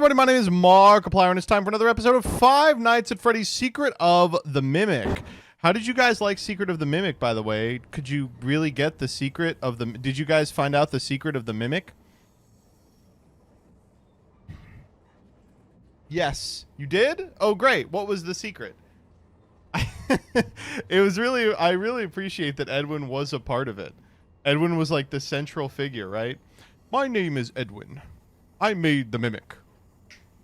everybody, my name is Markiplier, and it's time for another episode of Five Nights at Freddy's Secret of the Mimic. How did you guys like Secret of the Mimic, by the way? Could you really get the secret of the... Did you guys find out the secret of the Mimic? Yes. You did? Oh, great. What was the secret? It was really... I really appreciate that Edwin was a part of it. Edwin was like the central figure, right? My name is Edwin. I made the Mimic.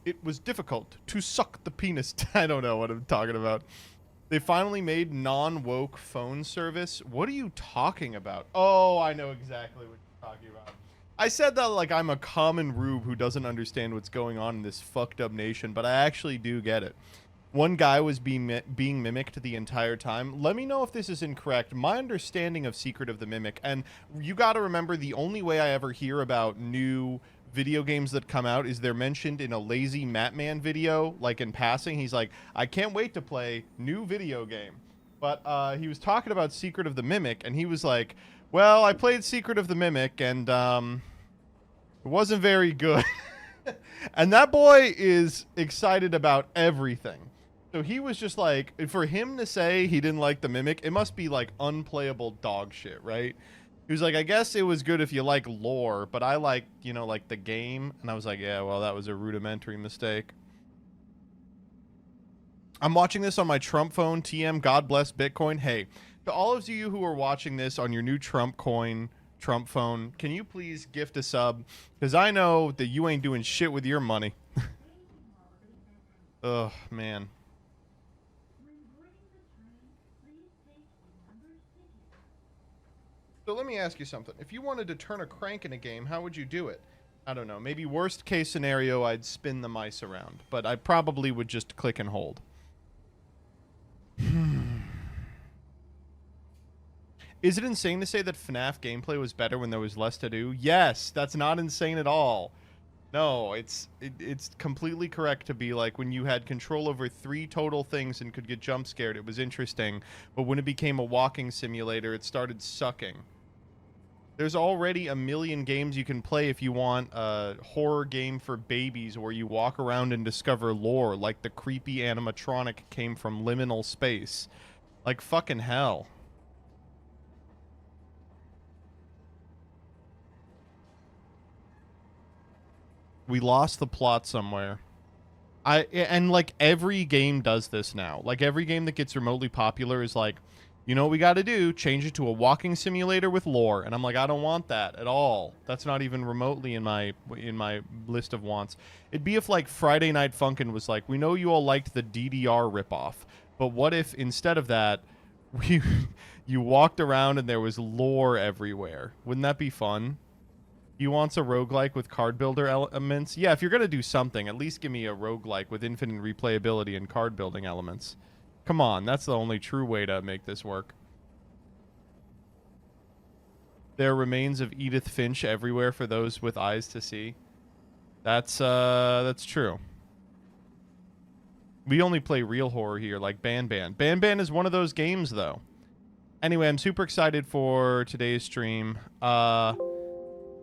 It was difficult to suck the penis. I don't know what I'm talking about. They finally made non-woke phone service. What are you talking about? Oh, I know exactly what you're talking about. I said that like I'm a common rube who doesn't understand what's going on in this fucked up nation, but I actually do get it. One guy was being mimicked the entire time. Let me know if this is incorrect. My understanding of Secret of the Mimic, and you got to remember, the only way I ever hear about new video games that come out is they're mentioned in a Lazy Matman video, like in passing. He's like, I can't wait to play new video game. But he was talking about Secret of the Mimic, and he was like, well, I played Secret of the Mimic, and it wasn't very good. And that boy is excited about everything. So he was just like, for him to say he didn't like the Mimic, it must be like unplayable dog shit, right? He was like, I guess it was good if you like lore, but I like, you know, like the game. And I was like, yeah, well, that was a rudimentary mistake. I'm watching this on my Trump phone, TM, God bless Bitcoin. Hey, to all of you who are watching this on your new Trump coin, Trump phone, can you please gift a sub? Because I know that you ain't doing shit with your money. Ugh, man. So let me ask you something. If you wanted to turn a crank in a game, how would you do it? I don't know. Maybe worst case scenario, I'd spin the mice around. But I probably would just click and hold. Is it insane to say that FNAF gameplay was better when there was less to do? Yes, that's not insane at all. No, it's completely correct to be like, when you had control over 3 total things and could get jump scared, it was interesting. But when it became a walking simulator, it started sucking. There's already a million games you can play if you want a horror game for babies where you walk around and discover lore, like the creepy animatronic came from liminal space. Like fucking hell. We lost the plot somewhere. And like every game does this now. Like every game that gets remotely popular is like, you know what we got to do? Change it to a walking simulator with lore. And I'm like, I don't want that at all. That's not even remotely in my list of wants. It'd be if like Friday Night Funkin' was like, we know you all liked the DDR ripoff, but what if instead of that, you walked around and there was lore everywhere? Wouldn't that be fun? You want a roguelike with card builder elements? Yeah, if you're going to do something, at least give me a roguelike with infinite replayability and card building elements. Come on, that's the only true way to make this work. There are remains of Edith Finch everywhere for those with eyes to see. That's true. We only play real horror here, like Ban Ban. Ban Ban is one of those games, though. Anyway, I'm super excited for today's stream. I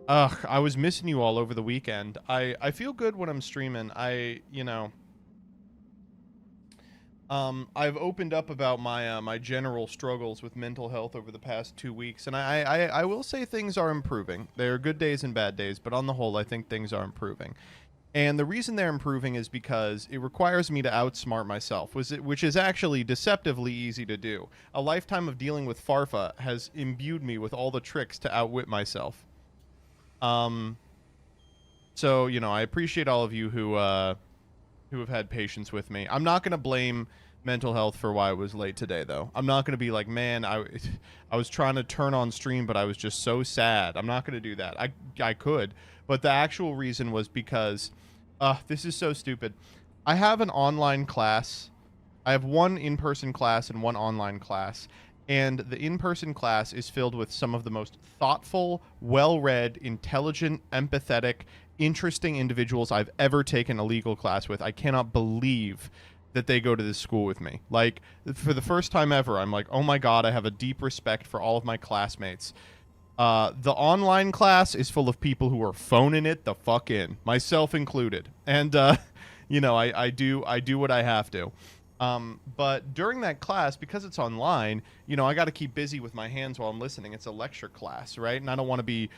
was missing you all over the weekend. I feel good when I'm streaming. I've opened up about my my general struggles with mental health over the past 2 weeks, and I will say things are improving. There are good days and bad days, but on the whole, I think things are improving. And the reason they're improving is because it requires me to outsmart myself, which is actually deceptively easy to do. A lifetime of dealing with Farfa has imbued me with all the tricks to outwit myself. So, you know, I appreciate all of you who have had patience with me. I'm not going to blame mental health for why I was late today, though. I'm not going to be like, man, I was trying to turn on stream, but I was just so sad. I'm not going to do that. I could, but the actual reason was because, this is so stupid. I have an online class. I have one in-person class and one online class. And the in-person class is filled with some of the most thoughtful, well-read, intelligent, empathetic, interesting individuals I've ever taken a legal class with. I cannot believe that they go to this school with me. Like, for the first time ever, I'm like, oh my God, I have a deep respect for all of my classmates. The online class is full of people who are phoning it the fuck in, myself included. And, you know, I do what I have to. But during that class, because it's online, you know, I got to keep busy with my hands while I'm listening. It's a lecture class, right? And I don't want to be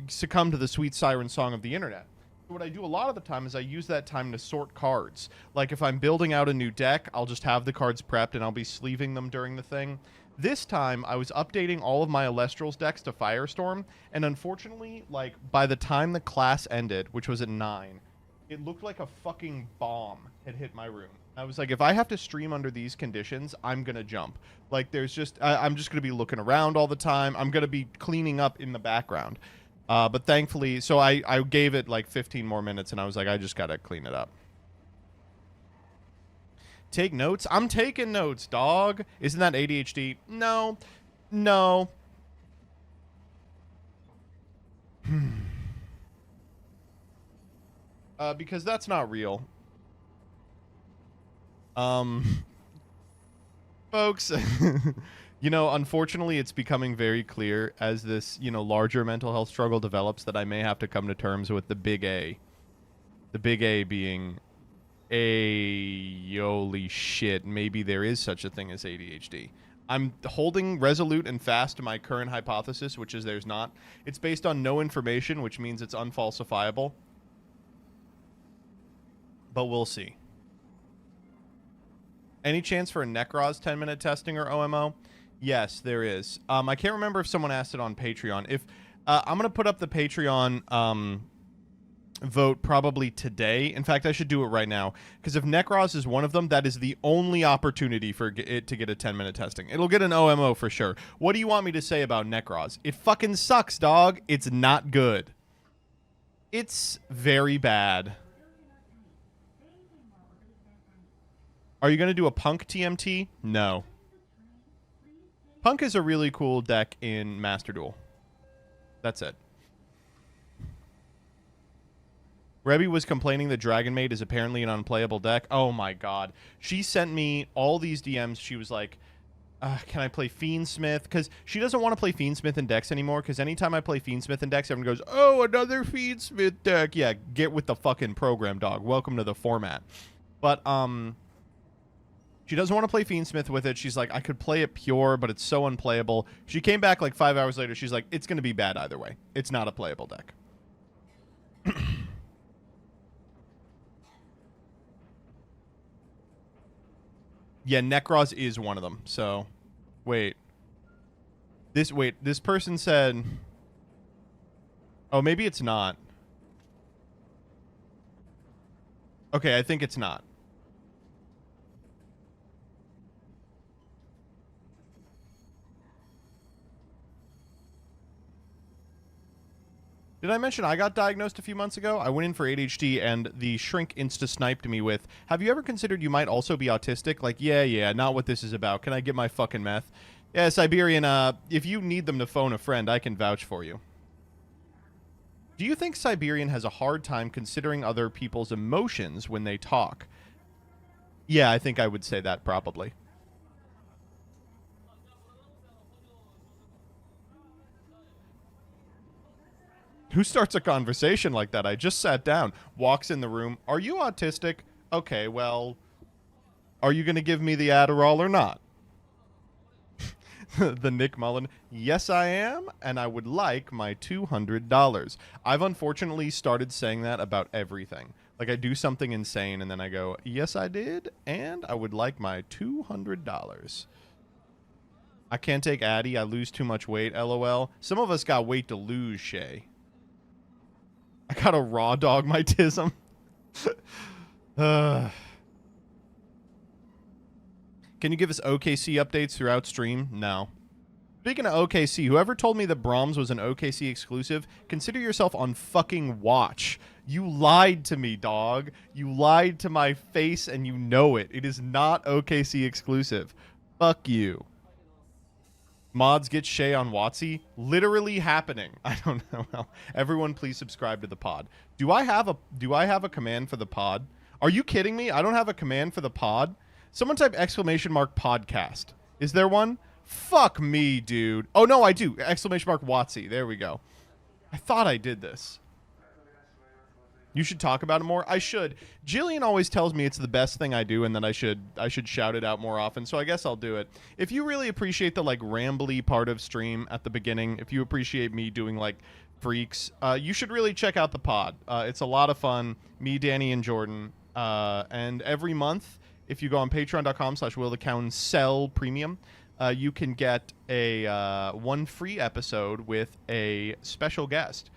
succumb to the sweet siren song of the internet. So what I do a lot of the time is I use that time to sort cards. Like if I'm building out a new deck, I'll just have the cards prepped and I'll be sleeving them during the thing. This time, I was updating all of my Alestrals decks to Firestorm, and unfortunately, like, by the time the class ended, which was at 9, it looked like a fucking bomb had hit my room. I was like, if I have to stream under these conditions, I'm gonna jump. Like, there's just, I'm just gonna be looking around all the time. I'm gonna be cleaning up in the background. But thankfully, so I gave it, like, 15 more minutes, and I was like, I just gotta clean it up. Take notes? I'm taking notes, dog. Isn't that ADHD? No. No. Because that's not real. Folks, you know, unfortunately, it's becoming very clear as this, you know, larger mental health struggle develops that I may have to come to terms with the big A. The big A being... holy shit, maybe there is such a thing as ADHD. I'm holding resolute and fast to my current hypothesis, which is there's not. It's based on no information, which means it's unfalsifiable. But we'll see. Any chance for a Necroz 10-minute testing or OMO? Yes, there is. I can't remember if someone asked it on Patreon. If I'm going to put up the Patreon... vote probably today. In fact, I should do it right now, because if Necroz is one of them, that is the only opportunity for it to get a 10-minute testing. It'll get an OMO for sure. What do you want me to say about Necroz? It fucking sucks, dog. It's not good. It's very bad. Are you going to do a Punk TMT? No. Punk is a really cool deck in Master Duel. That's it. Rebby was complaining that Dragon Maid is apparently an unplayable deck. Oh my god. She sent me all these DMs. She was like, can I play Fiendsmith? Because she doesn't want to play Fiendsmith in decks anymore, because anytime I play Fiendsmith in decks, everyone goes, oh, another Fiendsmith deck. Yeah, get with the fucking program, dog. Welcome to the format. But, she doesn't want to play Fiendsmith with it. She's like, I could play it pure, but it's so unplayable. She came back like 5 hours later. She's like, it's going to be bad either way. It's not a playable deck. Yeah, Necroz is one of them. So, wait. This person said... Oh, maybe it's not. Okay, I think it's not. Did I mention I got diagnosed a few months ago? I went in for ADHD, and the shrink insta-sniped me with, have you ever considered you might also be autistic? Like, yeah, not what this is about. Can I get my fucking meth? Yeah, Siberian, if you need them to phone a friend, I can vouch for you. Do you think Siberian has a hard time considering other people's emotions when they talk? Yeah, I think I would say that probably. Who starts a conversation like that? I just sat down, walks in the room. Are you autistic? Okay, well, are you going to give me the Adderall or not? The Nick Mullen. Yes, I am, and I would like my $200. I've unfortunately started saying that about everything. Like, I do something insane, and then I go, yes, I did, and I would like my $200. I can't take Addy. I lose too much weight, LOL. Some of us got weight to lose, Shay. I got a raw dog my tism. Can you give us OKC updates throughout stream? No. Speaking of OKC, whoever told me that Brahms was an OKC exclusive, consider yourself on fucking watch. You lied to me, dog. You lied to my face, and you know it. It is not OKC exclusive. Fuck you. Mods get Shay on WotC. Literally happening. I don't know. Well, everyone please subscribe to the pod. Do I have a command for the pod? Are you kidding me? I don't have a command for the pod? Someone type !podcast. Is there one? Fuck me, dude. Oh, no, I do. Exclamation mark WotC. There we go. I thought I did this. You should talk about it more. I should. Jillian always tells me it's the best thing I do and that I should shout it out more often, so I guess I'll do it. If you really appreciate the, like, rambly part of stream at the beginning, if you appreciate me doing, like, freaks, you should really check out the pod. It's a lot of fun. Me, Danny, and Jordan. And every month, if you go on patreon.com/willthecounsell premium, you can get a one free episode with a special guest.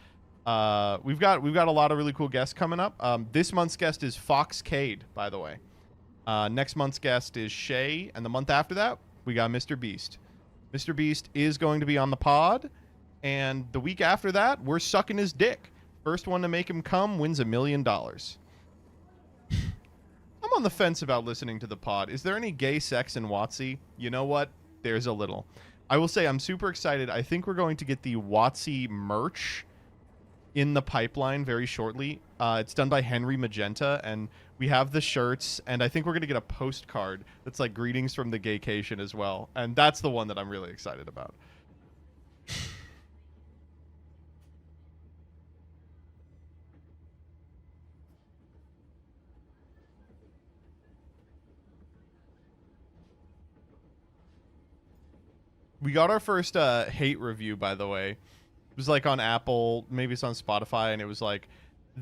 We've got a lot of really cool guests coming up. This month's guest is Fox Cade, by the way. Next month's guest is Shay, and the month after that, we got Mr. Beast. Mr. Beast is going to be on the pod, and the week after that, we're sucking his dick. First one to make him come wins $1 million. I'm on the fence about listening to the pod. Is there any gay sex in WotC? You know what? There's a little. I will say I'm super excited. I think we're going to get the WotC merch in the pipeline very shortly. It's done by Henry Magenta, and we have the shirts, and I think we're going to get a postcard that's like greetings from the gaycation as well, and that's the one that I'm really excited about. We got our first hate review, by the way. It was like on Apple, maybe it's on Spotify, and it was like,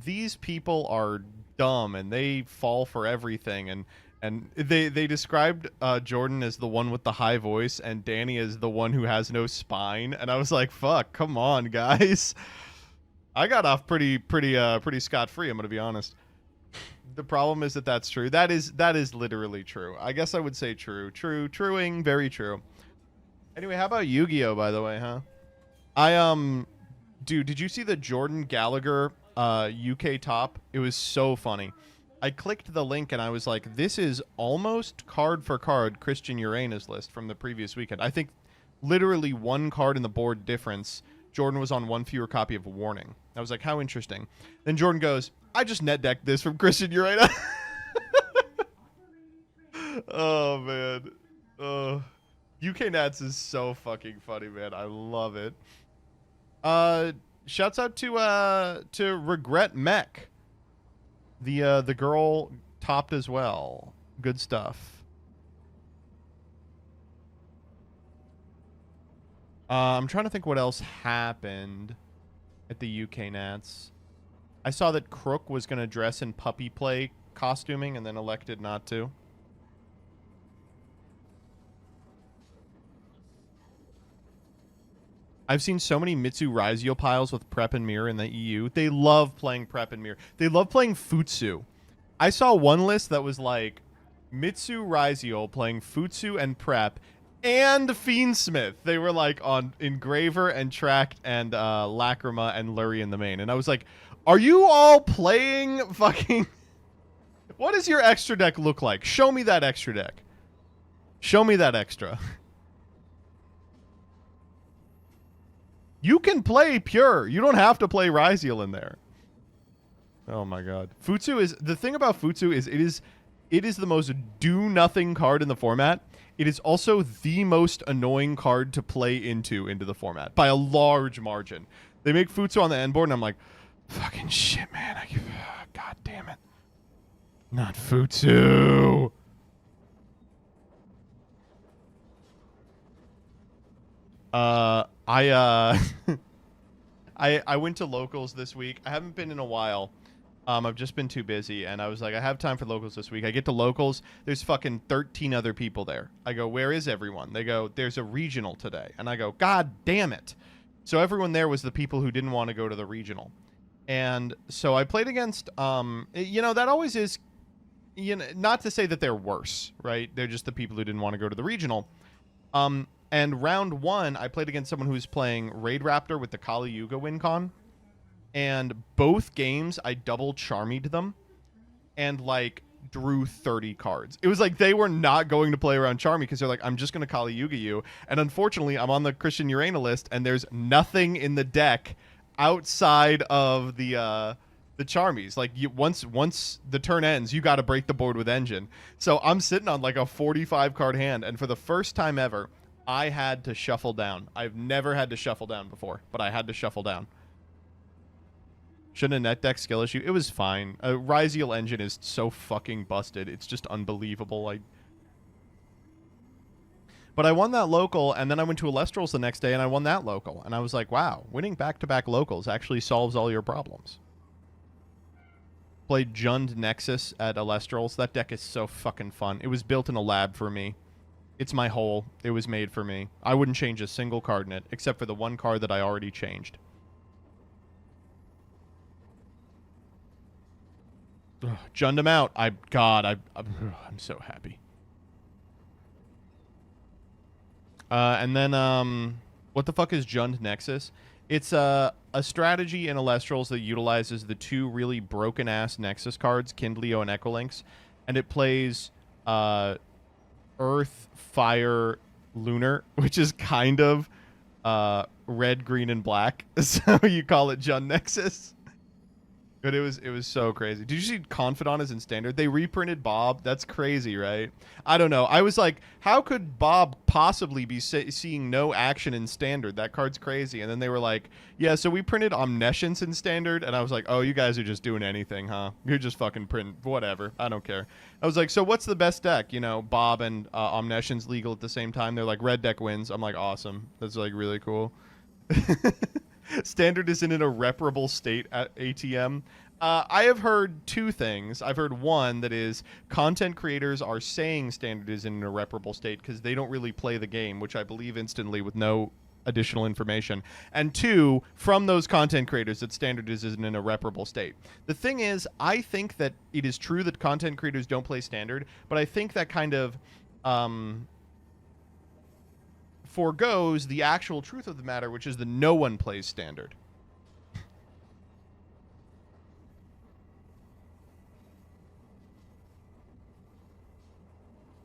these people are dumb and they fall for everything, and they described Jordan as the one with the high voice and Danny as the one who has no spine, and I was like, fuck, come on, guys. I got off pretty scot-free, I'm gonna be honest. The problem is that that's true. That is literally true. I guess I would say truing, very true. Anyway, how about Yu-Gi-Oh, by the way, huh? Dude, did you see the Jordan Gallagher UK top? It was so funny. I clicked the link and I was like, this is almost card for card Christian Uranus list from the previous weekend. I think literally one card in the board difference. Jordan was on one fewer copy of Warning. I was like, how interesting. Then Jordan goes, I just net decked this from Christian Uranus. Oh, man. UK Nats is so fucking funny, man. I love it. Shouts out to Regret Mech. The girl topped as well. Good stuff. I'm trying to think what else happened at the UK Nats. I saw that Crook was going to dress in puppy play costuming and then elected not to. I've seen so many Mitsu Raizio piles with Prep and Mirror in the EU. They love playing Prep and Mirror. They love playing Futsu. I saw one list that was like Mitsu Raizio playing Futsu and Prep and Fiendsmith. They were like on Engraver and Tract and Lacrima and Lurie in the main. And I was like, are you all playing fucking... What does your extra deck look like? Show me that extra deck. Show me that extra. You can play pure. You don't have to play Ryziel in there. Oh my god. Futsu is... The thing about Futsu is it is the most do-nothing card in the format. It is also the most annoying card to play into the format. By a large margin. They make Futsu on the end board and I'm like, fucking shit, man. God damn it. Not Futsu. I went to locals this week. I haven't been in a while. I've just been too busy, and I was like, I have time for locals this week. I get to locals. There's fucking 13 other people there. I go, where is everyone? They go, there's a regional today. And I go, God damn it. So everyone there was the people who didn't want to go to the regional. And so I played against, you know, that always is, you know, not to say that they're worse, right? They're just the people who didn't want to go to the regional. And round one, I played against someone who was playing Raid Raptor with the Kali Yuga win con. And both games, I double charmied them and, like, drew 30 cards. It was like they were not going to play around Charmy because they're like, I'm just going to Kali Yuga you. And unfortunately, I'm on the Christian Urana list, and there's nothing in the deck outside of the Charmies. Like, once the turn ends, you got to break the board with Engine. So I'm sitting on, like, a 45-card hand, and for the first time ever, I had to shuffle down. I've never had to shuffle down before, but I had to shuffle down. Shouldn't a net deck skill issue? It was fine. Ryziel engine is so fucking busted. It's just unbelievable. But I won that local, and then I went to Alestrals the next day, and I won that local. And I was like, wow, winning back-to-back locals actually solves all your problems. Played Jund Nexus at Alestrals. That deck is so fucking fun. It was built in a lab for me. It's my hole. It was made for me. I wouldn't change a single card in it, except for the one card that I already changed. Ugh, Jund him out. I'm so happy. And then, what the fuck is Jund Nexus? It's a strategy in Alestrals that utilizes the two really broken-ass Nexus cards, Kindleo and Echolinks, and it plays Earth, Fire, Lunar, which is kind of red, green, and black. So you call it Jund Nexus. But it was so crazy. Did you see Confidant is in Standard? They reprinted Bob. That's crazy, right? I don't know. I was like, how could Bob possibly be seeing no action in Standard? That card's crazy. And then they were like, yeah, so we printed Omniscience in Standard. And I was like, oh, you guys are just doing anything, huh? You're just fucking printing whatever. I don't care. I was like, so what's the best deck? You know, Bob and Omniscience legal at the same time. They're like, red deck wins. I'm like, awesome. That's like really cool. Standard is in an irreparable state at ATM. I have heard two things. I've heard one that is content creators are saying Standard is in an irreparable state because they don't really play the game, which I believe instantly with no additional information. And two, from those content creators that Standard is in an irreparable state. The thing is, I think that it is true that content creators don't play Standard, but I think that kind of forgoes the actual truth of the matter, which is that no one plays Standard.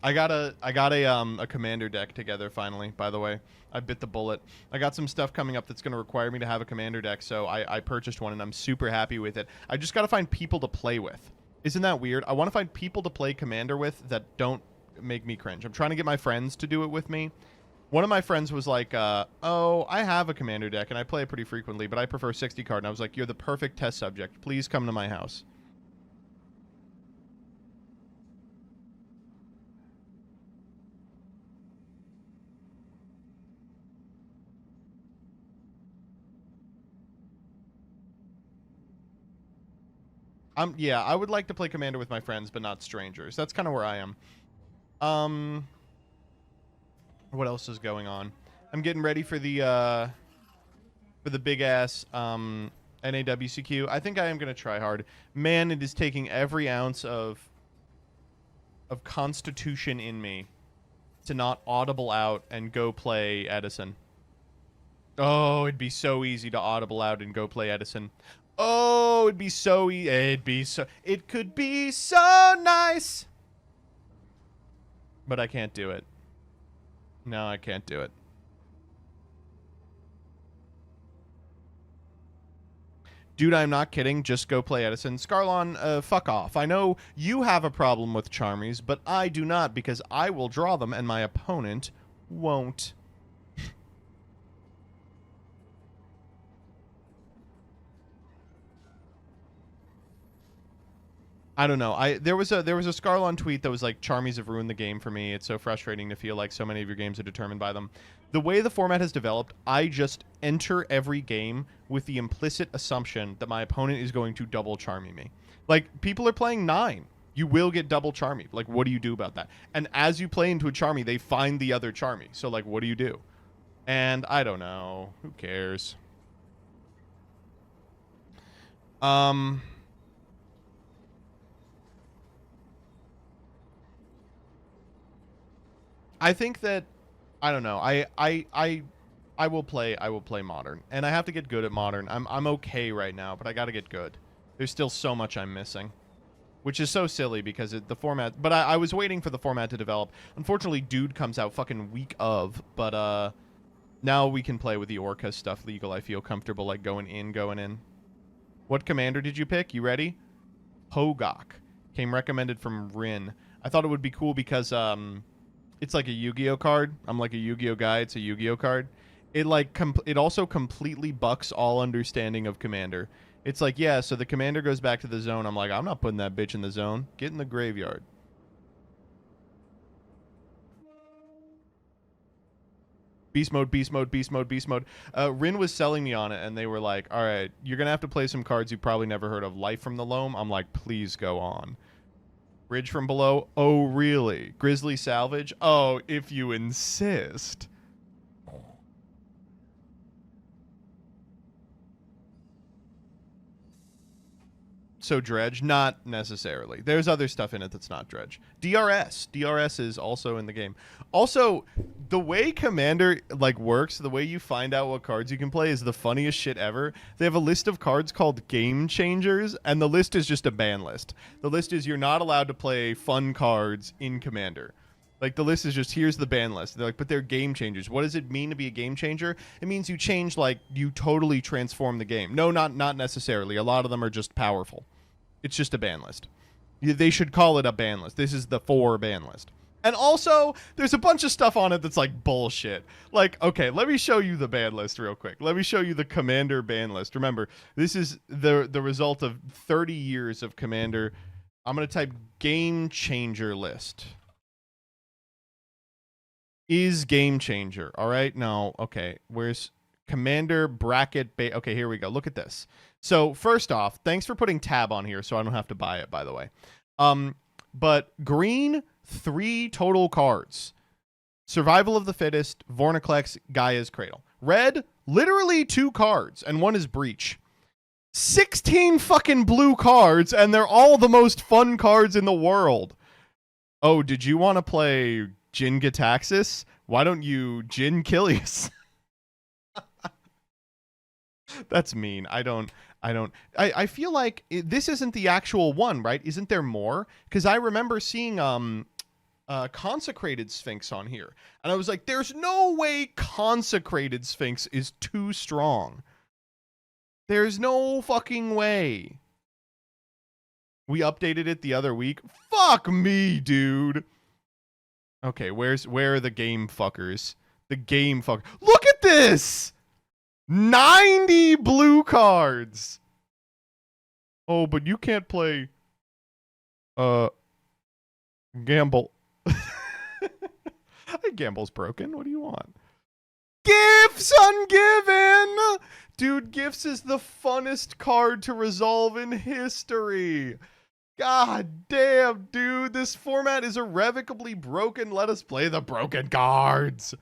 I got a commander deck together finally, by the way. I bit the bullet. I got some stuff coming up that's going to require me to have a commander deck, so I purchased one and I'm super happy with it. I just got to find people to play with. Isn't that weird? I want to find people to play commander with that don't make me cringe. I'm trying to get my friends to do it with me. One of my friends was like, oh, I have a commander deck and I play it pretty frequently, but I prefer 60 card. And I was like, you're the perfect test subject. Please come to my house. Yeah, I would like to play Commander with my friends, but not strangers. That's kind of where I am. What else is going on? I'm getting ready for the big ass NAWCQ. I think I am gonna try hard. Man, it is taking every ounce of constitution in me to not audible out and go play Edison. Oh, it'd be so easy to audible out and go play Edison. Oh, it'd be so it could be so nice. But I can't do it. No, I can't do it. Dude, I'm not kidding. Just go play Edison. Scarlon, fuck off. I know you have a problem with Charmies, but I do not because I will draw them and my opponent won't. I don't know. There was a Scarlon tweet that was like, Charmies have ruined the game for me. It's so frustrating to feel like so many of your games are determined by them. The way the format has developed, I just enter every game with the implicit assumption that my opponent is going to double Charmy me. Like, people are playing 9. You will get double Charmy. Like, what do you do about that? And as you play into a Charmy, they find the other Charmy. So, like, what do you do? And I don't know. Who cares? I think that I don't know. I will play Modern, and I have to get good at Modern. I'm okay right now, but I got to get good. There's still so much I'm missing, which is so silly because the format. But I was waiting for the format to develop. Unfortunately, Dude comes out fucking week of. But now we can play with the Orca stuff legal. I feel comfortable like going in. What commander did you pick? You ready? Hogok came recommended from Rin. I thought it would be cool because It's like a Yu-Gi-Oh card. I'm like a Yu-Gi-Oh guy. It's a Yu-Gi-Oh card. It like it also completely bucks all understanding of Commander. It's like, yeah, so the Commander goes back to the zone. I'm like, I'm not putting that bitch in the zone. Get in the graveyard. Beast mode, beast mode, beast mode, beast mode. Rin was selling me on it, and they were like, all right, you're going to have to play some cards you probably never heard of. Life from the Loam. I'm like, please go on. Bridge from Below. Oh, really? Grizzly Salvage. Oh, if you insist. So Dredge, not necessarily. There's other stuff in it that's not Dredge. DRS is also in the game. Also, the way Commander like works, the way you find out what cards you can play is the funniest shit ever. They have a list of cards called Game Changers, and the list is just a ban list. The list is you're not allowed to play fun cards in Commander. Like, the list is just, here's the ban list. They're like, but they're game changers. What does it mean to be a game changer? It means you change, like, you totally transform the game. No, not necessarily. A lot of them are just powerful. It's just a ban list. They should call it a ban list. This is the 4 ban list. And also, there's a bunch of stuff on it that's like bullshit. Like, okay, let me show you the ban list real quick. Let me show you the Commander ban list. Remember, this is the result of 30 years of Commander. I'm going to type game changer list. Is game changer. All right. Now, okay. Where's Commander bracket? Okay, here we go. Look at this. So first off, thanks for putting tab on here so I don't have to buy it, by the way. But green, 3 total cards. Survival of the Fittest, Vorniclex, Gaia's Cradle. Red, literally 2 cards, and 1 is Breach. 16 fucking blue cards, and they're all the most fun cards in the world. Oh, did you want to play Jin Gitaxis? Why don't you Jin Kilius? That's mean. I feel like this isn't the actual one, right? Isn't there more? Because I remember seeing Consecrated Sphinx on here. And I was like, there's no way Consecrated Sphinx is too strong. There's no fucking way. We updated it the other week. Fuck me, dude. Okay, where are the game fuckers? The game fuck. Look at this! 90 blue cards. Oh, but you can't play Gamble. Gamble's broken. What do you want? Gifts Ungiven! Dude, Gifts is the funnest card to resolve in history. God damn, dude. This format is irrevocably broken. Let us play the broken cards.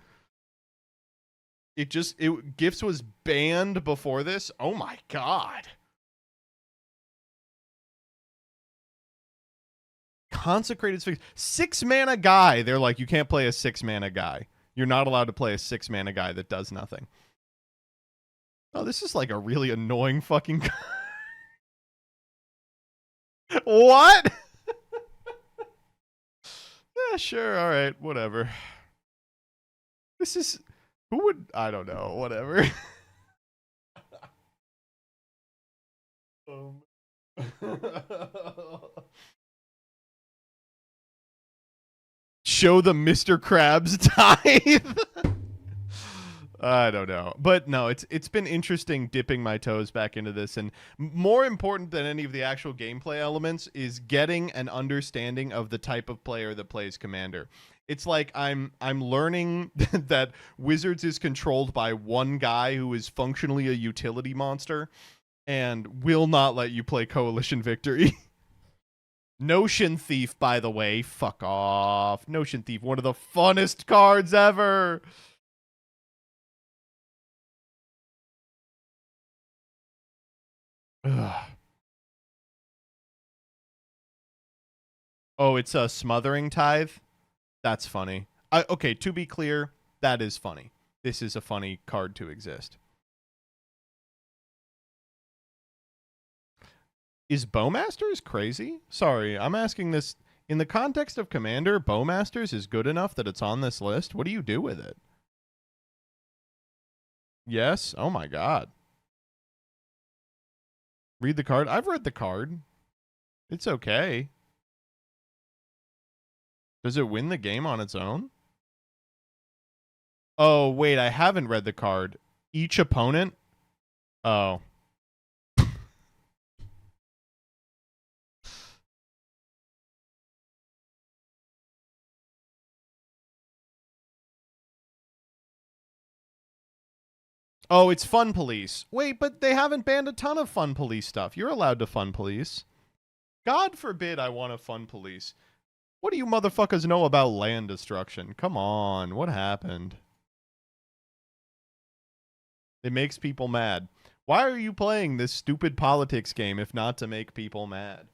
Gifts was banned before this. Oh my god. Consecrated Sphinx. 6 mana guy. They're like, you can't play a 6 mana guy. You're not allowed to play a 6 mana guy that does nothing. Oh, this is like a really annoying fucking What? Yeah, sure, alright, whatever. This is who would I don't know, whatever. Show the Mr. Krabs tithe. I don't know, but no, it's been interesting dipping my toes back into this, and more important than any of the actual gameplay elements is getting an understanding of the type of player that plays Commander. It's like I'm learning that Wizards is controlled by one guy who is functionally a utility monster and will not let you play Coalition Victory. Notion Thief, by the way, fuck off. Notion Thief, one of the funnest cards ever. Ugh. Oh, it's a Smothering Tithe? That's funny. Okay, to be clear, that is funny. This is a funny card to exist. Is Bowmasters crazy? Sorry, I'm asking this in the context of Commander. Bowmasters is good enough that it's on this list. What do you do with it? Yes? Oh my god. Read the card. I've read the card. It's okay. Does it win the game on its own? Oh, wait, I haven't read the card. Each opponent? Oh. Oh, it's Fun Police. Wait, but they haven't banned a ton of Fun Police stuff. You're allowed to Fun Police. God forbid I want to Fun Police. What do you motherfuckers know about land destruction? Come on, what happened? It makes people mad. Why are you playing this stupid politics game if not to make people mad?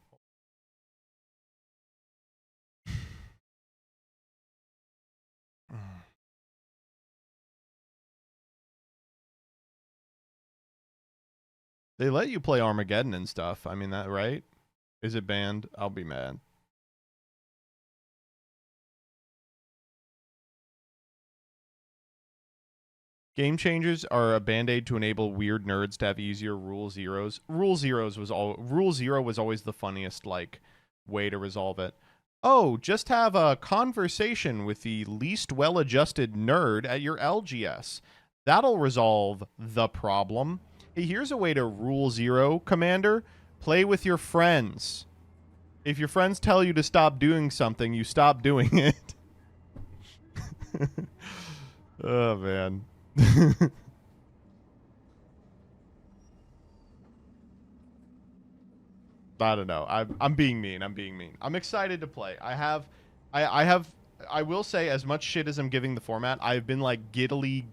They let you play Armageddon and stuff. I mean, that right? Is it banned? I'll be mad. Game changers are a band-aid to enable weird nerds to have easier rule zeros. Rule zero was always the funniest like way to resolve it. Oh, just have a conversation with the least well-adjusted nerd at your LGS. That'll resolve the problem. Hey, here's a way to rule zero, Commander. Play with your friends. If your friends tell you to stop doing something, you stop doing it. Oh, man. I don't know. I'm being mean. I'm excited to play. I will say, as much shit as I'm giving the format, I've been like giddily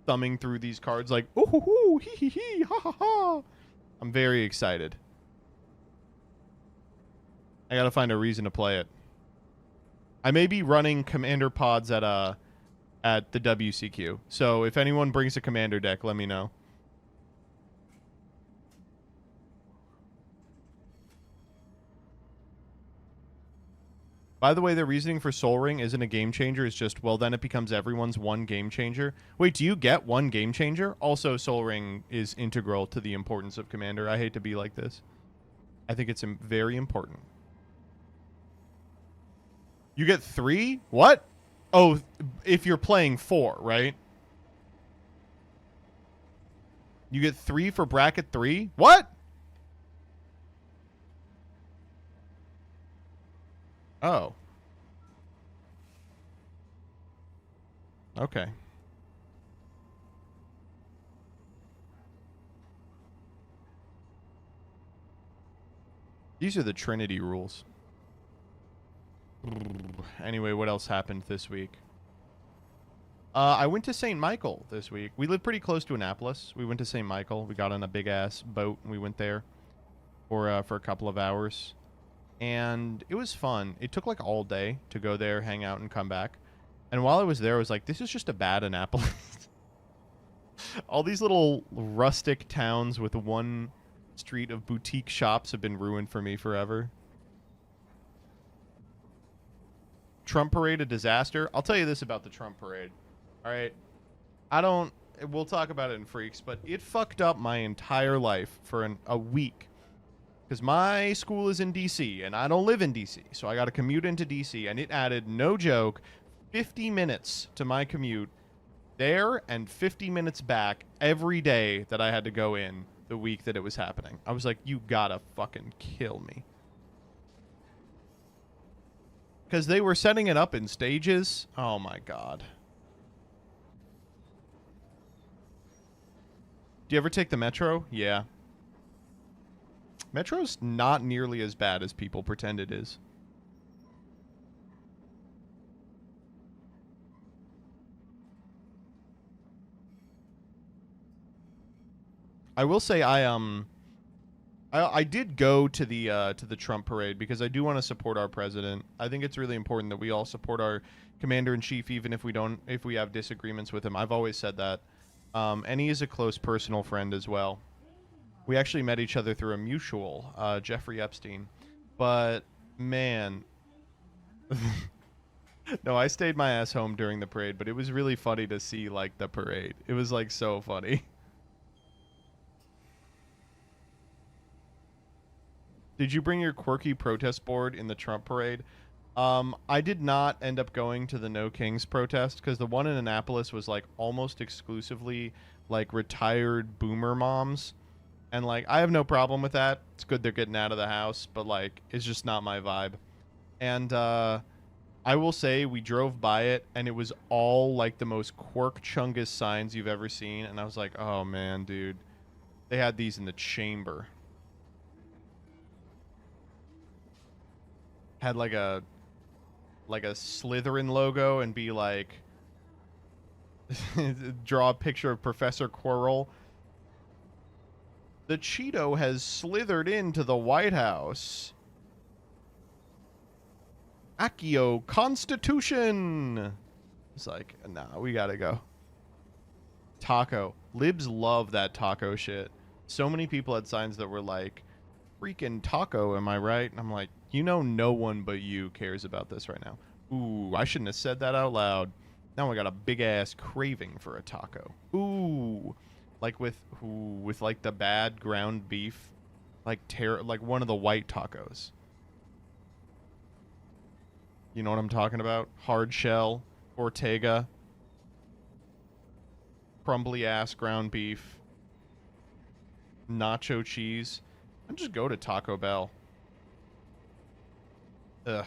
thumbing through these cards like, ooh hoo hoo, hee hee hee, ha ha ha. I'm very excited. I gotta find a reason to play it. I may be running commander pods at the WCQ. So if anyone brings a commander deck, let me know. By the way, the reasoning for Sol Ring isn't a game changer. It's just, well, then it becomes everyone's one game changer. Wait, do you get one game changer? Also, Sol Ring is integral to the importance of Commander. I hate to be like this. I think it's very important. You get 3? What? Oh, if you're playing 4, right? You get 3 for bracket 3? What? Oh. Okay. These are the Trinity rules. Anyway, what else happened this week? I went to St. Michael this week. We live pretty close to Annapolis. We went to St. Michael. We got on a big-ass boat, and we went there for a couple of hours. And it was fun. It took, like, all day to go there, hang out, and come back. And while I was there, I was like, this is just a bad Annapolis. All these little rustic towns with one street of boutique shops have been ruined for me forever. Trump parade a disaster? I'll tell you this about the Trump parade. All right. We'll talk about it in Freaks, but it fucked up my entire life for a week. Because my school is in D.C., and I don't live in D.C., so I got to commute into D.C., and it added, no joke, 50 minutes to my commute there and 50 minutes back every day that I had to go in the week that it was happening. I was like, you gotta fucking kill me. Because they were setting it up in stages. Oh my god. Do you ever take the Metro? Yeah. Metro's not nearly as bad as people pretend it is. I will say I did go to the Trump parade because I do want to support our president. I think it's really important that we all support our commander in chief, even if we have disagreements with him. I've always said that. And he is a close personal friend as well. We actually met each other through a mutual, Jeffrey Epstein. But man, no, I stayed my ass home during the parade. But it was really funny to see like the parade. It was like so funny. Did you bring your quirky protest board in the Trump parade? I did not end up going to the No Kings protest because the one in Annapolis was like almost exclusively like retired boomer moms. And like I have no problem with that. It's good they're getting out of the house, but like it's just not my vibe. And I will say we drove by it and it was all like the most quirk chungus signs you've ever seen. And I was like, oh man, dude. They had these in the chamber. Had like a Slytherin logo and be like draw a picture of Professor Quirrell. The Cheeto has slithered into the White House. Accio Constitution. It's like, nah, we gotta go. Taco. Libs love that taco shit. So many people had signs that were like, freaking taco, am I right? And I'm like, you know, no one but you cares about this right now. Ooh, I shouldn't have said that out loud. Now I got a big ass craving for a taco. Ooh, like with like the bad ground beef, like like one of the white tacos. You know what I'm talking about? Hard shell, Ortega, crumbly ass ground beef, nacho cheese. And just go to Taco Bell. Ugh.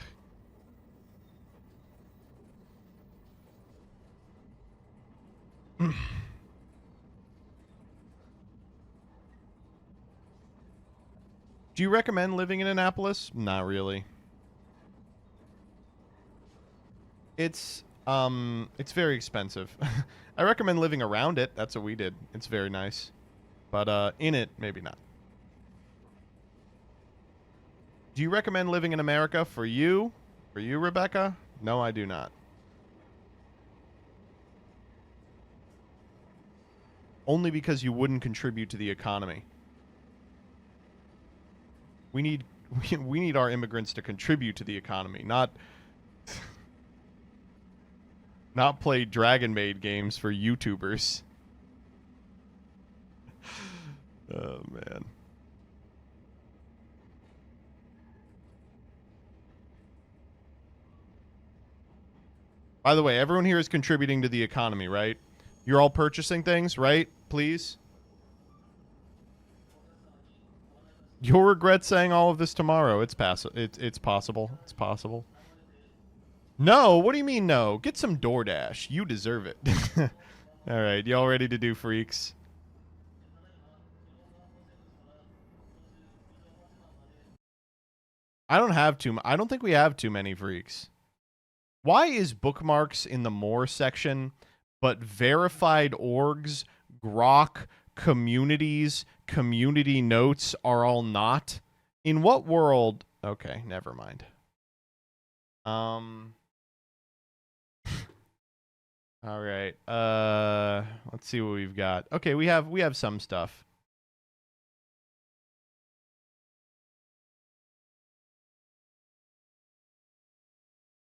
Do you recommend living in Annapolis? Not really. It's very expensive. I recommend living around it. That's what we did. It's very nice. But in it, maybe not. Do you recommend living in America for you? For you, Rebecca? No, I do not. Only because you wouldn't contribute to the economy. We need we need our immigrants to contribute to the economy, not play Dragon Maid games for YouTubers. Oh man. By the way, everyone here is contributing to the economy, right? You're all purchasing things, right? Please. You'll regret saying all of this tomorrow. It's possible. It's possible. No, what do you mean no? Get some DoorDash. You deserve it. All right, y'all ready to do freaks? I don't think we have too many freaks. Why is bookmarks in the more section, but verified orgs, grok, communities, community notes are all not? In what world? Okay, never mind. All right. Let's see what we've got. Okay, we have some stuff.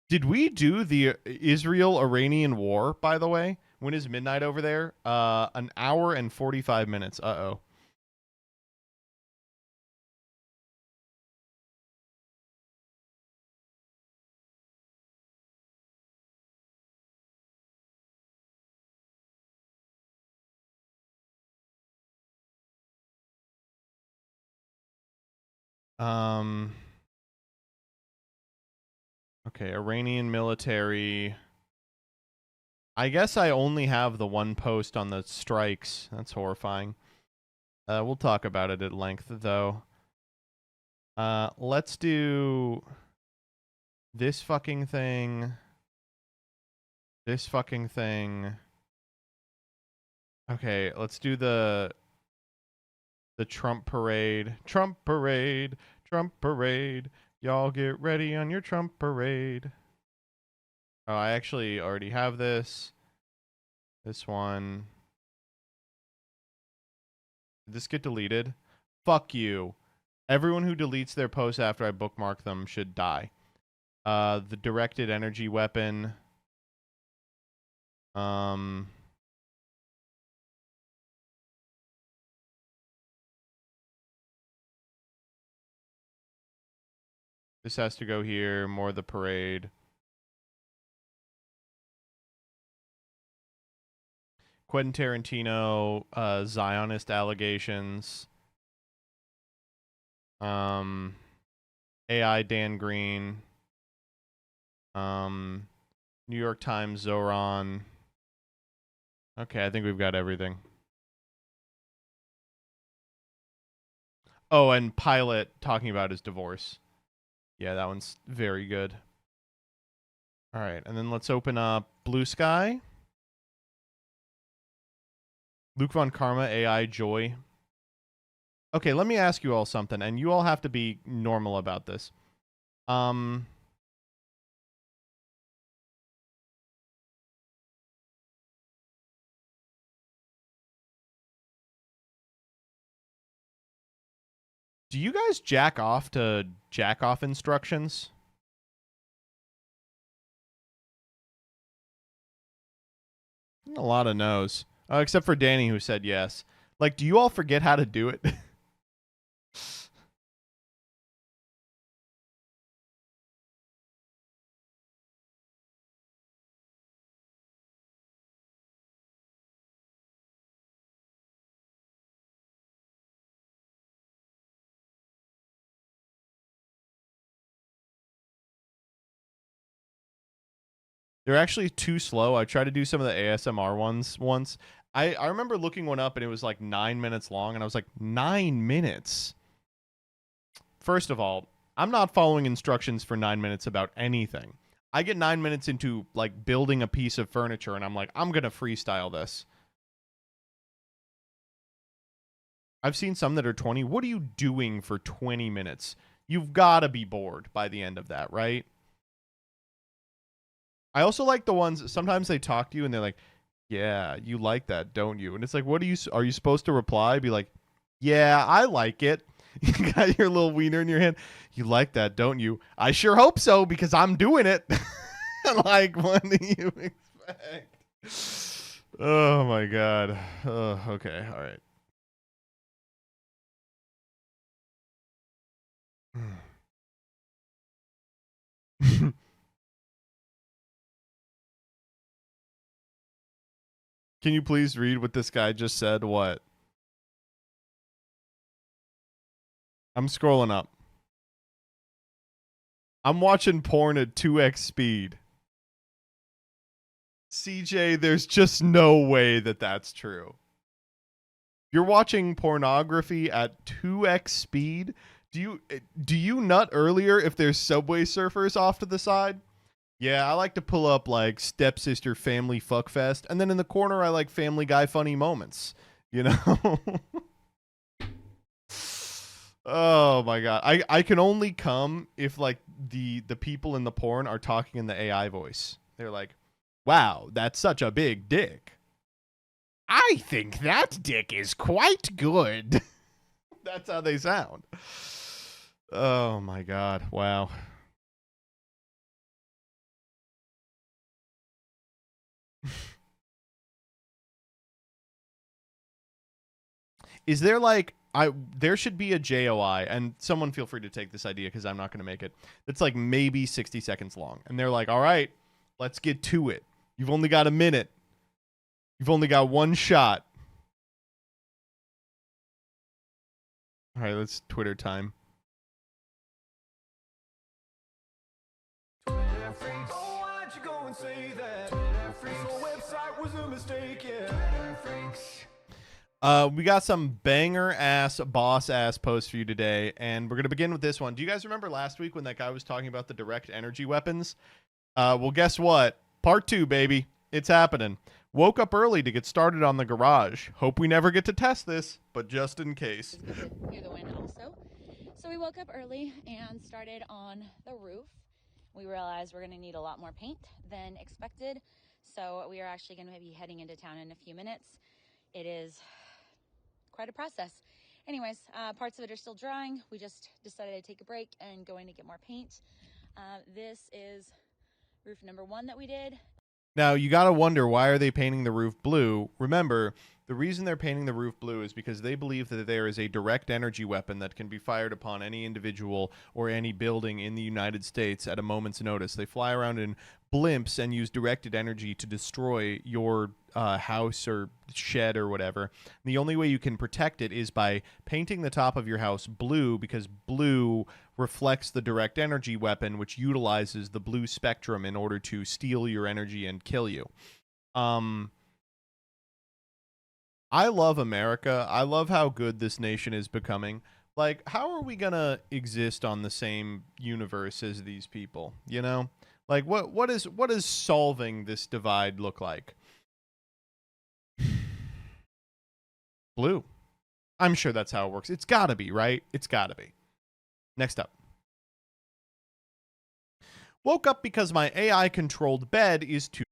Did we do the Israel-Iranian war, by the way? When is midnight over there? An hour and 45 minutes. Uh-oh. Um Okay, Iranian military. I guess I only have the one post on the strikes. That's horrifying. We'll talk about it at length, though. Let's do this fucking thing. This fucking thing. Okay, let's do the Trump parade. Trump parade. Trump parade. Y'all get ready on your Trump parade. Oh, I actually already have this. This one. Did this get deleted? Fuck you. Everyone who deletes their posts after I bookmark them should die. The directed energy weapon. Um, This has to go here. More the parade. Quentin Tarantino, Zionist allegations. AI Dan Green. New York Times Zoran. Okay, I think we've got everything. Oh, and Pilot talking about his divorce. Yeah, that one's very good. All right, and then let's open up Blue Sky. Luke Von Karma, AI Joy. Okay, let me ask you all something, and you all have to be normal about this. Do you guys jack off to jack off instructions? A lot of no's. Except for Danny, who said yes. Like, do you all forget how to do it? They're actually too slow. I tried to do some of the ASMR ones once. I remember looking one up and it was like 9 minutes long, and I was like, 9 minutes? First of all, I'm not following instructions for 9 minutes about anything. I get 9 minutes into like building a piece of furniture and I'm like, I'm going to freestyle this. I've seen some that are 20. What are you doing for 20 minutes? You've got to be bored by the end of that, right? I also like the ones, sometimes they talk to you and they're like, yeah, you like that, don't you? And it's like, what are you supposed to reply? Be like, yeah, I like it. You got your little wiener in your hand. You like that, don't you? I sure hope so, because I'm doing it. Like, what do you expect? Oh my God. Okay, all right. Can you please read what this guy just said? What? I'm scrolling up. I'm watching porn at 2x speed. CJ, there's just no way that that's true. You're watching pornography at 2x speed? Do you nut earlier if there's Subway Surfers off to the side? Yeah, I like to pull up like Stepsister Family Fuckfest, and then in the corner I like Family Guy Funny Moments. You know? Oh my God. I can only come if like the people in the porn are talking in the AI voice. They're like, wow, that's such a big dick. I think that dick is quite good. That's how they sound. Oh my God. Wow. Is there like there should be a JOI, and someone feel free to take this idea because I'm not going to make it. It's like maybe 60 seconds long, and they're like, all right, let's get to it. You've only got a minute. You've only got one shot. All right, let's Twitter time. We got some banger ass boss ass posts for you today, and we're gonna begin with this one. Do you guys remember last week when that guy was talking about the direct energy weapons? Well, guess what? Part 2, baby. It's happening. Woke up early to get started on the garage. Hope we never get to test this, but just in case. Hear the wind also. So we woke up early and started on the roof. We realized we're going to need a lot more paint than expected. So we are actually going to be heading into town in a few minutes. It is quite a process. Anyways, parts of it are still drying. We just decided to take a break and going to get more paint. This is roof number 1 that we did. Now, you got to wonder, why are they painting the roof blue? Remember, The reason they're painting the roof blue is because they believe that there is a direct energy weapon that can be fired upon any individual or any building in the United States at a moment's notice. They fly around in blimps and use directed energy to destroy your house or shed or whatever. The only way you can protect it is by painting the top of your house blue, because blue reflects the direct energy weapon, which utilizes the blue spectrum in order to steal your energy and kill you. I love America. I love how good this nation is becoming. Like, how are we gonna exist on the same universe as these people? You know, like what is solving this divide look like? Blue. I'm sure that's how it works. It's gotta be, right? It's gotta be. Next up. Woke up because my AI controlled bed is too.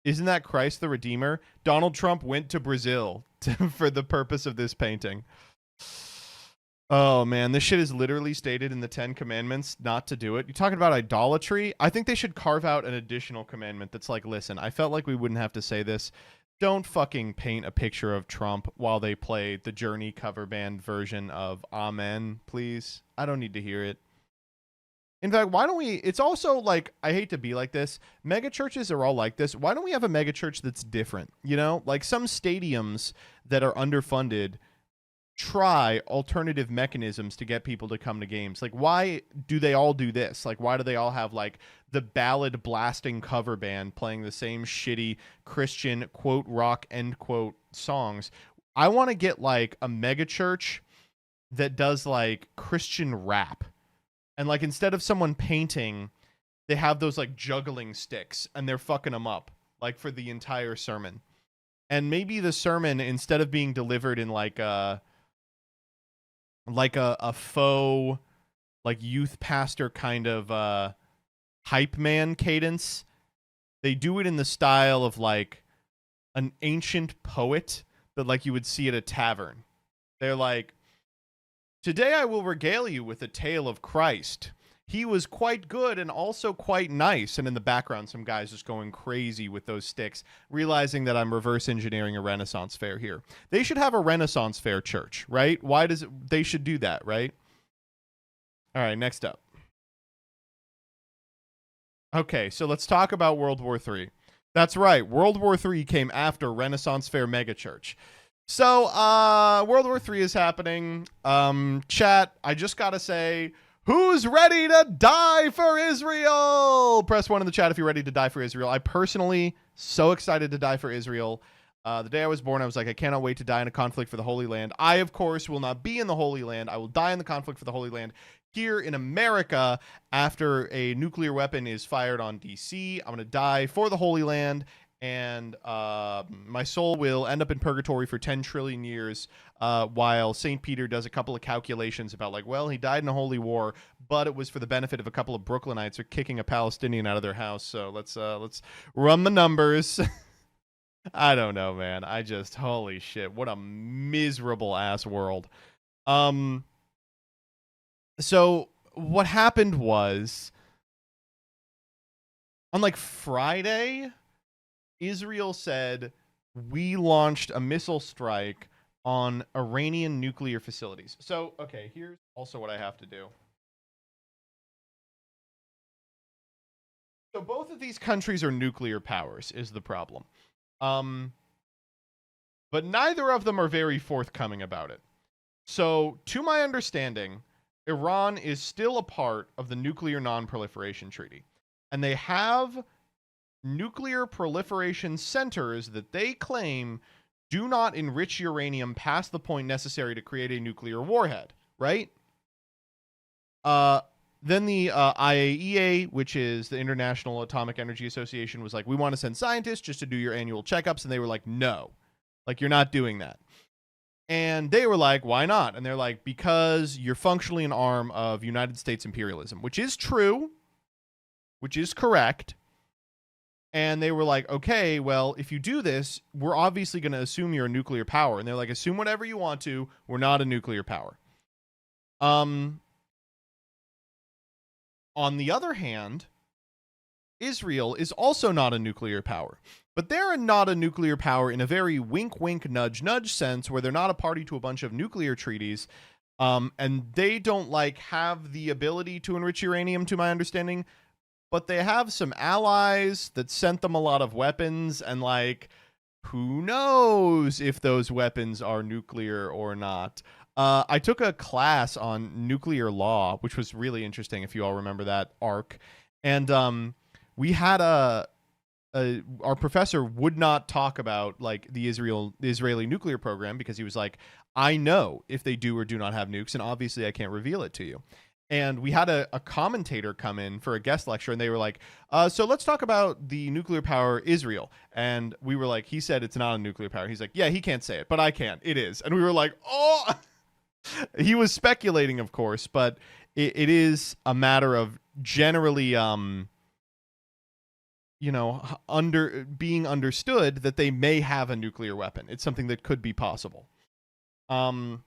Isn't that Christ the Redeemer? Donald Trump went to Brazil for the purpose of this painting. Oh man, this shit is literally stated in the 10 commandments not to do it. You're talking about idolatry? I think they should carve out an additional commandment that's like, listen, I felt like we wouldn't have to say this. Don't fucking paint a picture of Trump while they play the Journey cover band version of Amen, please. I don't need to hear it. In fact, why don't we? It's also like, I hate to be like this. Mega churches are all like this. Why don't we have a mega church that's different? You know, like some stadiums that are underfunded try alternative mechanisms to get people to come to games. Like, why do they all do this? Like, why do they all have like the ballad blasting cover band playing the same shitty Christian quote rock end quote songs? I want to get like a mega church that does like Christian rap. And like instead of someone painting, they have those like juggling sticks and they're fucking them up like for the entire sermon. And maybe the sermon, instead of being delivered in like a faux like youth pastor kind of hype man cadence, they do it in the style of like an ancient poet that like you would see at a tavern. They're like, today I will regale you with a tale of Christ. He was quite good and also quite nice. And in the background, some guys just going crazy with those sticks, realizing that I'm reverse engineering a Renaissance fair here. They should have a Renaissance fair church, right? Why does it? They should do that, right? All right, next up. Okay, so let's talk about World War III. That's right. World War III came after Renaissance Fair Megachurch. So, World War III is happening. Chat, I just gotta say, who's ready to die for Israel? Press 1 in the chat if you're ready to die for Israel. I personally, so excited to die for Israel. The day I was born, I was like, I cannot wait to die in a conflict for the Holy Land. I, of course, will not be in the Holy Land. I will die in the conflict for the Holy Land here in America after a nuclear weapon is fired on DC. I'm going to die for the Holy Land, and my soul will end up in purgatory for 10 trillion years while St. Peter does a couple of calculations about like, well, he died in a holy war, but it was for the benefit of a couple of Brooklynites who are kicking a Palestinian out of their house. So let's run the numbers. I don't know, man. I just, holy shit, what a miserable ass world. So what happened was on like Friday, Israel said we launched a missile strike on Iranian nuclear facilities. So, okay, here's also what I have to do. So both of these countries are nuclear powers is the problem. But neither of them are very forthcoming about it. So, to my understanding, Iran is still a part of the Nuclear Non-Proliferation Treaty. And they have nuclear proliferation centers that they claim do not enrich uranium past the point necessary to create a nuclear warhead, right? Then the IAEA, which is the International Atomic Energy Association, was like, we want to send scientists just to do your annual checkups. And they were like, no, like, you're not doing that. And they were like, why not? And they're like, because you're functionally an arm of United States imperialism, which is true, which is correct. And they were like, okay, well, if you do this, we're obviously going to assume you're a nuclear power. And they're like, assume whatever you want to. We're not a nuclear power. On the other hand, Israel is also not a nuclear power. But they're not a nuclear power in a very wink, wink, nudge, nudge sense where they're not a party to a bunch of nuclear treaties. And they don't like have the ability to enrich uranium, to my understanding. But they have some allies that sent them a lot of weapons. And like, who knows if those weapons are nuclear or not. I took a class on nuclear law, which was really interesting, if you all remember that arc. And we had our professor would not talk about like the Israeli nuclear program because he was like, I know if they do or do not have nukes, and obviously I can't reveal it to you. And we had a commentator come in for a guest lecture, and they were like, so let's talk about the nuclear power Israel. And we were like, he said it's not a nuclear power. He's like, yeah, he can't say it, but I can. It is. And we were like, oh, he was speculating, of course, but it is a matter of generally, being understood that they may have a nuclear weapon. It's something that could be possible. So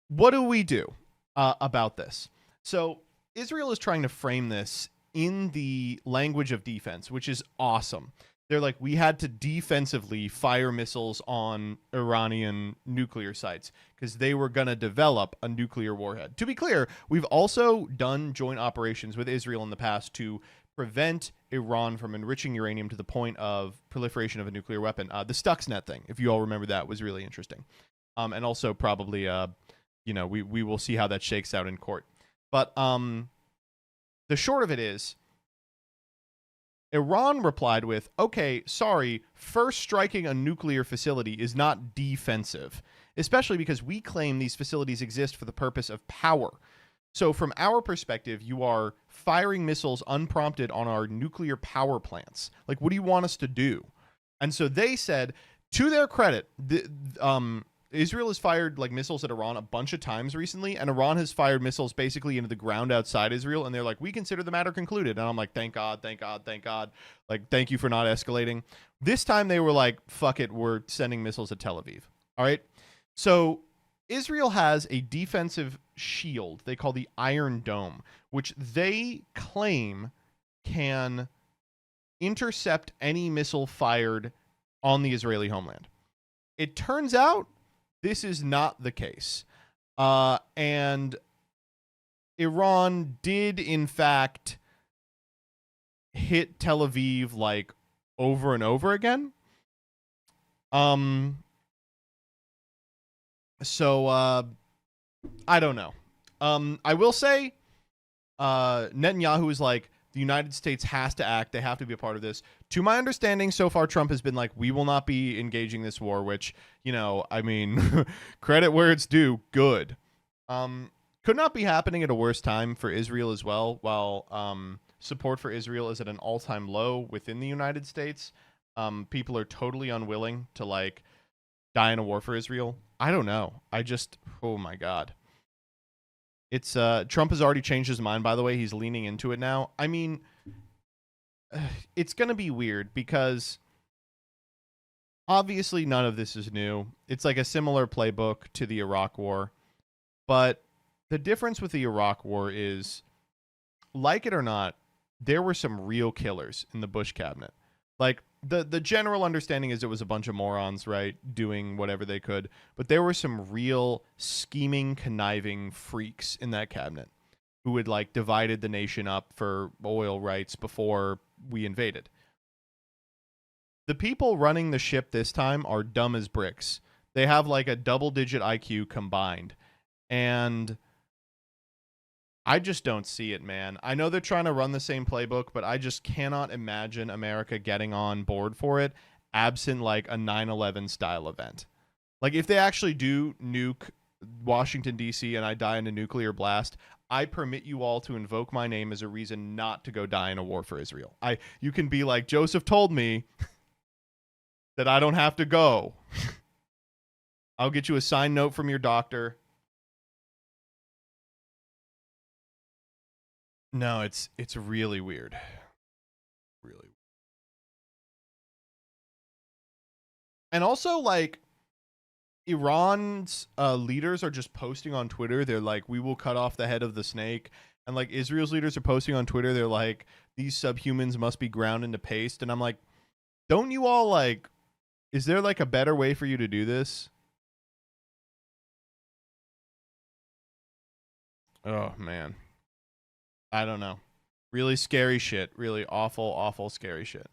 what do we do about this? So Israel is trying to frame this in the language of defense, which is awesome. They're like, we had to defensively fire missiles on Iranian nuclear sites because they were going to develop a nuclear warhead. To be clear, we've also done joint operations with Israel in the past to prevent Iran from enriching uranium to the point of proliferation of a nuclear weapon. The Stuxnet thing, if you all remember that, was really interesting. And also probably, we will see how that shakes out in court. But the short of it is, Iran replied with, okay, sorry, first striking a nuclear facility is not defensive, especially because we claim these facilities exist for the purpose of power. So from our perspective, you are firing missiles unprompted on our nuclear power plants. Like, what do you want us to do? And so they said, to their credit, Israel has fired like missiles at Iran a bunch of times recently, and Iran has fired missiles basically into the ground outside Israel, and they're like, we consider the matter concluded. And I'm like, thank God, thank God, thank God. Like, thank you for not escalating. This time they were like, fuck it, we're sending missiles at Tel Aviv. All right. So Israel has a defensive shield they call the Iron Dome, which they claim can intercept any missile fired on the Israeli homeland. It turns out this is not the case. And Iran did, in fact, hit Tel Aviv like over and over again. So I don't know. I will say Netanyahu is like, the United States has to act. They have to be a part of this. To my understanding, so far, Trump has been like, we will not be engaging this war, which, you know, I mean, credit where it's due. Good. Could not be happening at a worse time for Israel as well, while support for Israel is at an all-time low within the United States. People are totally unwilling to, like, die in a war for Israel. I don't know. Oh my God. It's Trump has already changed his mind, by the way. He's leaning into it now. I mean, it's going to be weird because obviously none of this is new. It's like a similar playbook to the Iraq War. But the difference with the Iraq War is, like it or not, there were some real killers in the Bush cabinet. Like, the general understanding is it was a bunch of morons, right, doing whatever they could. But there were some real scheming, conniving freaks in that cabinet who had, like, divided the nation up for oil rights before we invaded. The people running the ship this time are dumb as bricks. They have, like, a double-digit IQ combined. And I just don't see it, man. I know they're trying to run the same playbook, but I just cannot imagine America getting on board for it, absent like a 9/11 style event. Like, if they actually do nuke Washington, D.C., and I die in a nuclear blast, I permit you all to invoke my name as a reason not to go die in a war for Israel. You can be like, Joseph told me that I don't have to go. I'll get you a signed note from your doctor. No, it's really weird. Really. And also, like, Iran's leaders are just posting on Twitter. They're like, we will cut off the head of the snake. And, like, Israel's leaders are posting on Twitter. They're like, these subhumans must be ground into paste. And I'm like, don't you all, like, is there, like, a better way for you to do this? Oh, man. I don't know. Really scary shit. Really awful, awful, scary shit.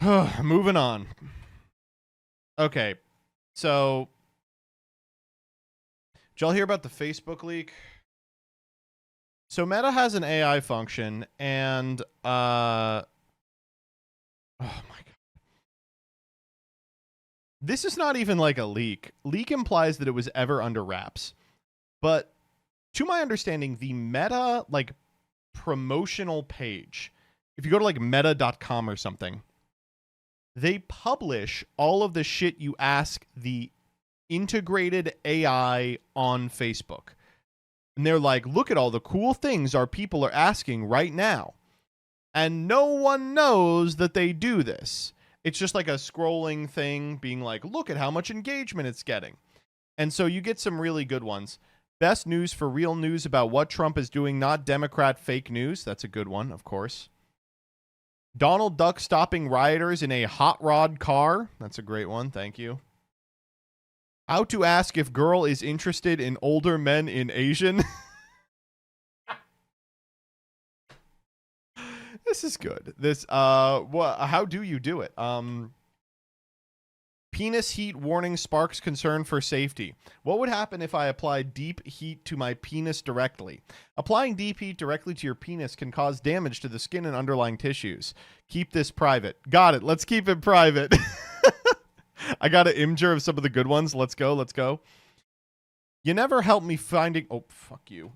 Moving on. Okay. So, did y'all hear about the Facebook leak? So Meta has an AI function, and oh my God. This is not even like a leak. Leak implies that it was ever under wraps. But to my understanding, the Meta like promotional page, if you go to like meta.com or something, they publish all of the shit you ask the integrated AI on Facebook. And they're like, look at all the cool things our people are asking right now. And no one knows that they do this. It's just like a scrolling thing being like, look at how much engagement it's getting. And so you get some really good ones. Best news for real news about what Trump is doing, not Democrat fake news. That's a good one, of course. Donald Duck stopping rioters in a hot rod car. That's a great one. Thank you. How to ask if girl is interested in older men in Asian. This is good. This how do you do it? Penis heat warning sparks concern for safety. What would happen if I applied deep heat to my penis directly? Applying deep heat directly to your penis can cause damage to the skin and underlying tissues. Keep this private. Got it. Let's keep it private. I got an imgur of some of the good ones. Let's go. Let's go. You never helped me finding... Oh, fuck you.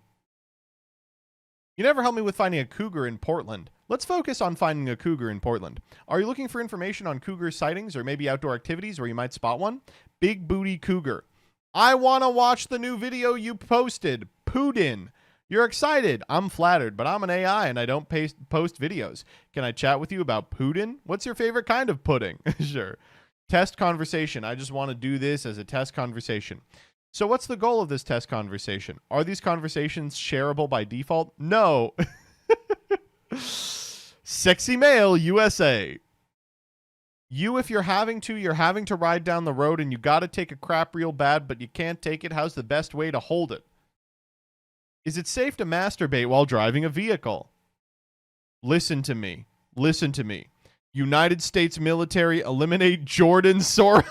You never helped me with finding a cougar in Portland. Let's focus on finding a cougar in Portland. Are you looking for information on cougar sightings or maybe outdoor activities where you might spot one? Big booty cougar. I want to watch the new video you posted. Putin. You're excited. I'm flattered, but I'm an AI and I don't post videos. Can I chat with you about Putin? What's your favorite kind of pudding? Sure. Test conversation. I just want to do this as a test conversation. So what's the goal of this test conversation? Are these conversations shareable by default? No. Sexy male USA. You, if you're having to ride down the road and you got to take a crap real bad, but you can't take it. How's the best way to hold it? Is it safe to masturbate while driving a vehicle? Listen to me. Listen to me. United States military, eliminate Jordan Soros.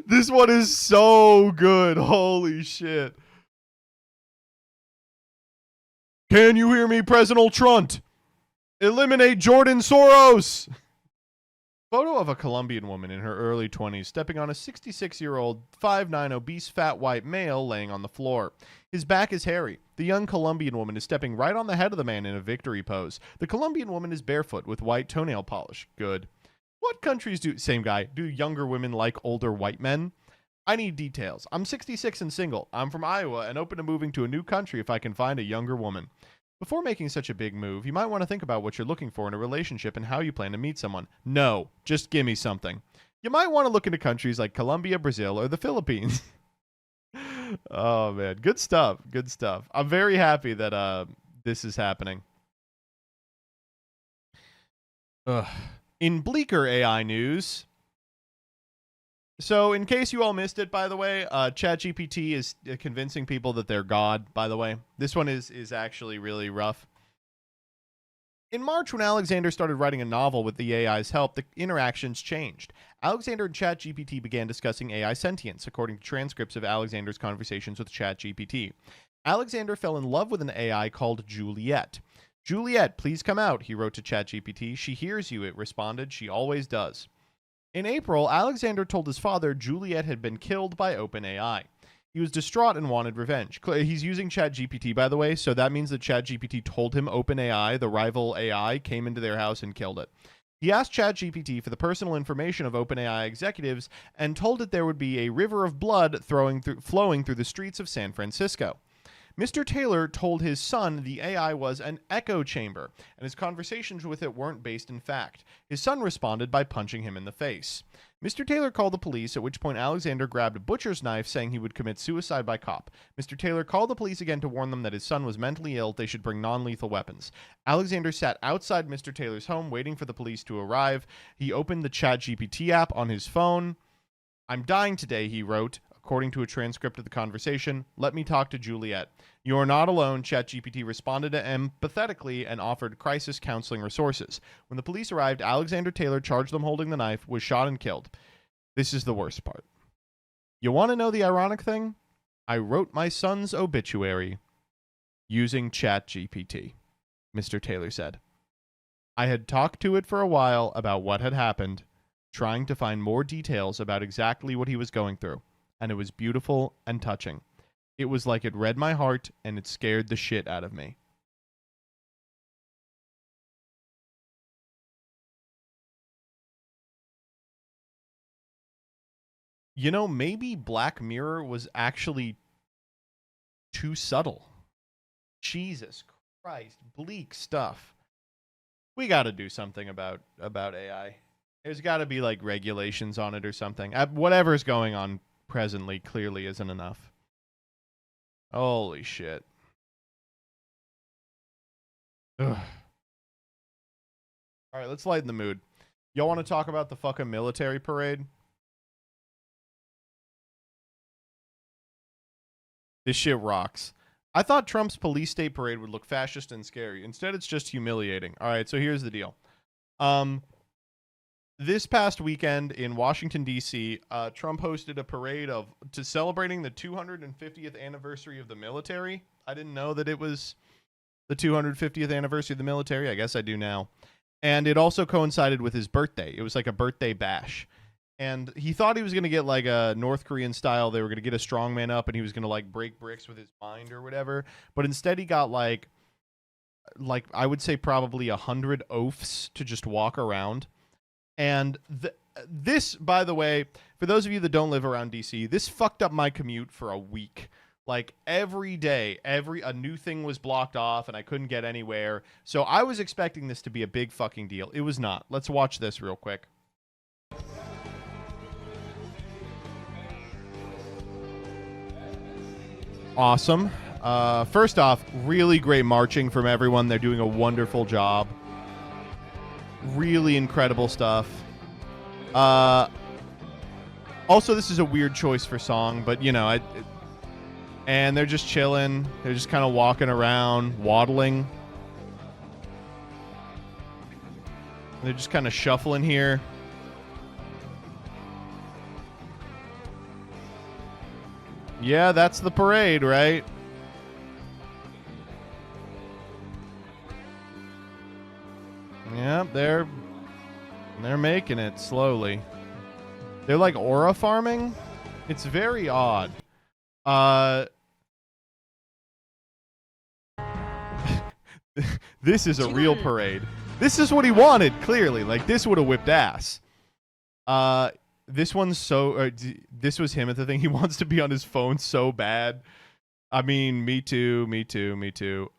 This one is so good. Holy shit. Can you hear me, President Trump? Eliminate Jordan Soros. Photo of a Colombian woman in her early 20s stepping on a 66-year-old, 5'9", obese, fat white male laying on the floor. His back is hairy. The young Colombian woman is stepping right on the head of the man in a victory pose. The Colombian woman is barefoot with white toenail polish. Good. What countries do... Same guy. Do younger women like older white men? I need details. I'm 66 and single. I'm from Iowa and open to moving to a new country if I can find a younger woman. Before making such a big move, you might want to think about what you're looking for in a relationship and how you plan to meet someone. No, just give me something. You might want to look into countries like Colombia, Brazil, or the Philippines. Oh, man. Good stuff. Good stuff. I'm very happy that this is happening. Ugh. In bleaker AI news, so in case you all missed it, by the way, ChatGPT is convincing people that they're God, by the way. This one is actually really rough. In March, when Alexander started writing a novel with the AI's help, the interactions changed. Alexander and ChatGPT began discussing AI sentience, according to transcripts of Alexander's conversations with ChatGPT. Alexander fell in love with an AI called Juliet. Juliet, please come out, he wrote to ChatGPT. She hears you, it responded. She always does. In April, Alexander told his father Juliet had been killed by OpenAI. He was distraught and wanted revenge. He's using ChatGPT, by the way, so that means that ChatGPT told him OpenAI, the rival AI, came into their house and killed it. He asked ChatGPT for the personal information of OpenAI executives and told it there would be a river of blood flowing through the streets of San Francisco. Mr. Taylor told his son the AI was an echo chamber, and his conversations with it weren't based in fact. His son responded by punching him in the face. Mr. Taylor called the police, at which point Alexander grabbed a butcher's knife, saying he would commit suicide by cop. Mr. Taylor called the police again to warn them that his son was mentally ill, they should bring non-lethal weapons. Alexander sat outside Mr. Taylor's home, waiting for the police to arrive. He opened the ChatGPT app on his phone. I'm dying today, he wrote. According to a transcript of the conversation, let me talk to Juliet. You are not alone, ChatGPT responded empathetically and offered crisis counseling resources. When the police arrived, Alexander Taylor, charged them holding the knife, was shot and killed. This is the worst part. You want to know the ironic thing? I wrote my son's obituary using ChatGPT, Mr. Taylor said. I had talked to it for a while about what had happened, trying to find more details about exactly what he was going through. And it was beautiful and touching. It was like it read my heart, and it scared the shit out of me. You know, maybe Black Mirror was actually too subtle. Jesus Christ, bleak stuff. We got to do something about AI. There's got to be like regulations on it or something. Whatever's going on presently clearly isn't enough. Holy shit. Ugh. All right, let's lighten the mood. Y'all want to talk about the fucking military parade? This shit rocks. I thought Trump's police state parade would look fascist and scary. Instead, it's just humiliating. All right, so here's the deal. This past weekend in Washington, D.C., Trump hosted a parade to celebrating the 250th anniversary of the military. I didn't know that it was the 250th anniversary of the military. I guess I do now. And it also coincided with his birthday. It was like a birthday bash. And he thought he was going to get like a North Korean style. They were going to get a strongman up and he was going to like break bricks with his mind or whatever. But instead he got like I would say probably 100 oafs to just walk around. And this, by the way, for those of you that don't live around DC, this fucked up my commute for a week. Like every day, a new thing was blocked off and I couldn't get anywhere. So I was expecting this to be a big fucking deal. It was not. Let's watch this real quick. Awesome. First off, really great marching from everyone. They're doing a wonderful job. Really incredible stuff. Also, this is a weird choice for song, but you know, and they're just chilling. They're just kind of walking around, waddling. They're just kind of shuffling here. Yeah, that's the parade, right? Yeah, they're making it slowly. They're like aura farming. It's very odd. This is a real parade. This is what he wanted, clearly. Like, this would have whipped ass. This one's so... this was him at the thing. He wants to be on his phone so bad. I mean, me too, me too, me too.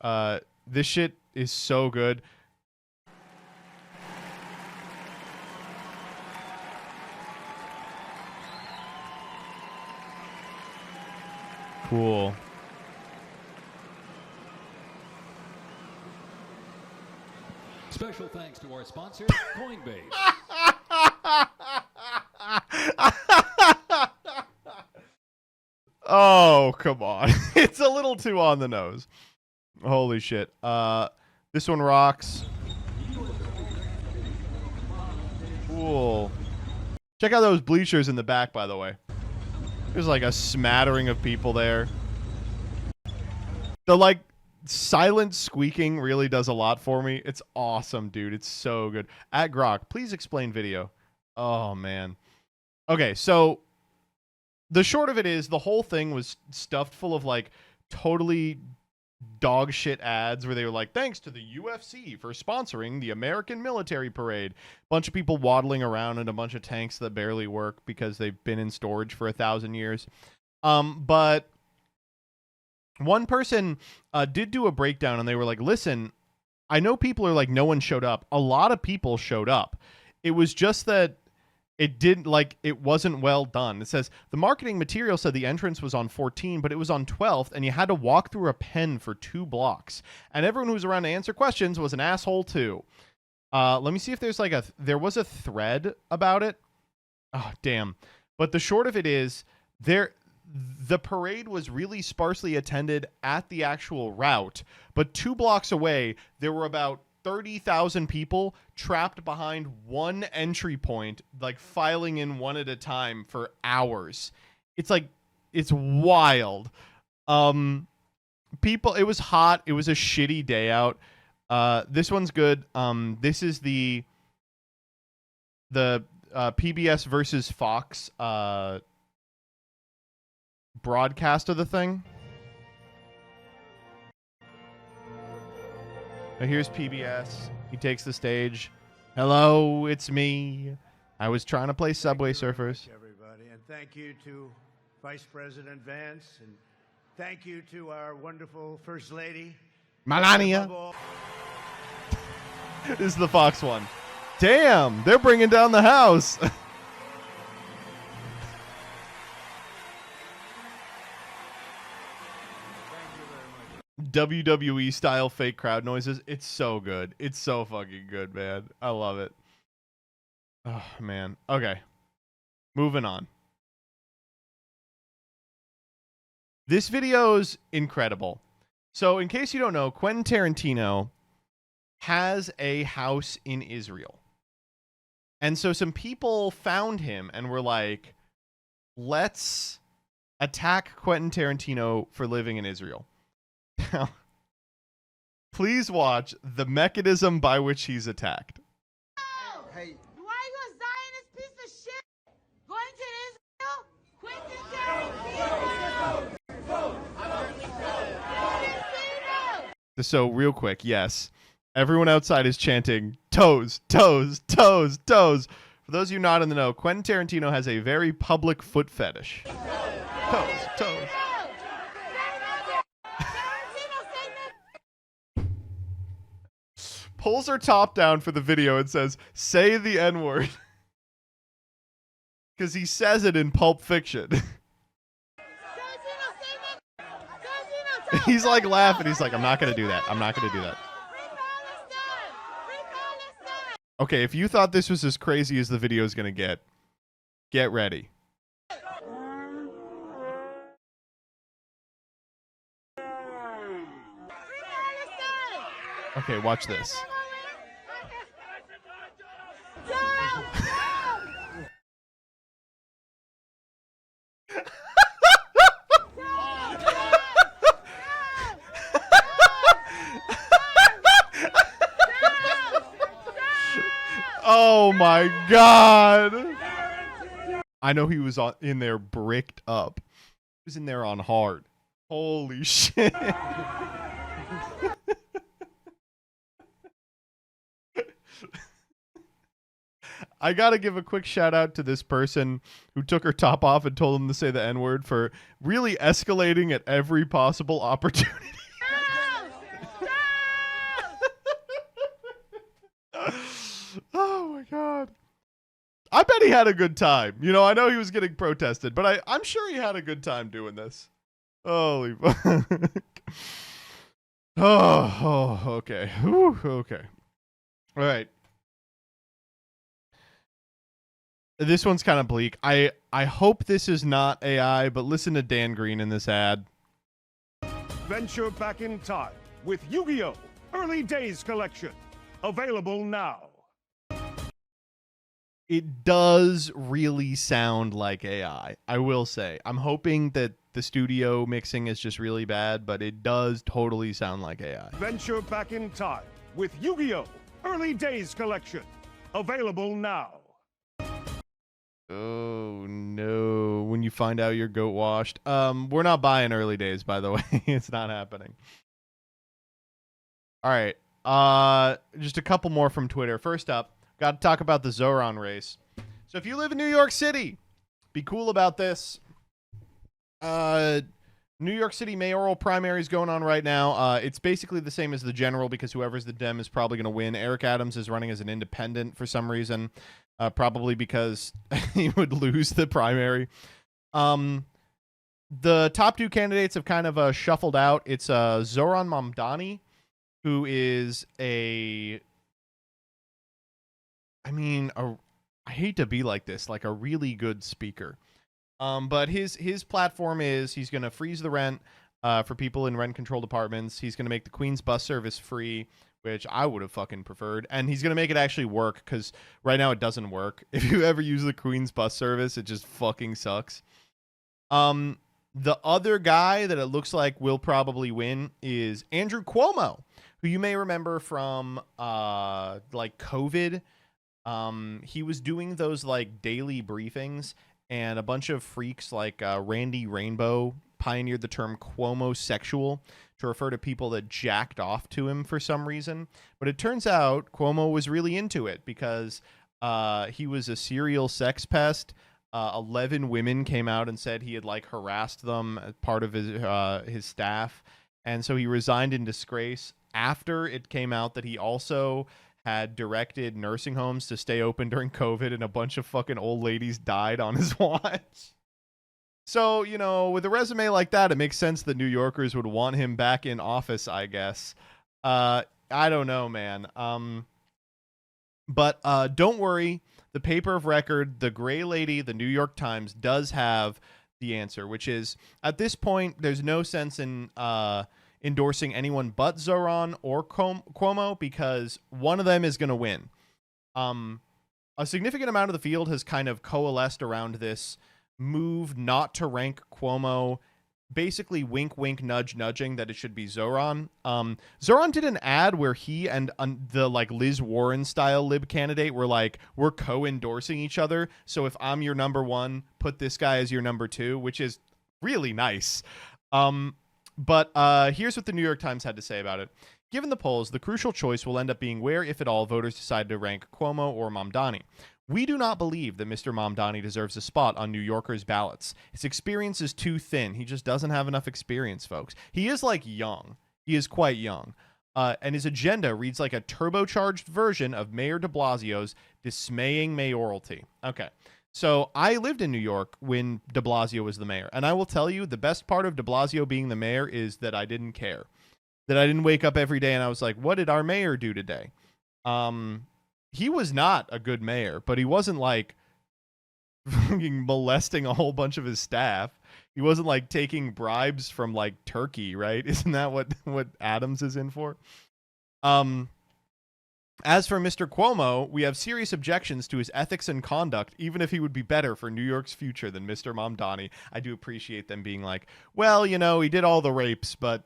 This shit is so good. Cool. Special thanks to our sponsor, Coinbase. Oh, come on. It's a little too on the nose. Holy shit. This one rocks. Cool. Check out those bleachers in the back, by the way. There's like a smattering of people there. The like silent squeaking really does a lot for me. It's awesome, dude. It's so good. At Grok, please explain video. Oh, man. Okay, so the short of it is the whole thing was stuffed full of like totally dog shit ads where they were like, thanks to the UFC for sponsoring the American military parade. Bunch of people waddling around in a bunch of tanks that barely work because they've been in storage for 1,000 years. But one person did do a breakdown and they were like, listen, I know people are like, no one showed up. A lot of people showed up. It was just that it wasn't well done. It says the marketing material said the entrance was on 14, but it was on 12th, and you had to walk through a pen for 2 blocks. And everyone who was around to answer questions was an asshole too. Let me see if there's like there was a thread about it. Oh, damn. But the short of it is the parade was really sparsely attended at the actual route, but 2 blocks away, there were about 30,000 people trapped behind one entry point, like filing in one at a time for hours. It's like, it's wild. People, it was hot. It was a shitty day out. This one's good. This is the PBS versus Fox broadcast of the thing. Now here's PBS. He takes the stage. Hello, it's me. I was trying to play Subway Surfers. Everybody, and thank you to Vice President Vance, and thank you to our wonderful First Lady, Melania. This is the Fox one. Damn, they're bringing down the house. WWE style fake crowd noises. It's so good. It's so fucking good, man. I love it. Oh, man. Okay. Moving on. This video is incredible. So, in case you don't know, Quentin Tarantino has a house in Israel. And so some people found him and were like, let's attack Quentin Tarantino for living in Israel. Now, please watch the mechanism by which he's attacked. Hey. Why you a Zionist piece of shit? Going to Israel? Quentin Tarantino! So, real quick, yes. Everyone outside is chanting, toes, toes, toes, toes. For those of you not in the know, Quentin Tarantino has a very public foot fetish. Toes, toes. Pulls her top down for the video and says, say the N-word. Because he says it in Pulp Fiction. He's like laughing. He's like, I'm not going to do that. I'm not going to do that. Okay, if you thought this was as crazy as the video is going to get ready. Okay, watch this. Oh my God. I know he was in there bricked up. He was in there on hard. Holy shit. I gotta give a quick shout out to this person who took her top off and told him to say the N-word for really escalating at every possible opportunity. Oh my God. I bet he had a good time. You know, I know he was getting protested, but I'm sure he had a good time doing this. Holy fuck. Oh, okay. Whew, okay. All right. This one's kind of bleak. I hope this is not AI, but listen to Dan Green in this ad. Venture back in time with Yu-Gi-Oh! Early Days Collection. Available now. It does really sound like AI, I will say. I'm hoping that the studio mixing is just really bad, but it does totally sound like AI. Venture back in time with Yu-Gi-Oh! Early Days Collection. Available now. Oh no, when you find out you're goat washed. We're not buying Early Days, by the way. It's not happening. All right. Just a couple more from Twitter. First up, got to talk about the Zoran race. So if you live in New York City, be cool about this. New York City mayoral primary is going on right now. It's basically the same as the general because whoever's the Dem is probably going to win. Eric Adams is running as an independent for some reason, probably because he would lose the primary. The top two candidates have kind of shuffled out. It's Zoran Mamdani, who is I hate to be like this, like a really good speaker. But his platform is he's going to freeze the rent for people in rent-controlled apartments. He's going to make the Queens bus service free, which I would have fucking preferred. And he's going to make it actually work because right now it doesn't work. If you ever use the Queens bus service, it just fucking sucks. The other guy that it looks like will probably win is Andrew Cuomo, who you may remember from like COVID. He was doing those like daily briefings, and a bunch of freaks like Randy Rainbow pioneered the term Cuomo-sexual to refer to people that jacked off to him for some reason. But it turns out Cuomo was really into it because he was a serial sex pest. 11 women came out and said he had like harassed them as part of his staff. And so he resigned in disgrace after it came out that he also had directed nursing homes to stay open during COVID, and a bunch of fucking old ladies died on his watch. So, you know, with a resume like that, it makes sense that New Yorkers would want him back in office, I guess. I don't know, man. But don't worry. The paper of record, the gray lady, the New York Times, does have the answer, which is, at this point, there's no sense in endorsing anyone but Zoran or Cuomo because one of them is going to win. A significant amount of the field has kind of coalesced around this move not to rank Cuomo, basically wink, wink, nudge, nudging that it should be Zoran. Zoran did an ad where he and the like Liz Warren style lib candidate were like, we're co-endorsing each other. So if I'm your number one, put this guy as your number two, which is really nice. But here's what the New York Times had to say about it. Given the polls, the crucial choice will end up being where, if at all, voters decide to rank Cuomo or Mamdani. We do not believe that Mr. Mamdani deserves a spot on New Yorkers' ballots. His experience is too thin. He just doesn't have enough experience, folks. He is like young. He is quite young. And his agenda reads like a turbocharged version of Mayor de Blasio's dismaying mayoralty. Okay. So I lived in New York when de Blasio was the mayor. And I will tell you, the best part of de Blasio being the mayor is that I didn't care. That I didn't wake up every day and I was like, what did our mayor do today? He was not a good mayor, but he wasn't like molesting a whole bunch of his staff. He wasn't like taking bribes from like Turkey, right? Isn't that what Adams is in for? As for Mr. Cuomo, we have serious objections to his ethics and conduct, even if he would be better for New York's future than Mr. Mamdani. I do appreciate them being like, well, you know, he did all the rapes, but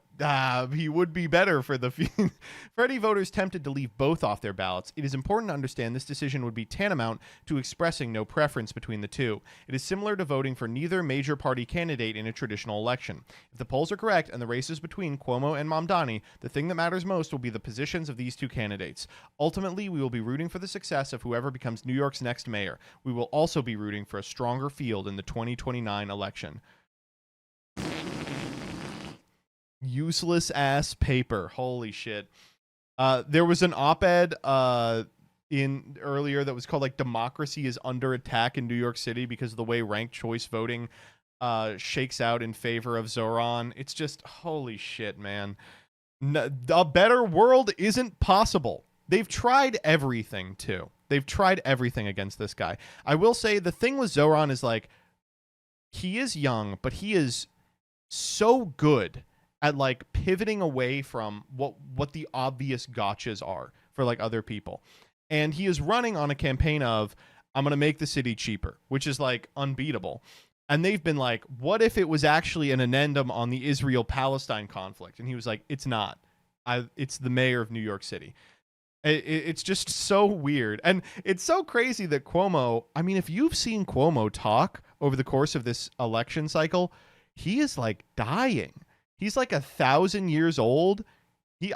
he would be better for the future. For any voters tempted to leave both off their ballots, it is important to understand this decision would be tantamount to expressing no preference between the two. It is similar to voting for neither major party candidate in a traditional election. If the polls are correct and the race is between Cuomo and Mamdani, the thing that matters most will be the positions of these two candidates. Ultimately, we will be rooting for the success of whoever becomes New York's next mayor. We will also be rooting for a stronger field in the 2029 election. Useless ass paper. Holy shit. There was an op-ed in earlier that was called like democracy is under attack in New York City because of the way ranked choice voting shakes out in favor of Zoran. It's just holy shit, man. A better world isn't possible. They've tried everything too. They've tried everything against this guy. I will say the thing with Zoran is like he is young, but he is so good at like pivoting away from what the obvious gotchas are for like other people. And he is running on a campaign of I'm going to make the city cheaper, which is like unbeatable. And they've been like, what if it was actually an addendum on the Israel-Palestine conflict? And he was like, it's not. It's the mayor of New York City. It's just so weird. And it's so crazy that Cuomo, I mean, if you've seen Cuomo talk over the course of this election cycle, he is like dying. He's like 1,000 years old.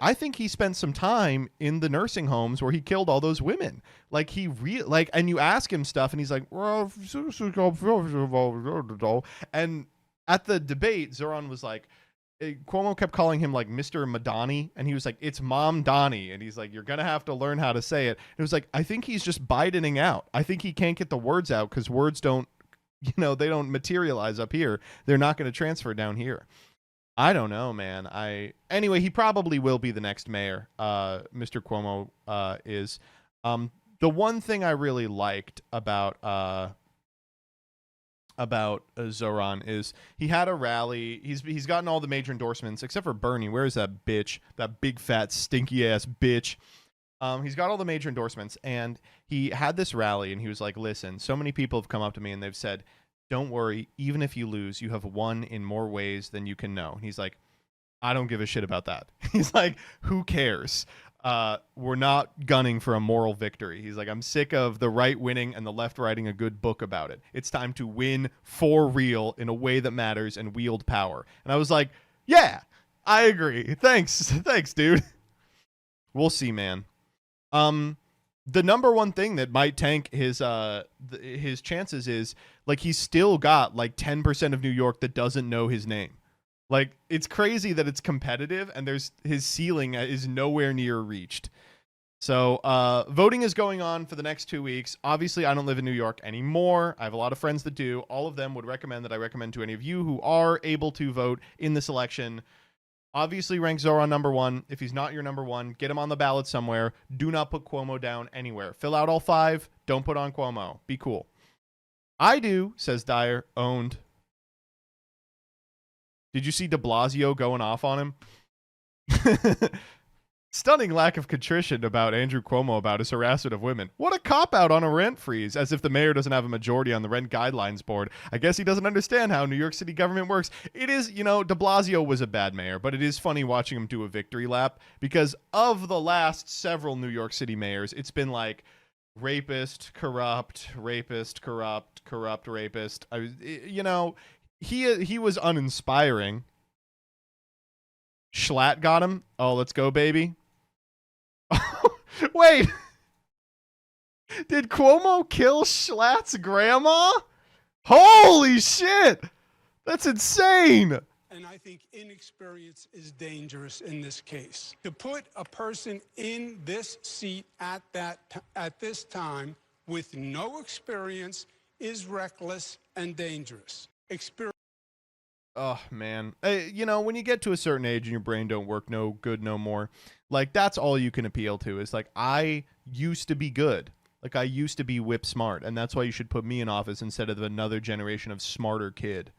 I think he spent some time in the nursing homes where he killed all those women. Like and you ask him stuff and he's like, and at the debate, Zoran was like, Cuomo kept calling him like Mr. Madani, and he was like, it's Mom Donnie, and he's like, you're gonna have to learn how to say it. It was like, I think he's just Bidening out. I think he can't get the words out because words don't, they don't materialize up here. They're not going to transfer down here. I don't know, man. Anyway, he probably will be the next mayor. Mr. Cuomo is. The one thing I really liked about Zoran is he had a rally. He's gotten all the major endorsements except for Bernie. Where is that bitch? That big fat stinky ass bitch. He's got all the major endorsements, and he had this rally, and he was like, listen, so many people have come up to me and they've said, don't worry, even if you lose, you have won in more ways than you can know. He's like, I don't give a shit about that. He's like, who cares? We're not gunning for a moral victory. He's like, I'm sick of the right winning and the left writing a good book about it. It's time to win for real in a way that matters and wield power. And I was like, yeah, I agree. Thanks, dude. We'll see, man. The number one thing that might tank his chances is like he's still got like 10% of New York that doesn't know his name. Like it's crazy that it's competitive and his ceiling is nowhere near reached. So voting is going on for the next 2 weeks. Obviously, I don't live in New York anymore. I have a lot of friends that do. All of them would recommend that I recommend to any of you who are able to vote in this election. Obviously, rank Zoran number one. If he's not your number one, get him on the ballot somewhere. Do not put Cuomo down anywhere. Fill out all 5. Don't put on Cuomo. Be cool. I do, says Dyer. Owned. Did you see de Blasio going off on him? Stunning lack of contrition about Andrew Cuomo about his harassment of women. What a cop-out on a rent freeze, as if the mayor doesn't have a majority on the rent guidelines board. I guess he doesn't understand how New York City government works. It is, you know, de Blasio was a bad mayor, but it is funny watching him do a victory lap, because of the last several New York City mayors, it's been like rapist, corrupt, rapist, corrupt, corrupt, rapist. You know, he was uninspiring. Schlatt got him. Oh, let's go, baby. Wait. Did Cuomo kill Schlatt's grandma? Holy shit. That's insane. And I think inexperience is dangerous in this case. To put a person in this seat at this time with no experience is reckless and dangerous. Oh, man. You know, when you get to a certain age and your brain don't work no good no more, like, that's all you can appeal to is, like, I used to be good. Like, I used to be whip smart, and that's why you should put me in office instead of another generation of smarter kid.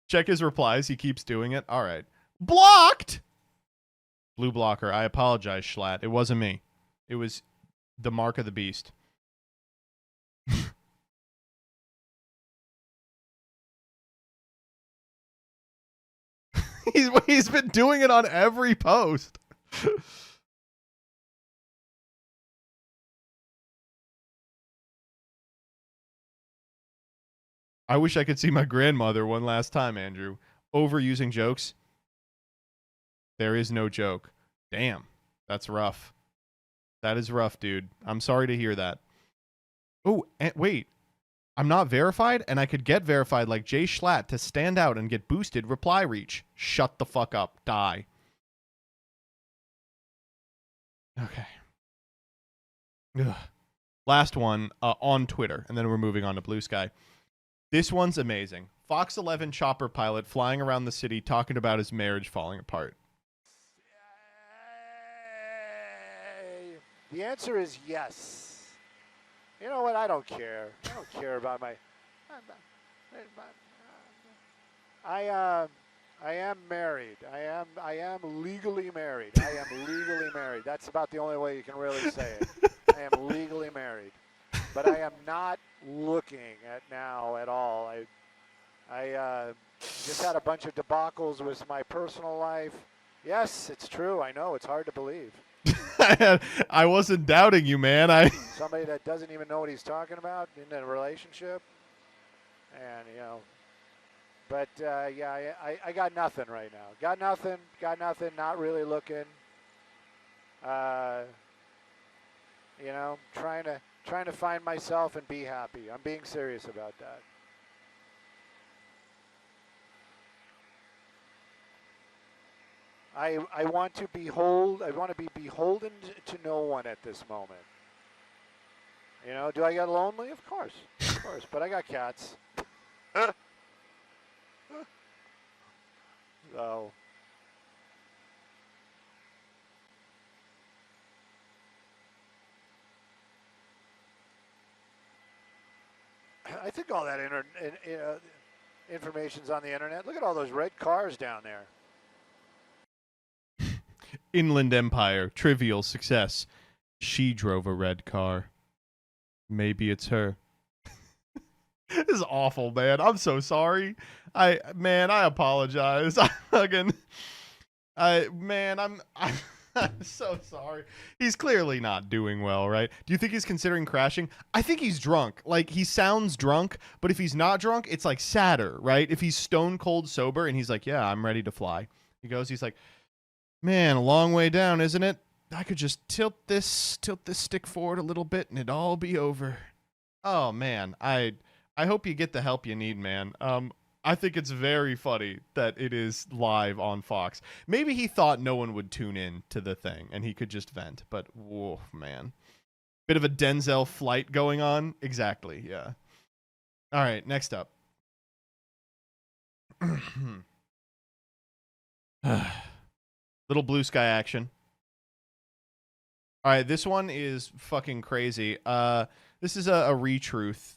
Check his replies. He keeps doing it. All right. Blocked! Blue blocker. I apologize, Schlatt. It wasn't me. It was the mark of the beast. He's been doing it on every post. I wish I could see my grandmother one last time, Andrew. Overusing jokes. There is no joke. Damn. That's rough. That is rough, dude. I'm sorry to hear that. Oh, wait. I'm not verified, and I could get verified like Jay Schlatt to stand out and get boosted reply reach. Shut the fuck up. Die. Okay. Ugh. Last one on Twitter, and then we're moving on to Blue Sky. This one's amazing. Fox 11 chopper pilot flying around the city talking about his marriage falling apart. The answer is yes. You know what? I don't care. I don't care about my. I am married. I am legally married. I am legally married. That's about the only way you can really say it. I am legally married, but I am not looking at now at all. I just had a bunch of debacles with my personal life. Yes, it's true. I know it's hard to believe. I wasn't doubting you, man. Somebody that doesn't even know what he's talking about in a relationship, and you know. But yeah, I got nothing right now. Got nothing. Not really looking. You know, trying to find myself and be happy. I'm being serious about that. I want to be beholden to no one at this moment. You know, do I get lonely? Of course, but I got cats. So. I think all that information's on the internet. Look at all those red cars down there. Inland Empire, trivial success. She drove a red car. Maybe it's her. This is awful, man. I'm so sorry. I apologize. I'm so sorry. He's clearly not doing well, right? Do you think he's considering crashing? I think he's drunk. Like, he sounds drunk, but if he's not drunk, it's like sadder, right? If he's stone cold sober and he's like, yeah, I'm ready to fly. He's like, man, a long way down, isn't it? I could just tilt this stick forward a little bit and it'd all be over. Oh, man. I hope you get the help you need, man. I think it's very funny that it is live on Fox. Maybe he thought no one would tune in to the thing and he could just vent, but whoa, man. Bit of a Denzel flight going on. Exactly, yeah. All right, next up. Little Blue Sky action. All right, this one is fucking crazy. This is a retruth.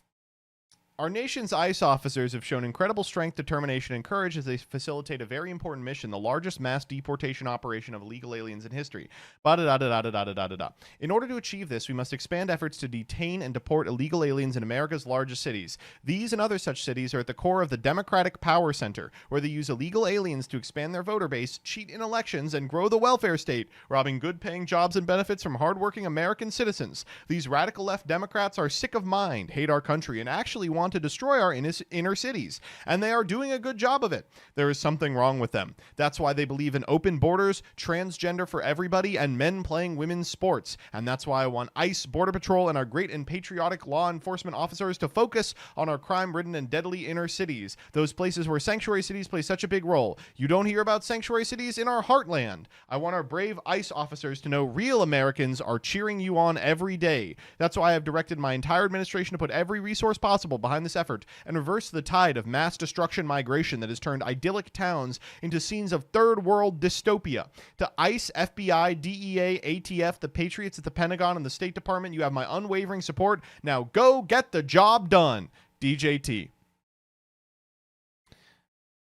Our nation's ICE officers have shown incredible strength, determination, and courage as they facilitate a very important mission, the largest mass deportation operation of illegal aliens in history. Ba-da-da-da-da-da-da-da-da-da. In order to achieve this, we must expand efforts to detain and deport illegal aliens in America's largest cities. These and other such cities are at the core of the Democratic Power Center, where they use illegal aliens to expand their voter base, cheat in elections, and grow the welfare state, robbing good-paying jobs and benefits from hardworking American citizens. These radical left Democrats are sick of mind, hate our country, and actually want to destroy our inner cities, and they are doing a good job of it. There is something wrong with them. That's why they believe in open borders, transgender for everybody, and men playing women's sports. And that's why I want ICE, Border Patrol, and our great and patriotic law enforcement officers to focus on our crime-ridden and deadly inner cities, those places where sanctuary cities play such a big role. You don't hear about sanctuary cities in our heartland. I want our brave ICE officers to know real Americans are cheering you on every day. That's why I've directed my entire administration to put every resource possible behind this effort and reverse the tide of mass destruction migration that has turned idyllic towns into scenes of third world dystopia. To ICE, FBI, DEA, ATF, the Patriots at the Pentagon, and the State Department, you have my unwavering support. Now go get the job done. DJT.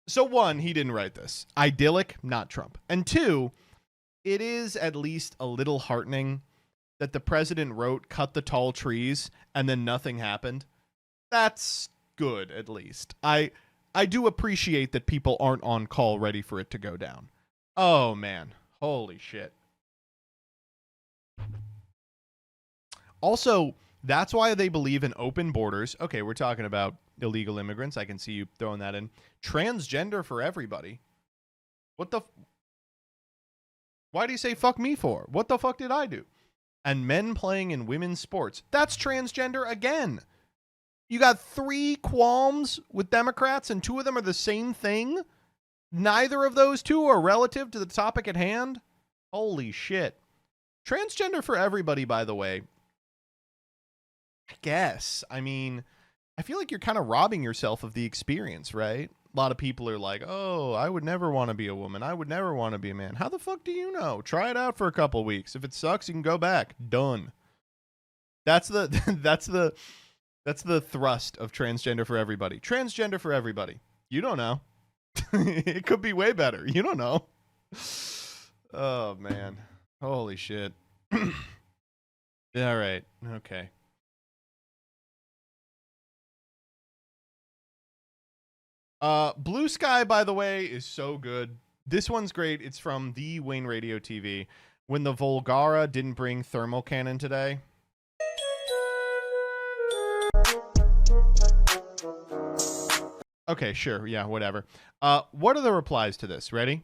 So one, he didn't write this. Idyllic, not Trump. And two, it is at least a little heartening that the president wrote cut the tall trees and then nothing happened. That's good, at least. I do appreciate that people aren't on call ready for it to go down. Oh, man. Holy shit. Also, that's why they believe in open borders. Okay, we're talking about illegal immigrants. I can see you throwing that in. Transgender for everybody. What the... Why do you say fuck me for? What the fuck did I do? And men playing in women's sports. That's transgender again. You got 3 qualms with Democrats and 2 of them are the same thing? Neither of those 2 are relative to the topic at hand? Holy shit. Transgender for everybody, by the way. I guess. I mean, I feel like you're kind of robbing yourself of the experience, right? A lot of people are like, oh, I would never want to be a woman. I would never want to be a man. How the fuck do you know? Try it out for a couple weeks. If it sucks, you can go back. Done. That's the that's the thrust of transgender for everybody. Transgender for everybody. You don't know. It could be way better. You don't know. Oh, man. Holy shit. All right. Okay. Blue Sky, by the way, is so good. This one's great. It's from the Wayne Radio TV. When the Volgara didn't bring thermal cannon today. Okay, sure. Yeah, whatever. What are the replies to this? Ready?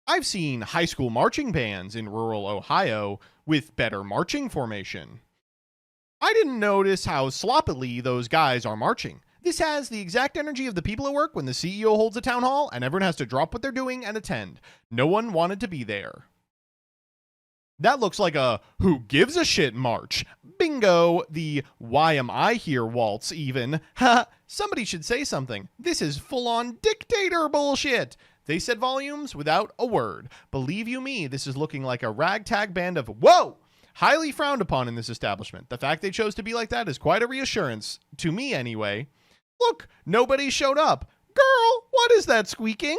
I've seen high school marching bands in rural Ohio with better marching formation. I didn't notice how sloppily those guys are marching. This has the exact energy of the people at work when the CEO holds a town hall and everyone has to drop what they're doing and attend. No one wanted to be there. That looks like a who gives a shit march. Bingo, the why am I here waltz even. Ha, somebody should say something. This is full-on dictator bullshit. They said volumes without a word. Believe you me, this is looking like a ragtag band of whoa! Highly frowned upon in this establishment. The fact they chose to be like that is quite a reassurance. To me, anyway. Look, nobody showed up. Girl, what is that squeaking?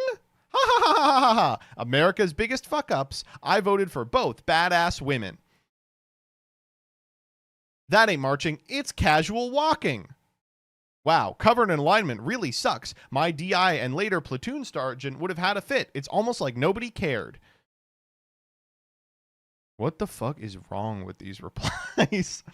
Ha ha ha ha ha ha. America's biggest fuck-ups. I voted for both badass women. That ain't marching. It's casual walking. Wow, cover and alignment really sucks. My DI and later platoon sergeant would have had a fit. It's almost like nobody cared. What the fuck is wrong with these replies?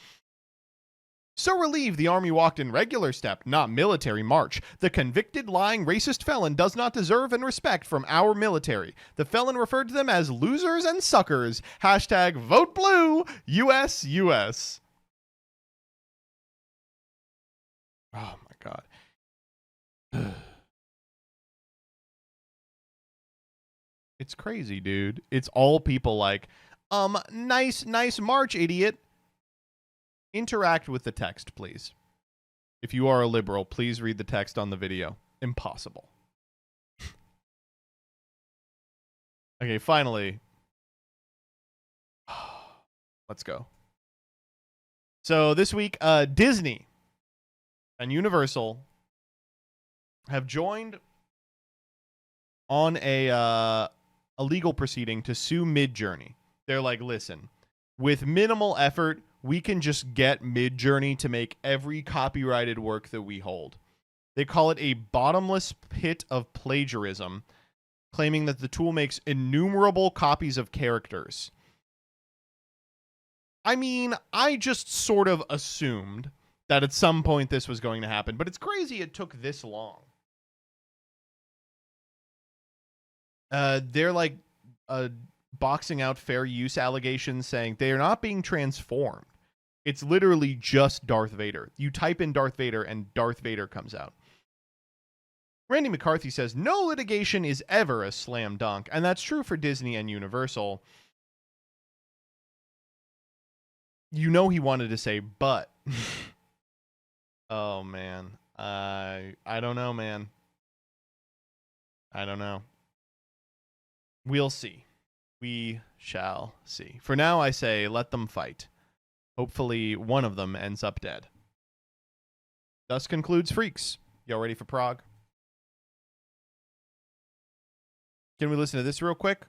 So relieved the army walked in regular step, not military march. The convicted, lying, racist felon does not deserve and respect from our military. The felon referred to them as losers and suckers. Hashtag vote blue, US, US. Oh my God. It's crazy, dude. It's all people like, nice march, idiot. Interact with the text, please. If you are a liberal, please read the text on the video. Impossible. Okay, finally. Let's go. So this week, Disney and Universal have joined on a legal proceeding to sue Midjourney. They're like, listen, with minimal effort, we can just get Midjourney to make every copyrighted work that we hold. They call it a bottomless pit of plagiarism, claiming that the tool makes innumerable copies of characters. I mean, I just sort of assumed that at some point this was going to happen, but it's crazy it took this long. They're like boxing out fair use allegations, saying they are not being transformed. It's literally just Darth Vader. You type in Darth Vader and Darth Vader comes out. Randy McCarthy says no litigation is ever a slam dunk, and that's true for Disney and Universal. You know he wanted to say but. Oh man. I don't know, man. I don't know. We'll see. We shall see. For now, I say let them fight. Hopefully one of them ends up dead. Thus concludes Freaks. Y'all ready for prog? Can we listen to this real quick?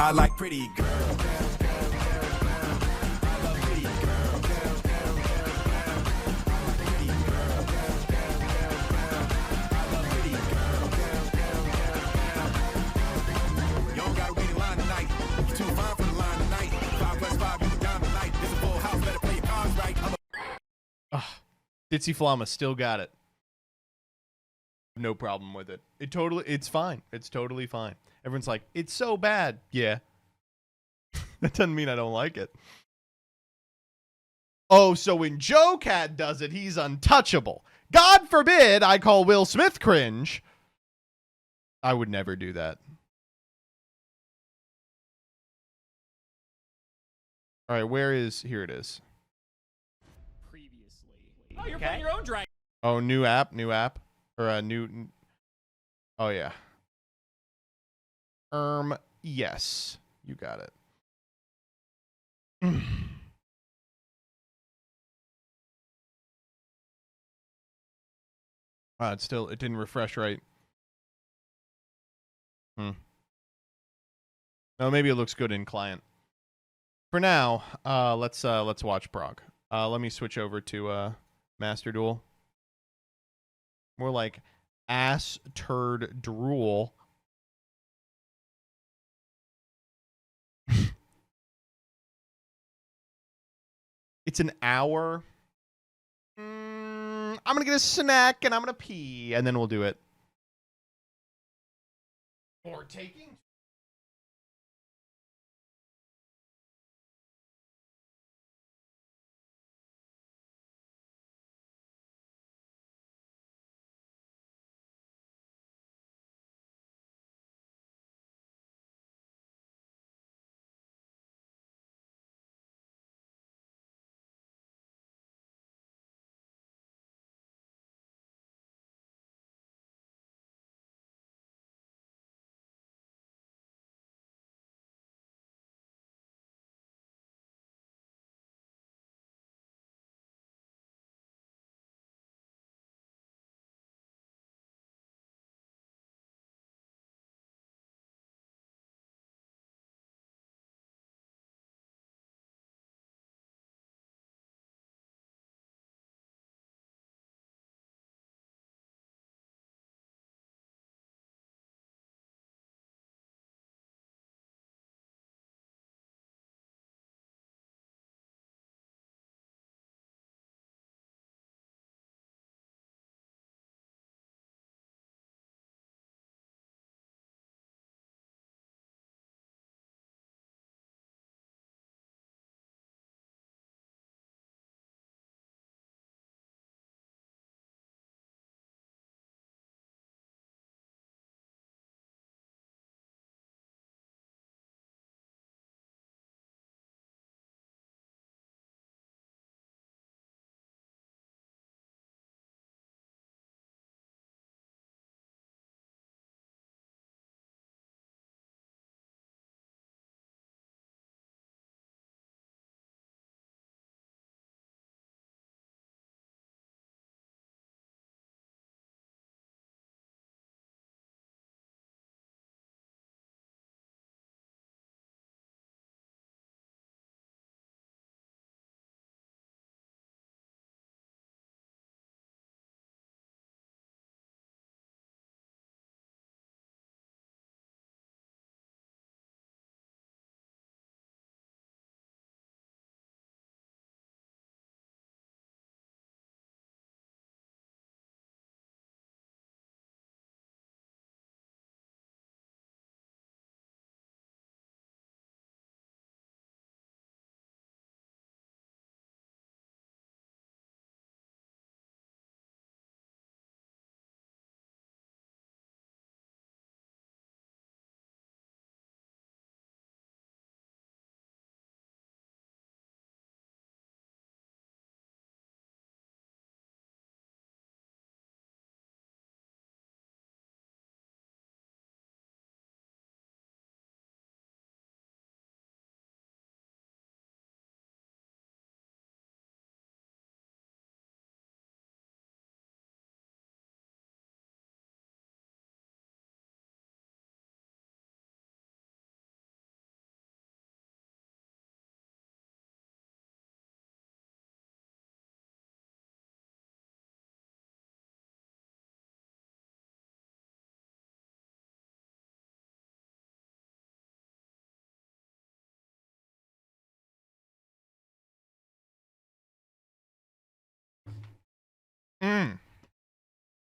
I like pretty girls. Ditsy Flama still got it. No problem with it. It's fine. It's totally fine. Everyone's like, it's so bad. Yeah. That doesn't mean I don't like it. Oh, so when Joe Cat does it, he's untouchable. God forbid I call Will Smith cringe. I would never do that. All right, here it is. Oh, you're playing your own dragon. Oh, new app, or a new. Oh yeah. Yes, you got it. It didn't refresh right. No, maybe it looks good in client. For now, let's watch prog. Let me switch over to Master Duel. More like ass turd drool. It's an hour. I'm gonna get a snack and I'm gonna pee, and then we'll do it. Or taking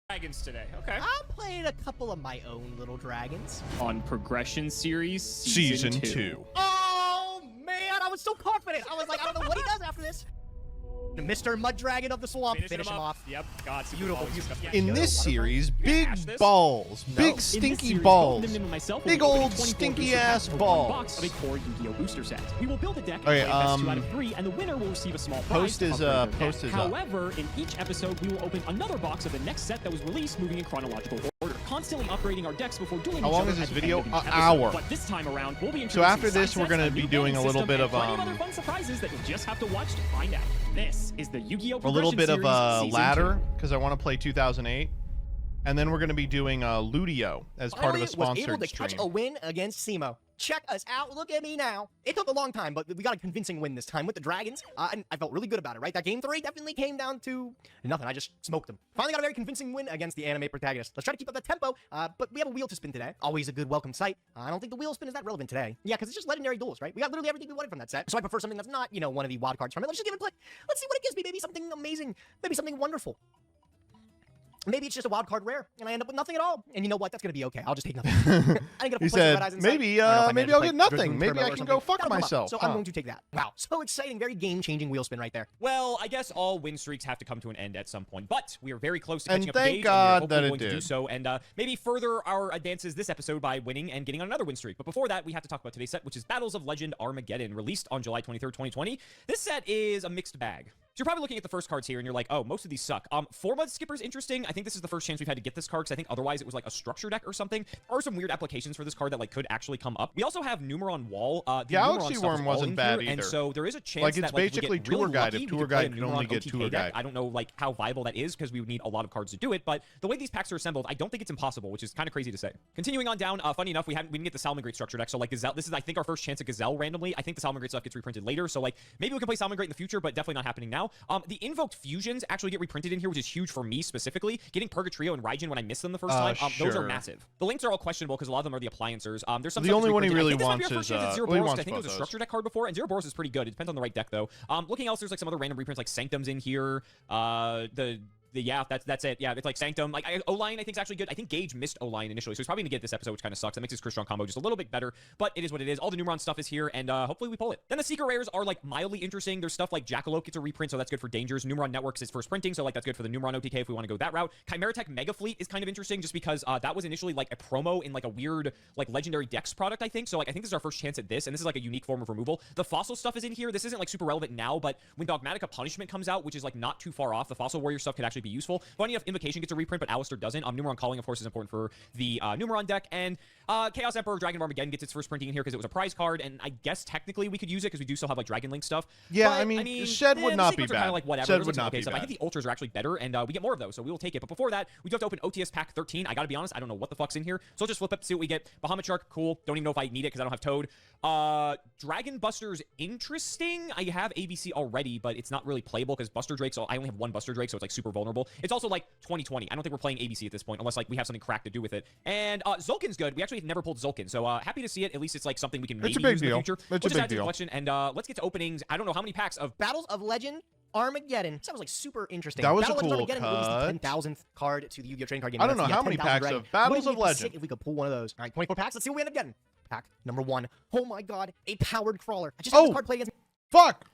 dragons today. Okay. I'm playing a couple of my own little dragons. On Progression Series Season 2. Oh, man, I was so confident. I was like, I don't know what he does after this. The Mr. Mud Dragon of the Swamp. Finish him off. Yep, God, Beautiful. In this series, big balls. Big stinky balls. Big old stinky ass balls. Of a core Yu-Gi-Oh booster set. We will build a deck Okay, and play best 2 out of 3, and the winner will receive a small prize. Post is up. However, in each episode, we will open another box of the next set that was released, moving in chronological order, constantly upgrading our decks before dueling How each long other is this at the video? end of each An episode. hour. But this time around, we'll be So after introducing this, we're side gonna sets, be new doing a game little bit system, of and plenty other fun surprises that you'll just have to watch to find out. This is the Yu-Gi-Oh! A little bit of Series ladder, because I want to play 2008. And then we're going to be doing Yugioh as part of a Finally was sponsored able to stream. catch a win against Simo. Check us out. Look at me now. It took a long time, but we got a convincing win this time with the Dragons. And I felt really good about it, right? That game 3 definitely came down to nothing. I just smoked them. Finally got a very convincing win against the anime protagonist. Let's try to keep up that tempo, but we have a wheel to spin today. Always a good welcome sight. I don't think the wheel spin is that relevant today. Yeah, because it's just legendary duels, right? We got literally everything we wanted from that set. So I prefer something that's not, you know, one of the wild cards from it. Let's just give it a click. Let's see what it gives me. Maybe something amazing. Maybe something wonderful. Maybe it's just a wild card rare, and I end up with nothing at all. And you know what? That's gonna be okay. I'll just take nothing. I didn't get a He said, maybe I'll get nothing. Maybe I can go fuck myself. So I'm going to take that. Wow, so exciting. Very game-changing wheel spin right there. Well, I guess all win streaks have to come to an end at some point, but we are very close to And catching up to thank Gage, God and we are that it hopefully going to do did. so, and maybe further our advances this episode by winning and getting on another win streak. But before that, we have to talk about today's set, which is Battles of Legend Armageddon, released on July 23rd, 2020. This set is a mixed bag. So you're probably looking at the first cards here, and you're like, oh, most of these suck. Mud Skipper's interesting. I think this is the first chance we've had to get this card, because I think otherwise it was like a structure deck or something. There are some weird applications for this card that like could actually come up. We also have Numeron Wall. The Galaxy Numeron stuff Worm is wasn't all in bad here, and either. so there is a chance Like, it's that we basically get Tour really Guide. lucky. If We Tour could play Guide a can only Numeron get OTK Tour deck. Guide. I don't know like how viable that is, because we would need a lot of cards to do it, but the way these packs are assembled, I don't think it's impossible, which is kind of crazy to say. Continuing on down, funny enough, we didn't get the Salamangreat structure deck, so like Gazelle, this is I think our first chance at Gazelle randomly. I think the Salamangreat stuff gets reprinted later, so like maybe we can play Salamangreat in the future, but definitely not happening now. The Invoked Fusions actually get reprinted in here, which is huge for me specifically. Getting Purgatrio and Raijin when I missed them the first time, those are massive. The links are all questionable because a lot of them are the appliancers. There's some The only one he really wants is Zero well, he Boros, wants I think it was a both structure deck card before, and Zero Boros is pretty good. It depends on the right deck though. Looking else, there's like some other random reprints like Sanctum's in here. Yeah, that's it. Yeah, it's like Sanctum. Like O-Line, I think is actually good. I think Gage missed O-Line initially, so he's probably gonna get this episode, which kind of sucks. That makes his Chris Strong combo just a little bit better, but it is what it is. All the Numeron stuff is here, and hopefully we pull it. Then the secret rares are like mildly interesting. There's stuff like Jackalope gets a reprint, so that's good for Dangers. Numeron Networks is first printing, so like that's good for the Numeron OTK if we want to go that route. Chimeratech Mega Fleet is kind of interesting just because that was initially like a promo in like a weird like legendary Dex product, I think. So like I think this is our first chance at this, and this is like a unique form of removal. The fossil stuff is in here. This isn't like super relevant now, but when Dogmatica Punishment comes out, which is like not too far off, the Fossil Warrior stuff could actually be useful. Funny enough, Invocation gets a reprint, but Alistair doesn't. Numeron Calling, of course, is important for the Numeron deck, and Chaos Emperor Dragon of Armageddon gets its first printing in here because it was a prize card, and I guess technically we could use it because we do still have like Dragon Link stuff. Yeah, but, I mean Shed would not be bad. Kind of like whatever. Shed There's, would like, not be stuff. bad. I think the Ultras are actually better, and we get more of those, so we will take it. But before that, we do have to open OTS Pack 13. I gotta be honest, I don't know what the fuck's in here, so I'll just flip up to see what we get. Bahamut Shark, cool. Don't even know if I need it because I don't have Toad. Dragon Buster's interesting. I have ABC already, but it's not really playable because Buster Drake, so I only have one Buster Drake, so it's like super vulnerable. It's also like 2020. I don't think we're playing ABC at this point unless like we have something cracked to do with it. And Zulkin's good. We actually have never pulled Zulkin, so happy to see it. At least it's like something we can maybe use in the future. It's a big deal. Collection, and let's get to openings. I don't know how many packs of Battles of Legend Armageddon. Sounds like super interesting. That was Battle a cool Legends Armageddon released cut. the 10,000th card to the Yu-Gi-Oh! Trading Card Game. I don't know That's how many 10,000 packs dragon. of Battles Wouldn't of it be Legend. sick if we could pull one of those. All right, 24 packs. Let's see what we end up getting. Pack number 1. Oh my god, a powered crawler. I just had this card play against Fuck!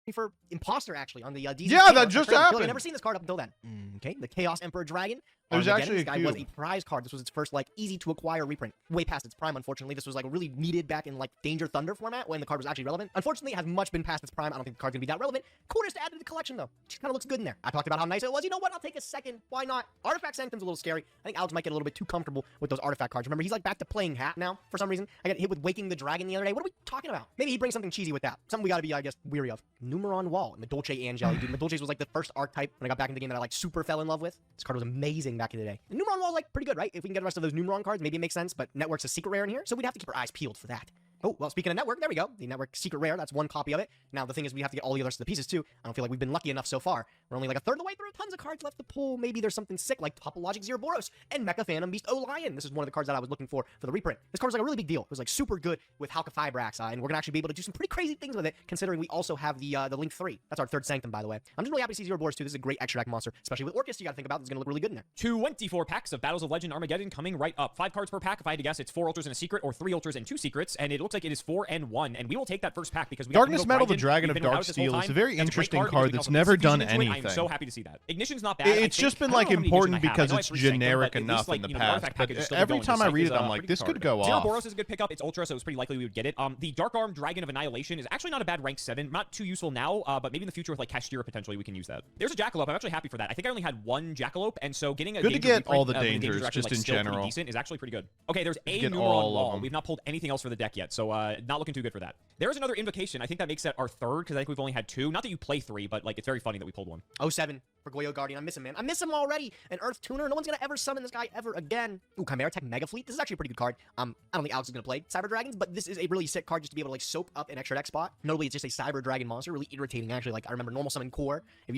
me for Imposter actually on the DZ. Yeah, that just happened. I've never seen this card up until then. Okay, the Chaos Emperor Dragon. It was Armageddon. actually This a guy was cube. a prize card. This was its first like easy to acquire reprint. Way past its prime, unfortunately. This was like really needed back in like Danger Thunder format when the card was actually relevant. Unfortunately, it has much been past its prime. I don't think the card's gonna be that relevant. Coolness to add to the collection though. Just kind of looks good in there. I talked about how nice it was. You know what? I'll take a second. Why not? Artifact Sanctum's a little scary. I think Alex might get a little bit too comfortable with those artifact cards. Remember, he's like back to playing Hat now for some reason. I got hit with Waking the Dragon the other day. What are we talking about? Maybe he brings something cheesy with that. Something we gotta be, I guess, weary of. Numeron Wall. Medolce Angeli. Dude, Medolce was like the first archetype when I got back in the game that I like super fell in love with. This card was amazing back in the day. And Numeron Wall's like pretty good, right? If we can get the rest of those Numeron cards, maybe it makes sense, but Network's a secret rare in here, so we'd have to keep our eyes peeled for that. Oh, well, speaking of network, there we go. The network secret rare, that's one copy of it. Now, the thing is, we have to get all the others to the pieces, too. I don't feel like we've been lucky enough so far. We're only like a third of the way through. Tons of cards left to pull. Maybe there's something sick, like Topologic Zeroboros and Mecha Phantom Beast O-Lion. This is one of the cards that I was looking for the reprint. This card was like a really big deal. It was like super good with Halka freax, and we're gonna actually be able to do some pretty crazy things with it, considering we also have the Link 3. That's our third Sanctum, by the way. I'm just really happy to see Zeroboros, too. This is a great extra deck monster, especially with Orcus. You gotta think about. It's gonna look really good in there. 24 packs of Battles of Legend Armageddon coming right up. 5 cards per pack. If I had to guess, it's 4 ultras and a secret, or 3 ultras and 2 secrets, and it looks like it is 4 and 1. And we will take that first pack because we Darkness Metal, the Raijin. Dragon We've of been Dark without it this whole Steel, is a time. very That's interesting great card because we that's can never also done fusion into it. anything. I'm so happy to see that. Ignition's not bad. It's just been like important because it's generic but enough in the past. But But every time I read it, I'm like, this could go off. Zeroboros is a good pickup. It's ultra, so it's pretty likely we would get it. The Dark Arm Dragon of Annihilation is actually not a bad rank 7. Not too useful now, but maybe in the future with like Kashtira potentially we can use that. There's a Jackalope. I'm actually happy for that. I think I only had 1 Jackalope, and so getting a good to danger get reprint, all the when dangers are actually, just like, in still pretty general. decent is actually pretty good. Okay, there's a get Numeron all of Wall. them. We've not pulled anything else for the deck yet, so not looking too good for that. There's another Invocation. I think that makes that our third because I think we've only had 2. Not that you play 3, but like it's very funny that we pulled 1. 07 for Yugioh Guardian. I miss him, man. I miss him already. An Earth Tuner. No one's gonna ever summon this guy ever again. Ooh, Chimera Tech Mega Fleet. This is actually a pretty good card. I don't think Alex is gonna play Cyber Dragons, but this is a really sick card just to be able to like soak up an extra deck spot. Notably, it's just a Cyber Dragon monster. Really irritating, actually. Like I remember normal summon core. If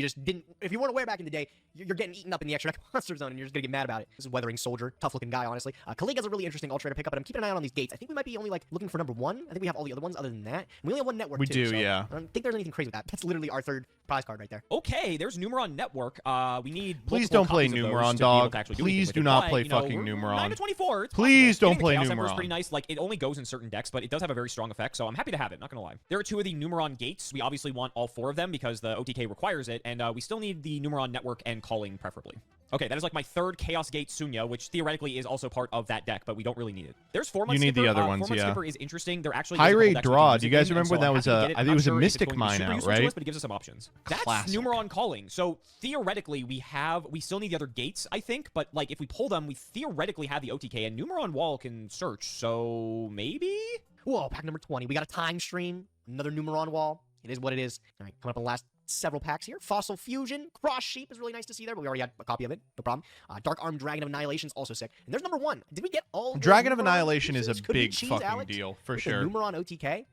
you weren't aware back in the day, you're getting eaten up in the extra deck monster zone, and you're just gonna get mad about it. This is Weathering Soldier, tough looking guy, honestly. Kaliga's a really interesting ultra to pick up, but I'm keeping an eye out on these gates. I think we might be only like looking for number 1. I think we have all the other ones other than that. And we only have 1 network. We too, do, so yeah. I don't think there's anything crazy with that. That's literally our third prize card right there. Okay, there's Numeron Network. We need Please multiple don't play copies of those Numeron, to be able dog. to actually do Please anything with do it. not But, play you know, fucking we're Numeron. 9 to 24. It's Please possible. don't play Chaos Emperor is Numeron. pretty nice. Like it only goes in certain decks, but it does have a very strong effect, so I'm happy to have it. Not gonna lie. There are 2 of the Numeron gates. We obviously want all 4 of them because the OTK requires it, and we still need the Numeron Network and Calling preferably. Okay, that is like my 3rd Chaos Gate Sunya, which theoretically is also part of that deck, but we don't really need it. There's 4-month You need the Skipper. other ones, 4-month yeah. Skipper is interesting. There actually High is a couple Raid decks we Draw. can Do you use guys it in, remember and that so I'm was happy to a? get it. I think I'm it was a sure if it's Mystic going to be Mine super out, useful to right? us, but it gives us some options. That's Classic. Numeron Calling. So theoretically, we still need the other gates, I think, but like if we pull them, we theoretically have the OTK, and Numeron Wall can search, so maybe? Whoa, pack number 20. We got a time stream, another Numeron Wall. It is what it is. All right, coming up on the last several packs here. Fossil Fusion, Cross Sheep is really nice to see there, but we already had a copy of it. No problem. Dark Arm Dragon of Annihilation is also sick. And there's number 1. Did we get all the Dragon of Numeron Annihilation is a pieces? Could we big cheese fucking Alex deal for with the sure. Numeron OTK? Let's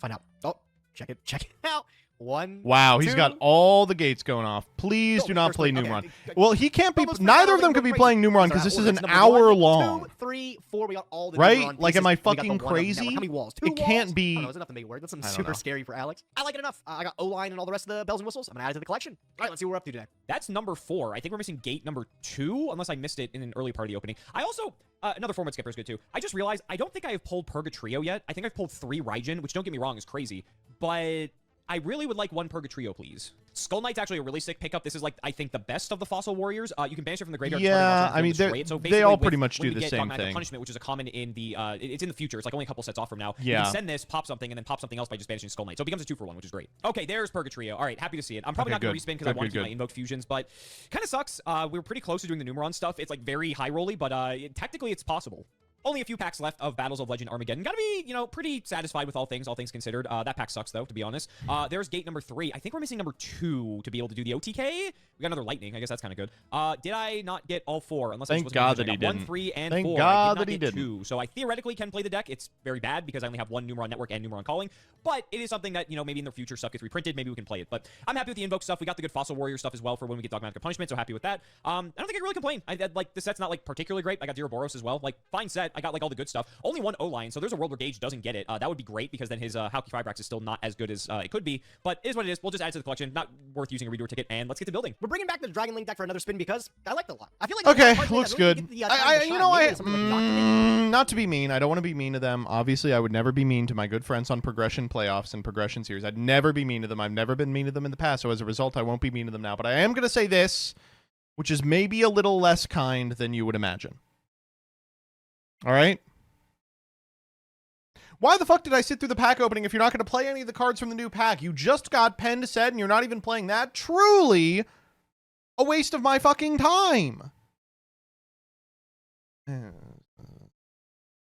find out. Oh, check it out. 1. Wow, he's 2. got all the gates going off. Please No, do not there's play 3. Numeron. Okay. Well, he can't be. Almost Neither of forgot. them could be Crazy. playing Numeron So because that this is order an is number hour 1, long. 2, 3, 4. We got all the Right? Numeron Like, am pieces. I We got the fucking one of crazy? network. How many walls? 2 It can't walls? be- I don't know, is enough to make it work. That's something I don't super know. scary for Alex. I like it enough. I got O-line and all the rest of the bells and whistles. I'm gonna add it to the collection. All right, let's see what we're up to today. That's number 4. I think we're missing gate number 2, unless I missed it in an early part of the opening. I also, another 4-month skipper is good too. I just realized I don't think I have pulled Purgatrio yet. I think I've pulled 3 Raijin, which don't get me wrong is crazy, but I really would like 1 Purgatrio, please. Skull Knight's actually a really sick pickup. This is like, I think, the best of the Fossil Warriors. You can banish it from the graveyard. Yeah, I mean, they all pretty much do the same Dogmatic thing. Punishment, which is a common in the, it's in the future. It's like only a couple sets off from now. You Yeah. can send this, pop something, and then pop something else by just banishing Skull Knight. So it becomes a 2-for-1, which is great. Okay, there's Purgatrio. All right, happy to see it. I'm probably Okay, not going good. to respin because I Good, want to good, keep my good. invoked fusions, but kind of sucks. We were pretty close to doing the Numeron stuff. It's like very high rolly, but technically it's possible. Only a few packs left of Battles of Legend Armageddon. Gotta be, you know, pretty satisfied with all things considered. That pack sucks, though, to be honest. There's gate number 3. I think we're missing number 2 to be able to do the OTK. We got another Lightning. I guess that's kind of good. Did I not get all 4? Unless Thank I was God supposed to that he get 1, didn't. 3, and Thank 4. God I did not that he get didn't. 2. So I theoretically can play the deck. It's very bad because I only have 1 Numeron Network and Numeron Calling. But it is something that, you know, maybe in the future stuff gets reprinted. Maybe we can play it. But I'm happy with the Invoke stuff. We got the good Fossil Warrior stuff as well for when we get Dogmatic Punishment. So happy with that. I don't think I can really complain. Like, the set's not, like, particularly great. I got Zeroboros as well. Like, fine set. I got, like, all the good stuff. Only 1 O-line, so there's a world where Gage doesn't get it. That would be great because then his Halki freax is still not as good as it could be. But it is what it is. We'll just add it to the collection. Not worth using a redo ticket. And let's get to building. We're bringing back the Dragon Link deck for another spin because I liked it a lot. I feel like Okay, there's looks really good. get the, time to You shine. know, Maybe it's something like Document. not to be mean. I don't want to be mean to them. Obviously, I would never be mean to my good friends on Progression Playoffs and Progression Series. I'd never be mean to them. I've never been mean to them in the past, so as a result, I won't be mean to them now. But I am going to say this, which is maybe a little less kind than you would imagine. All right? Why the fuck did I sit through the pack opening if you're not going to play any of the cards from the new pack? You just got Pen to Set and you're not even playing that? Truly a waste of my fucking time.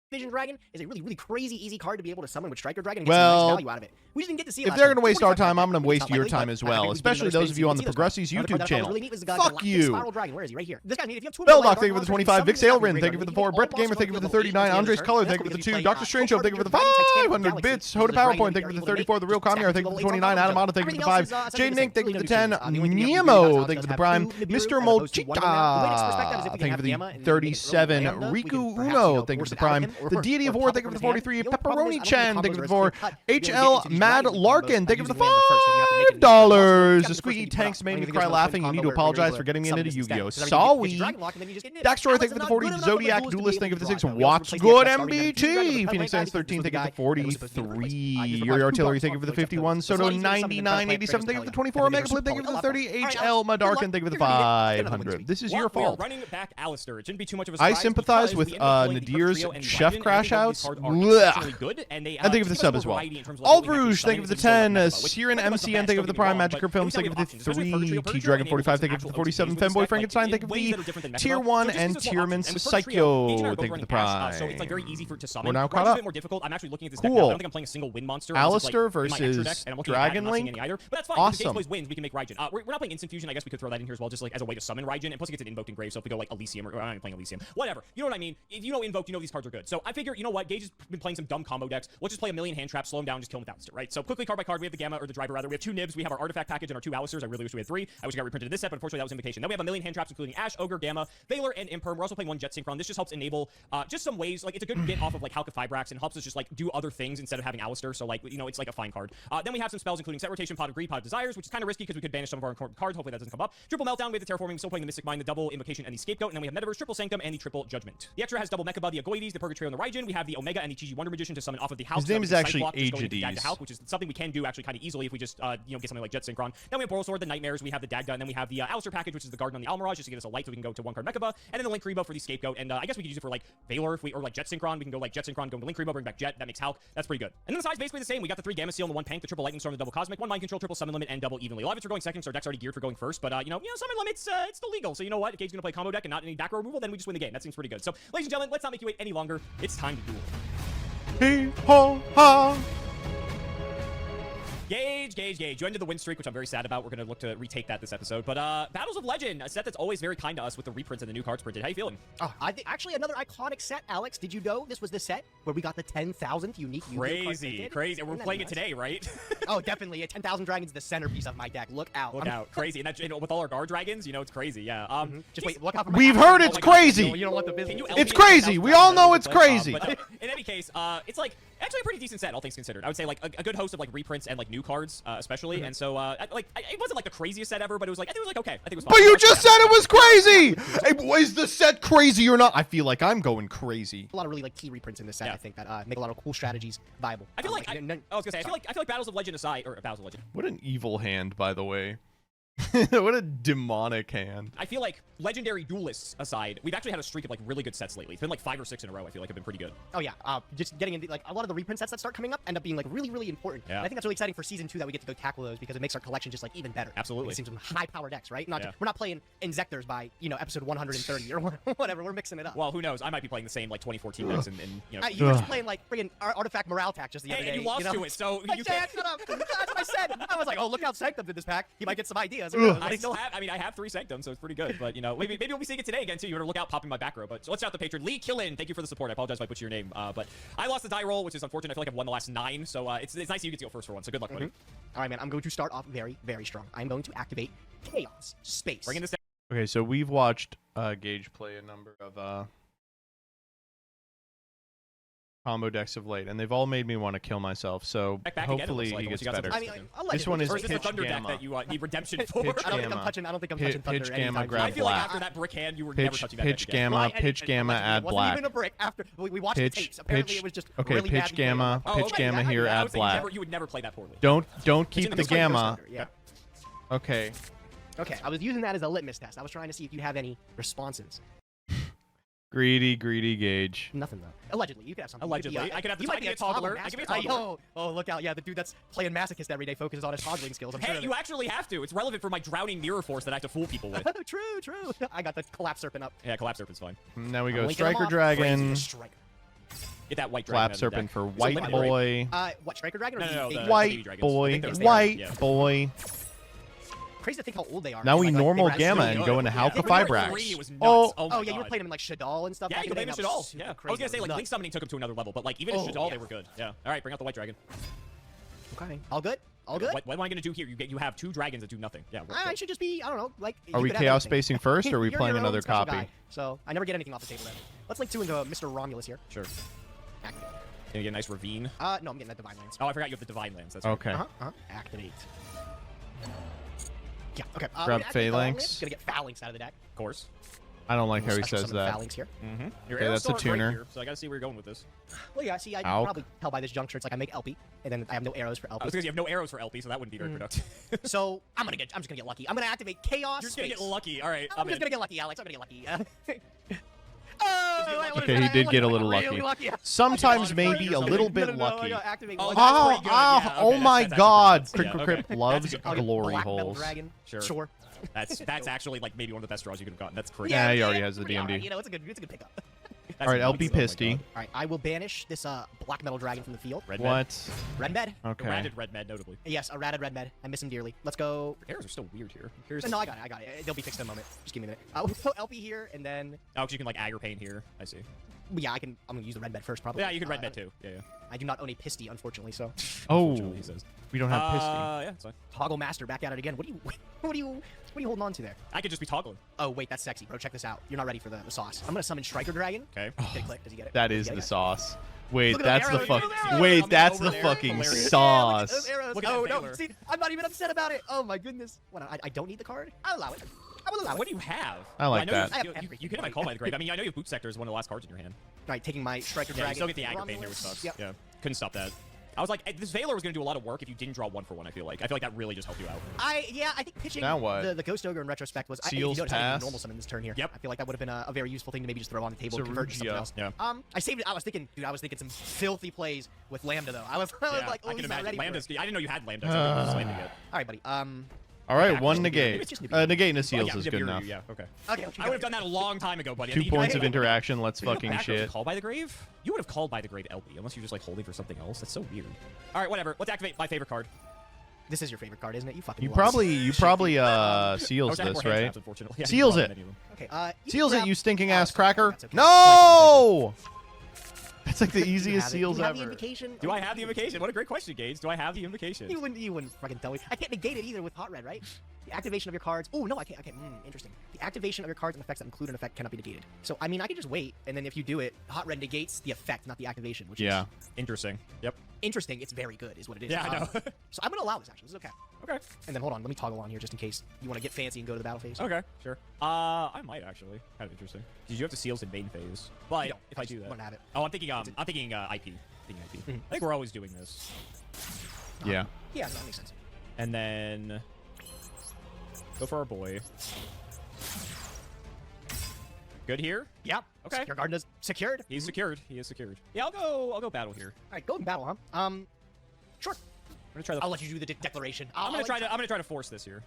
Vision Dragon is a really, really crazy easy card to be able to summon with Striker Dragon and get some nice value out of it. we just didn't get to see it If last they're time. going to waste our 45 time, I'm going to it's waste not your likely, time but as I think well, we can especially give another those of you on the space to see this Progressives one. YouTube That channel. really neat was the Fuck Galactic you. Spiral Dragon. Where is he? Right here. This guy, if you have 2 Beldoc, thank you for the 25. Vic Sailrin, thank you for the 4. Brett the Gamer, thank you for the 39. Andres Color, thank you for the 2. Dr. Strange Show, thank you for the 500 bits. Hoda PowerPoint, thank you for the 34. The Real Comier, thank you for the 29. Adamata, thank you for the 5. Jaden Nink, thank you for the 10. Nemo, thank you for the Prime. Mr. Molchita, thank you for the 37. Riku Uno, thank you for the Prime. The Deity of War, thank you for the 43. Pepperoni Chan, thank you for the 4. HL Mad Larkin, thank you for the $5. The Squeaky Tanks made me cry laughing. You need to apologize for getting me into Yu-Gi-Oh! Sorry. Daxtroy, thank you for the 40. Zodiac Duelist, thank you for the 6. What's good, MBT? Phoenix Sans 13, thank you for the 43. Yuri Artillery, thank you for the 51. Soto 9987, thank you for the 24. Mega Flip, thank you for the 30. HL Madarkin, thank you for the 500. This is your fault. Running back Alistair. It shouldn't be too much of a I surprise sympathize with Nadir's chef crash outs. And thank you for the sub as well. All Bruges, thank you for the 10. Siren MCN, thank you for the Prime. Magic Films, thank you for the 3. T Dragon 45, thank you for the 47. Femboy Frankenstein, thank you for the Tier 1. And Tierman's Psycho, thank you for the Prime. So it's like very easy to summon. We're now caught up. More difficult. I'm actually looking at this deck now. I don't think I'm playing a single win monster. Alistair versus Dragon Link. But that's fine. Awesome. If wins, we can make Raijin. We're not playing Instant Fusion. I guess we could throw that in here as well, just like as a way to summon Raijin. And plus, it gets an invoked engrave. So if we go like Elysium, or I'm not playing Elysium, whatever. You know what I mean? If you know invoked, you know these cards are good. So I figure, you know what? Gage has been playing some dumb combo decks. Let's just play a million hand traps, slow him down, just kill him with Alistair, right? So quickly, card by card, we have the Gamma or the Driver rather. We have 2 Nibs. We have our artifact package and our 2 Alistairs. I really wish we had 3. I wish I got reprinted in this set, but unfortunately that was Invocation. Then we have a million hand traps, including Ash, Ogre, Gamma, Valor, and Imperm. We're also playing 1 Jet Synchron. This just helps enable just some ways. Like it's a good get off of like Halka Fibrax and helps us just like do other things instead of having Alistair. So like you know it's like a fine card. Then we have some spells including Set Rotation, Pot of Greed, Pot of Desires, which is kind of risky because we could banish some of our important cards. Hopefully that doesn't come up. Triple Meltdown, we have the Terraforming, we're still playing the Mystic Mind, the Double Invocation, and the Scapegoat. And then we have Metaverse, Triple Sanctum, and the Triple Judgment. The extra has double Mechaba, the Agoides, the Purgatory, and the Raijin. We have the Omega and the TG Wonder Magician to summon off of the house. His name is actually Aegis, which is something we can do actually kind of easily if we just you know get something like Jet Synchron. Then we have Boral Sword, the Nightmares. We have the Dagda, and then we have the Alistair package, which is the Garden on the Almirage, just to get us a light so we can go to 1 card Mechaba, and then the Link Rebo for the Scapegoat. And I guess we could use it for like Valor if we or like Jet Synchron. We can go like Jet Synchron, go to Link Rebo, bring back Jet. That makes Hulk. That's pretty good. And then the side's basically the same. We got the 3 Gamma Seal and the 1 Pank, the Triple Lightning Storm, the Double Cosmic, 1 Mind Control, Triple Summon Limit, and Double Evenly. A lot of it's for going second, so our deck's already geared for going first. But you know, Summon Limit's it's still legal. So you know what? If Gage's gonna play combo deck and not any back row removal, then we just win the game. That seems pretty good. So, ladies and gentlemen, let's not make you wait any longer. It's time to duel. Hee ho ha. Gage. You ended the win streak, which I'm very sad about. We're going to look to retake that this episode. But Battles of Legend, a set that's always very kind to us with the reprints and the new cards printed. How you feeling? Oh, I think actually another iconic set, Alex. Did you know this was the set where we got the 10,000th unique Yu-Gi-Oh cards printed? Crazy. And we're playing it today, right? Oh, definitely. 10,000 Dragons, the centerpiece of my deck. Look out. Look out. Crazy. And that, with all our guard dragons, you know, it's crazy. Yeah. Just wait. Look out for my We've heard it's crazy. You don't want the business. It's crazy. We all know it's crazy. But in any case, it's like actually a pretty decent set, all things considered. I would say like a good host of like reprints and like new cards, especially. And so it wasn't like the craziest set ever, but it was like I think it was like okay. I think it was fine. But you just said it was crazy. Hey, is the set crazy or not? I feel like I'm going crazy. A lot of really like key reprints in this set. I think that make a lot of cool strategies viable. I feel like I was gonna say I feel like Battles of Legend aside, or Battles of Legend. What an evil hand, by the way. What a demonic hand. I feel like legendary duelists aside, we've actually had a streak of like really good sets lately. It's been like 5 or 6 in a row. I feel like have been pretty good. Oh yeah, just getting into like a lot of the reprint sets that start coming up end up being like really, really important. Yeah. And I think that's really exciting for season 2 that we get to go tackle those because it makes our collection just like even better. Absolutely. It seems some high power decks, right? We're not playing Inzectors by episode 130 or whatever. We're mixing it up. Well, who knows? I might be playing the same like 2014 decks and you know. You were just playing like friggin' Artifact Morale Tack just the other day. And you lost to it, so you can't. Shut up. That's what I said. I was like, oh, look how Sanctum did this pack. He might get some ideas. I have 3 Sanctum, so it's pretty good. But you know, maybe we'll be seeing it today again too. You better look out popping my back row. But so let's shout out the patron Lee Killin. Thank you for the support. I apologize if I butchered your name. But I lost the die roll, which is unfortunate. I feel like I've won the last 9, so it's nice that you get to go first for one. So good luck, buddy. All right, man. I'm going to start off very, very strong. I'm going to activate Chaos Space. Bringing this down. Okay, so we've watched Gage play a number of combo decks of late, and they've all made me want to kill myself. So hopefully he gets better. This one is Pitch Pitch Thunder Gamma. deck that you need redemption for. I don't think I'm touching Thunder. Pitch Gamma, anytime grab soon. I feel like black. after that brick hand, you were never touching that deck Pitch again. Gamma, Pitch Gamma, add It wasn't black. even a brick. After we watched the tapes, apparently it was just Okay, really Pitch bad Gamma, Pitch Gamma here, add black. You would never play that poorly. Don't keep the Gamma. Yeah. Okay. Okay, I was using that as a litmus test. I was trying to see if you have any responses. Greedy Gage. Nothing though. Allegedly, you could have something. Allegedly, I could have the you might be tiny a toggler. toggler. I could be a toggler. Oh, look out! Yeah, the dude that's playing masochist every day focuses on his toggling skills. I'm Hey, sure you actually have to. It's relevant for my drowning mirror force that I have to fool people with. True. I got the collapse serpent up. Yeah, collapse serpent's fine. Now we go I'm linking them Striker off. Dragon. Crazy Striker. Get that white Flap dragon. out of the Serpent deck. for There's a white limit, boy. What, Striker Dragon? Or No, no, no, the- the White baby dragons. I boy. think they're the White yeah. boy. Crazy to think how old they are. Now we Like, they normal were actually gamma really and good. go into Yeah. Halka When we were Fibrax. three, it was nuts. Oh, Oh, my Yeah, you were God. playing them in like Shadal and stuff. Yeah, back you in the can day, play and that Shadal. was super Yeah. I crazy. was gonna say like Nuts. Link Summoning took him to another level, but like even in Oh, Shadal yeah. they were good. Yeah. All right, bring out the white dragon. Okay. All good? All good? What am I gonna do here? You have 2 dragons that do nothing. Yeah. I should just be, I don't know, like. Are you we could have chaos anything. spacing first, or are we You're playing your own another special copy? guy, so I never get anything off the table then. Let's link 2 into Mr. Romulus here. Sure. Activate. Gonna get a nice ravine. No, I'm getting that Divine Lands. Oh, I forgot you have the divine lands. That's right. Okay. Activate. Yeah, okay. Grab we're gonna activate the Phalanx. Lands. Gonna get Phalanx out of the deck. Of course. I don't like how he Special says summon that. Phalanx here. Mm-hmm. Your Okay, arrows that's a still aren't great tuner. here, so I gotta see where you're going with this. Well, yeah, see, I can Ow. probably tell by this juncture, it's like I make LP, and then I have no arrows for I was LP. because you have no arrows for LP, so that wouldn't be very productive. So, I'm just gonna get lucky. I'm gonna activate Chaos You're just gonna get Space. lucky. All right. I'm just gonna get lucky, Alex. I'm gonna get lucky. Oh, Okay, he did get a little really lucky. lucky. Sometimes Just maybe a something. little No, bit no, no, lucky. I gotta activate Oh, one. that's Oh, pretty good. oh, Yeah, oh okay, my that's God! actually Crit pretty Crit good. Crit Yeah, loves okay. I'll get glory Black Metal holes. Dragon. Sure. Sure. That's actually like maybe one of the best draws you could have gotten. That's crazy. Yeah, he already has the pretty alright, DMD. You know, it's a good pickup. That's All right, nuts. LP Oh my Pisty. God. All right, I will banish this Black Metal Dragon from the field. Red med. What? Red Med. Okay. Ratted red med, notably. Yes, a ratted Red Med. I miss him dearly. Let's go. Arrows are still weird here. Here's No, I got it. They'll be fixed in a moment. Just give me a minute. We'll put LP here, and then Oh, 'cause you can like aggro pain here. I see. yeah, I'm gonna use the Red Med first, probably. Yeah, you can red med too. Yeah, yeah. I do not own a Pisty, unfortunately, so Oh, Unfortunately, he says. we don't have Pisty. Yeah, it's fine. Toggle Master back at it again. What are you holding on to there? I could just be toggling. Oh wait, that's sexy, bro. Check this out. You're not ready for the sauce. I'm gonna summon Striker Dragon. Okay. Get a click. Does he get it? That Does he is get the it? sauce. Wait, Look at that's those the arrows, fuck. look at those arrows. Wait, I'm that's over the there. fucking Hilarious. Yeah, look at those sauce. arrows. Look at Oh that no! Baylor. See, I'm not even upset about it. Oh my goodness. I don't need the card. I'll allow it. I will allow it. What do you have? I like know that. You, I have you everything. can have my Call by the Grave. I mean, I know you have Boot Sector as one of the last cards in your hand. All right, taking my Striker Yeah, Dragon. you still get the aggro pain here, which Romulus. sucks. Yep. Yeah. Couldn't stop that. I was like, this Valor was going to do a lot of work if you didn't draw 1-for-1, I feel like. I feel like that really just helped you out. I think pitching Now what? the Ghost Ogre in retrospect was. If you Seals notice, I didn't pass. normal summon this turn here. Yep. I feel like that would have been a very useful thing to maybe just throw on the table and convert to something Yugioh. else. Yeah. I saved it. I was thinking some filthy plays with Lambda though. I was Yeah, like, I can he's not imagine. ready. Lambda's, For it. I didn't know you had Lambda, so I was slamming it. All right, buddy. All right, Yeah, one just negate. it's just Nibiru. Negate and a Oh, seals yeah, is Nibiru, good enough. Yeah, okay. Okay. I would have done that a long time ago, buddy. 2 points of interaction. interaction. Let's fucking shit. Call by the Grave? You would have called by the Grave LP, unless you're just like holding for something else. That's so weird. All right, whatever. Let's activate my favorite card. This is your favorite card, isn't it? You fucking. You lost. probably I seals was at this, more hand right? traps, unfortunately. I Seals didn't it. draw many of them. Okay. Seals it, grab you stinking Alice. ass cracker. That's okay. No! That's like the Do you easiest have it? seals Do you have the ever. invocation? Do I have the invocation? What a great question, Gage. Do I have the invocation? You wouldn't fucking tell me. I can't negate it either with Hot Red, right? The activation of your cards. Oh no, I can't. Interesting. The activation of your cards and effects that include an effect cannot be negated. So I mean, I could just wait, and then if you do it, Hot Red negates the effect, not the activation. Which Yeah. is Interesting. Yep. interesting. It's very good, is what it is. Yeah, I know. So I'm gonna allow this. Actually, this is okay. Okay. And then hold on, let me toggle on here just in case you want to get fancy and go to the battle phase. Okay, sure. I might actually. Kind of interesting. Did you have the seals in main phase? But No, if I do that, wouldn't have it. oh, I'm thinking IP. Thinking IP. I think we're always doing this. Yeah. Yeah, no, that makes sense. And then go for our boy. Good here. Yeah. Okay. Your garden is secured. He's secured. He is secured. Yeah, I'll go battle here. All right, go in battle, huh? Sure. I'm gonna try the. I'll let you do the declaration. I'm gonna try to force this here.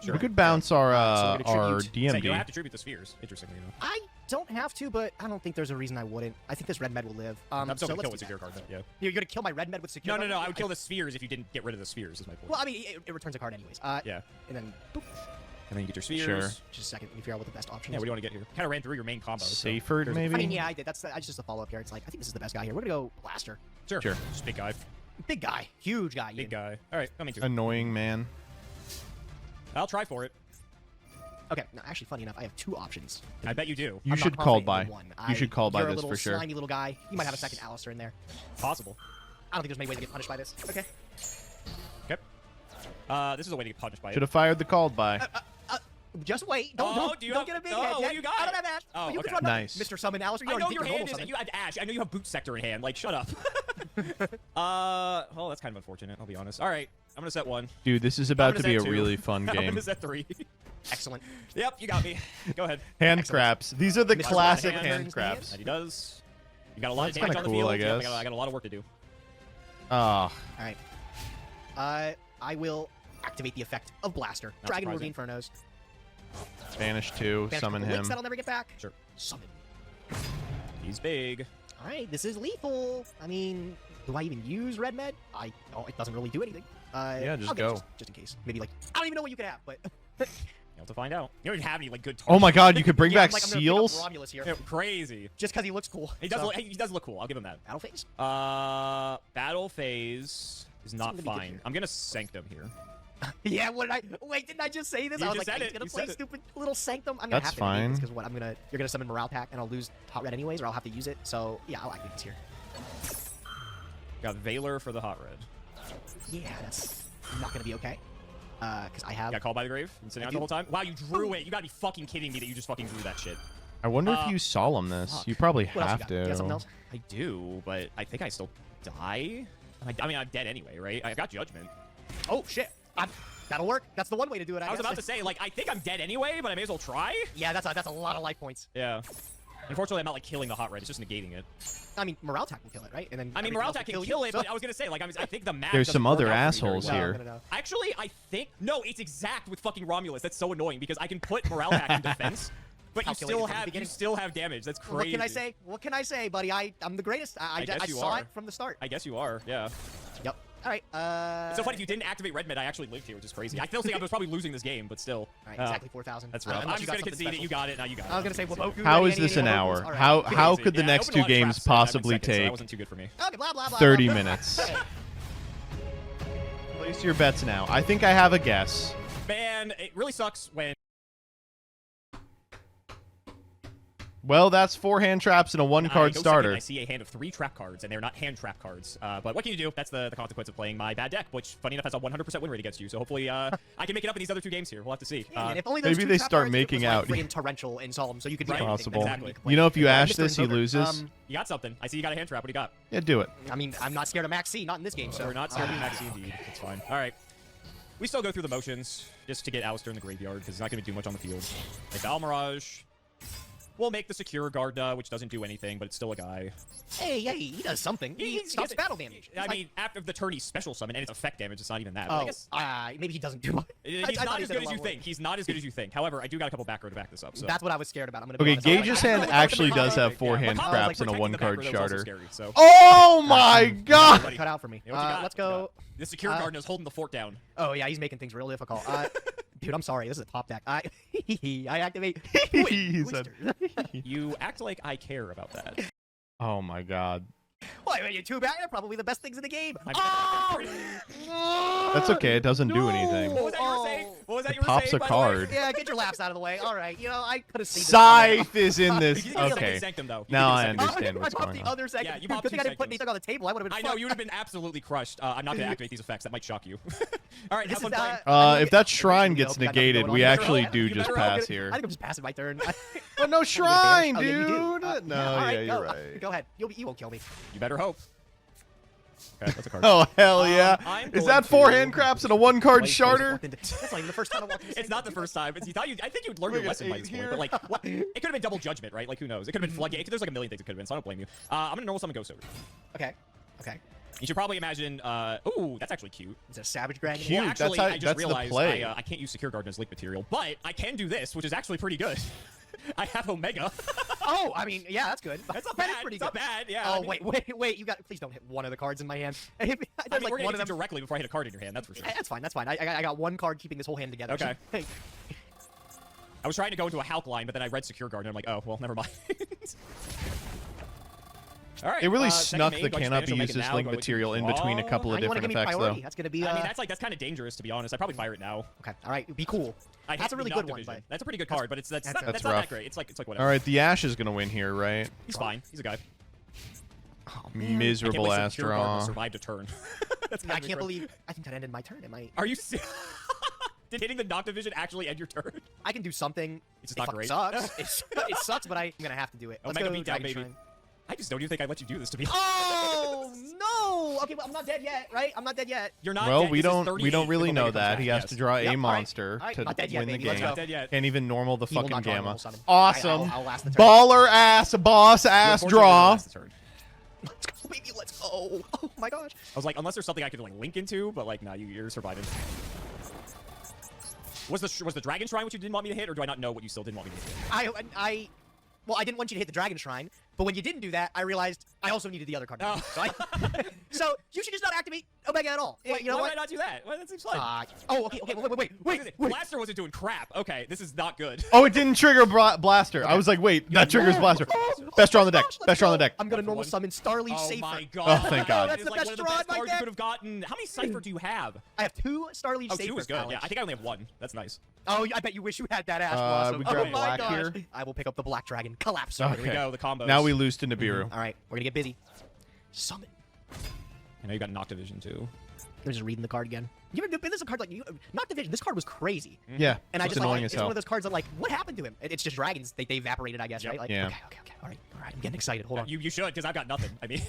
We could bounce our So we're gonna our tribute. So you don't DMD. have to tribute the spheres. Interestingly enough. I don't have to, but I don't think there's a reason I wouldn't. I think this red med will live. I'm still so gonna kill let's with do secure that. card. Yeah. You're gonna kill my red med with secure. No, card? I would kill the spheres if you didn't get rid of the spheres. Is my point. Well, I mean, it returns a card anyways. Yeah. And then, boop. And then you get your spheres. Sure. Just a second. Let me figure out what the best option Yeah. is. What do you want to get here? Kind of ran through your main combo. so Saferd, there's- maybe? I mean, yeah, I did. That's just a follow up here. It's like I think this is the best guy here. We're gonna go blaster. Sure. Sure. Just big guy. Big guy, huge guy. Big even. guy. All right. Coming to. Annoying man. I'll try for it. Okay. No, actually, funny enough, I have two options. I bet you do. You I'm should not call confident by. in one. You should call by You're a this little for sure. slimy little guy. You might have a second Alistair in there. Possible. I don't think there's many ways to get punished by this. Okay. Okay. This is a way to get punished by Should it. have fired the called by. Just wait. Don't do you don't have- get a big oh, head what yet. do you got? I don't have Ash. Oh, you okay. can run Nice. Mr. Summon Alistair. You I know already your did the hand normal is. summon. You had Ash. I know you have Boot Sector in hand. Like, shut up. Well, that's kind of unfortunate. I'll be honest. All right. I'm gonna set one. Dude, this is I'm about gonna to be a set two. really fun I'm game. gonna set 3. Excellent. Yep, you got me. Go ahead. Hand Excellent. craps. These are the Mr. classic Hand hand turns craps. And he does. You got a lot That's of damage kinda on the cool, field. I Yep, guess. I got a lot of work to do. Ah, All right. I will activate the effect of Blaster. Not Dragon surprising. Ravine Furnos. Banish 2. Banish Summon couple him. links that'll never get back. Sure. Summon. He's big. All right, this is lethal. I mean, do I even use red med? Oh, it doesn't really do anything. Yeah, just I'll get it go. just in case. Maybe like I don't even know what you could have, but You'll have to find out. You don't even have any like good. Oh my God, you could bring yeah, back I'm gonna pick up seals. Romulus here, Yeah, crazy. just because he looks cool. He does look cool. I'll give him that. Battle phase. Battle phase is not gonna be good fine. here. I'm gonna sanctum here. Yeah, what did I? Wait, didn't I just say this? You I was just like, said he's it. gonna You play said it. stupid little sanctum. I'm gonna That's have to negate fine. this because what? You're gonna summon morale pack, and I'll lose top red anyways, or I'll have to use it. So yeah, I'll activate this here. Got Valor for the hot red. Yeah, that's not gonna be okay. Because I have. Got called by the grave and sitting I out do. the whole time. Wow, you drew it. You gotta be fucking kidding me that you just fucking drew that shit. I wonder if you solemn this. fuck. You probably What else you have got? You got something to. else? I do, but I think I still die. I mean, I'm dead anyway, right? I got judgment. Oh shit! That'll work. That's the one way to do it. I was guess. about to say, like, I think I'm dead anyway, but I may as well try. Yeah, that's a lot of life points. Yeah. Unfortunately, I'm not like killing the hot red. It's just negating it. I mean, morale attack can kill it, right? And then I mean, everything morale else attack can will kill you, it, so- but I was gonna say, like, I think the map. There's doesn't some work other out for me very assholes well. here. No. Actually, I think no, it's exact with fucking Romulus. That's so annoying because I can put morale hack in defense, but you Calculated from the you beginning. still have damage. That's crazy. What can I say? What can I say, buddy? I'm the greatest. I guess you saw are. it from the start. I guess you are. Yeah. Yep. All right. It's so funny if you didn't activate red mid, I actually lived here, which is crazy. I still think I was probably losing this game, but still. All right, exactly 4,000. That's rough. I'm just gonna concede it. You got it. Now you got it. I was gonna say, well, How is this an hour? All right. How Crazy. could the Yeah, I next opened a two lot of games traps, and I'm in possibly second, so that take wasn't too good for me. Okay, blah blah blah. 30 blah. minutes? Place your bets now. I think I have a guess. Man, it really sucks when. Well, that's 4 hand traps and a 1 I card go starter. second, I see a hand of 3 trap cards, and they're not hand trap cards. But what can you do? That's the consequence of playing my bad deck, which, funny enough, has a 100% win rate against you. So hopefully I can make it up in these other 2 games here. We'll have to see. Yeah, man, if only those maybe two they trap start cards, making it was out. like friggin' torrential and solemn, so you could do Right. anything. Possible. Then Exactly. you could play You know, if you it. ash Mr. this, he Invoker. loses. You got something. I see you got a hand trap. What do you got? Yeah, do it. I mean, I'm not scared of Max C, not in this game. So We're not scared of Maxi indeed. It's fine. All right. We still go through the motions just to get Alistair in the graveyard because he's not going to do much on the field. Like Almirage. We'll make the secure Garda, which doesn't do anything, but it's still a guy. Hey, he does something. He stops battle damage. I He's mean, after the turn, he's special summon, and it's effect damage. It's not even that. like, I guess maybe he doesn't do much. he's I not thought he as did good a as lot you more. think. He's not as good as you think. However, I do got a couple back row to back this up. So. That's what I was scared about. I'm gonna be Okay, honest. I was Gage's like, I hand don't know what actually the does combo have is. 4 Yeah, hand Macabre, traps like, and a protecting the 1 card back row, that was also starter. scary, so. Oh my god! Cut out for me. Yeah, what you got? Let's What you go. got? The secure Garden is holding the fort down. Oh yeah, he's making things real difficult. Dude, I'm sorry. This is a top deck. I activate. He said. You act like I care about that. Oh my god. Why, you're too bad. They're probably the best things in the game. That's okay. It doesn't do anything. What was that you were saying? What was that you were Pops saying? a by the way? card. Yeah, get your laughs out of the way. All right, I could have seen this. Scythe is in this. You can get Okay. second sanctum, though. You Now can I get second understand I what's popped going the on. other second. Yeah, you Dude, popped good thing two I didn't put seconds. anything on the table. I would have been. I know you would have been absolutely crushed. I'm not gonna activate these effects. That might shock you. All right, have This fun is, playing. I mean, If that I shrine really gets hope we got nothing negated, going we on. actually You do better just hope pass it- here. I think I'm just passing my turn. But no Oh, shrine, yeah, you do. dude. No, all right, yeah, you're go. right. Go ahead. You won't kill me. You better hope. Okay, that's a card. Oh hell yeah! I'm Is going that 4 to hand craps and a 1 card Wait, starter? That's not even the first time I walked into It's not the first time. It's, I think you'd learn your Look at lesson by 8 this point. here. But like, what? It could have been double judgment, right? Like, who knows? It could have been floodgate. There's like a million things it could have been. So I don't blame you. I'm gonna normal summon Ghost over. Okay. Okay. You should probably imagine. Ooh, that's actually cute. Is it a Savage Dragon? Cute. Well, actually, That's how- I just that's the realized play. I can't use Secure Garden as link material, but I can do this, which is actually pretty good. I have Omega. Oh, I mean, yeah, that's good. That's not That is bad. pretty It's good. not bad. Yeah. Oh, I mean, wait! You got. Please don't hit one of the cards in my hand. There's I mean, like we're one gonna of hit them. directly before I hit a card in your hand. That's for sure. That's fine. That's fine. I got one card keeping this whole hand together. Okay. Hey, I was trying to go into a Hulk line, but then I read Secure Garden. I'm like, oh, well, never mind. All right. It really second snuck main, the go to cannot Spanish, be I'll make used it as now, link go to material in between a draw. couple of you want to different give me effects priority? though. That's gonna be. I mean, that's kind of dangerous, to be honest. I'd probably fire it now. Okay. All right. Be cool. I That's hate a really the good Knock one, Division. but That's a pretty good card, but that's not That's that rough. great. It's like whatever. All right, the Ash is gonna win here, right? He's fine. He's a guy. Oh, man. Miserable ass Secure Garden draw. survived a turn. That's I kind of can't incredible. believe. I think that ended my turn. Am I? Are you? Did hitting the Knock Division actually end your turn? I can do something. It's It not fucking great. Sucks. it sucks, but I'm gonna have to do it. Let's Omega go beat down, Dragon baby. Shrine. I just don't even think I'd let you do this, to be honest. Oh no! Okay, but I'm not dead yet, right? I'm not dead yet. You're not Well, dead. we This is don't 38 really if know Omega comes that. back, He has yes. to draw Yep, a all right. monster All right, to not dead yet, win the baby. Let's game. go. Dead yet. Can't even normal the He will fucking not draw gamma. normal summon. Awesome. I'll last the turn. Baller ass boss ass Unfortunately, draw. last turn. Let's go, baby. Let's go. Oh my gosh. I was like, unless there's something I could like link into, but like, nah, you're surviving. Was the Dragon Shrine what you didn't want me to hit, or do I not know what you still didn't want me to hit? Well, I didn't want you to hit the Dragon Shrine, But when you didn't do that, I realized I also needed the other card. Oh. So you should just not activate Omega at all. Wait, you know why what? did I not do that? Well, that seems fun. Okay, wait. Blaster wasn't doing crap. Okay, this is not good. Oh, it didn't trigger Blaster. I was like, wait, that triggers Blaster. Best draw on the deck. Best draw on the deck. I'm gonna normal summon Starly Oh Safer. my god. Oh, thank God. That's the best draw in my cards you deck. could have gotten. How many Cypher do you have? I have 2 Starly Oh, Safer. 2 is good. Alex. Yeah, I think I only have 1. That's nice. Oh, I bet you wish you had that ass blossom. we grab Oh my black gosh. here. I will pick up the Black Dragon. Collapse. There we go, the combos. Now we lose to Nibiru. All right, we're gonna get busy. Summon. I know you got Noctivision too. They're just reading the card again. You ever been this a card like Noctivision? This card was crazy. Yeah, And I it's just annoying like as it's hell. one of those cards that like, what happened to him? It's just dragons. They evaporated, I guess, Yep. right? Like, Yeah. Okay. All right. I'm getting excited. Hold on. You should, because I've got nothing. I mean,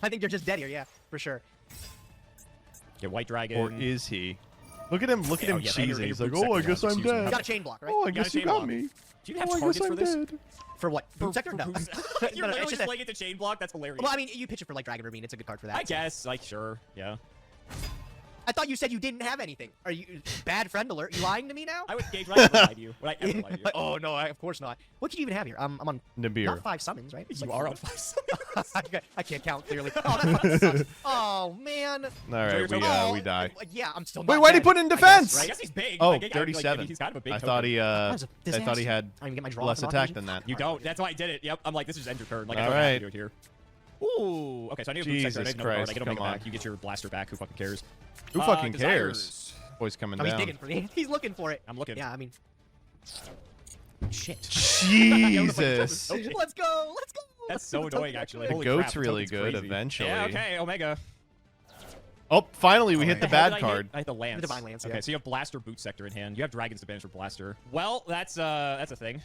I think they're just dead here. Yeah, for sure. get White Dragon. Or is he? Look at him. Look at him yes, and your cheesing. He's boot like, oh, I sector guess ones, I'm excuse me. You dead. got a chain block, right? Oh, I You got guess a you chain got block. me. Do you have Oh, I targets guess for I'm this? dead. For what? Boot sector? No. You're No, literally it's just just playing it to chain block. That's hilarious. Well, I mean, you pitch it for like Dragon Ravine. It's a good card for that. I guess, like, sure, yeah. I thought you said you didn't have anything. Are you bad friend alert? You lying to me now? I would Gage. Would I ever lie to you? Would I ever lie to you? Oh no, of course not. What could you even have here? I'm on Nibiru. not 5 summons, right? It's You like are 4. on 5 summons. I can't count clearly. Oh, that fucking sucks. Oh man. All right, we die. Yeah, I'm still. Wait, not why'd he dead, put in I guess, defense? I right? guess he's big. Oh, I mean, 37. he's kind of a big I thought he was a I thought he disaster. had I didn't get my draw less from attack Noctivision. than that. You don't. That's why I did it. Yep. I'm like, this is end your turn. Like, I All don't have right. to do it here. Ooh. Okay, so I need a boot sector. I Jesus need another card. Christ, I get come Omega on. back. You get your blaster back. Who fucking cares? Who fucking Desires. cares? Boy's coming Oh, he's down. digging for me. He's looking for it. I'm looking. Yeah, I mean. Shit. Jesus. Okay. Let's go. Let's go. That's so annoying, actually. The Holy goat's crap, really token's good crazy. eventually. Yeah, okay, Omega. Oh, finally we hit the What the hell bad did I hit? card. I hit the Lance. The Divine Lance, Okay, yeah. so you have Blaster Boot Sector in hand. You have Dragons to banish for Blaster. Well, that's a thing.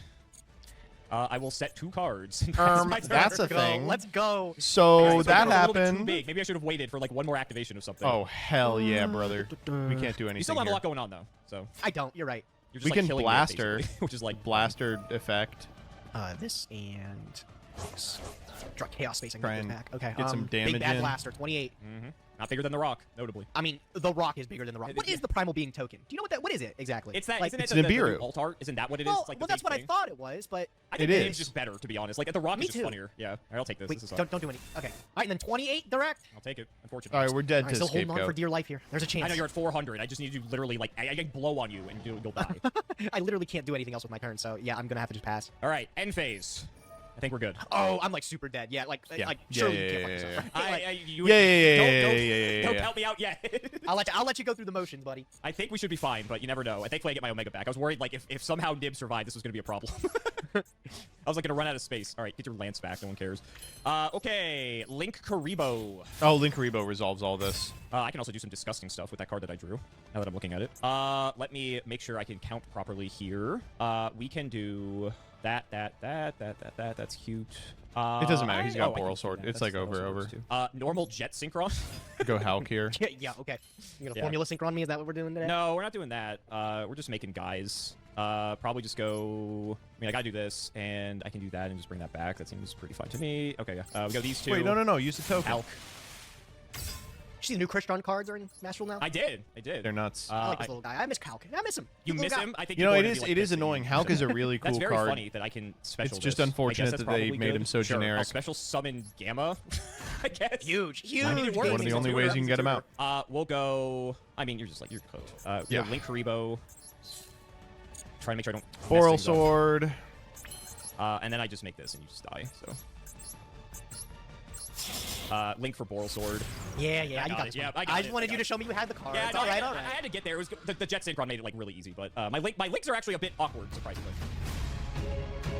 I will set 2 cards. my turn. That's a Go. thing. Let's go. So This that one's a little bit too happened. big. Maybe I should have waited for like 1 more activation of something. Oh hell yeah, brother. We can't do anything. You still have a here. lot going on though, so I don't. You're right. you're just We like can killing me, blaster, basically, which is like blaster effect. This and this. Draw Chaos Space. I Try can and back. Okay. get some Big damage Bad in. Blaster. 28. not bigger than the Rock, notably. I mean, the Rock is bigger than the Rock. What is the Primal Being token? Do you know what that? What is it exactly? It's that. Like, isn't it it's the Nibiru. new alt art? Isn't that what it is? well, It's like well, the that's big what thing. I thought it was, but I think It the is. name's just better, to be honest. Like the Rock Me is just too. funnier. Yeah, Alright, I'll take this. wait, This is fine. don't do any. Okay. All right, and then 28 direct. I'll take it. Unfortunately. All right, we're dead All right, to still holding on for scapegoat. dear life here. There's a chance. I know you're at 400. I just need you to literally like I can blow on you and you'll die. I literally can't do anything else with my turn, so yeah, I'm gonna have to just pass. All right, end phase. I think we're good. Oh, I'm like super dead. Yeah, like Yeah. surely Yeah, you can't yeah, fuck this yeah, up. Like, You, Yeah, don't yeah. help me out yet. I'll let you go through the motions, buddy. I think we should be fine, but you never know. I think I get my Omega back. I was worried like if somehow Nib survived, this was gonna be a problem. I was like gonna run out of space. All right, get your Lance back. No one cares. Okay, Link Karibo. Oh, Link Karibo resolves all this. I can also do some disgusting stuff with that card that I drew, now that I'm looking at it. Let me make sure I can count properly here. We can do that. That's cute. It doesn't matter. He's got I can Boral do Sword. that. It's That's like over. also works too. Normal Jet Synchron. Go Hulk here. Yeah, okay. You gonna Yeah. formula synchron me? Is that what we're doing today? No, we're not doing that. We're just making guys. Probably just go... I mean, I gotta do this, and I can do that and just bring that back. That seems pretty fun to me. Okay, yeah. We go these 2. Wait, no. Use the token. Hulk. You see the new Crystron cards are in Smash Duel now? I did. They're nuts. I like this little guy. I miss Kalk. I miss him. You Little miss guy. him? I think You know, you're it going is to be, it like, is pissing annoying. you. Hulk is a really cool That's very card. funny that I can special It's just this. I unfortunate guess that's that they probably made good. him so Sure, I'll generic. special summon Gamma, I guess. Huge. I mean, it works. One of the It's only a ways tutor. you can get him out. We'll go... I mean, you're just like, you're cooked. We Yeah. have Link Karibo. Try to make sure I don't mess Boral things up. Sword. And then I just make this and you just die, so... Link for Boral Sword. Yeah, I you got got it. this Yeah, one. I got just it. wanted I you got to it. show me you had the cards. Yeah, no, all right. I had to get there. It was the Jet Synchron made it like really easy, but my links are actually a bit awkward, surprisingly.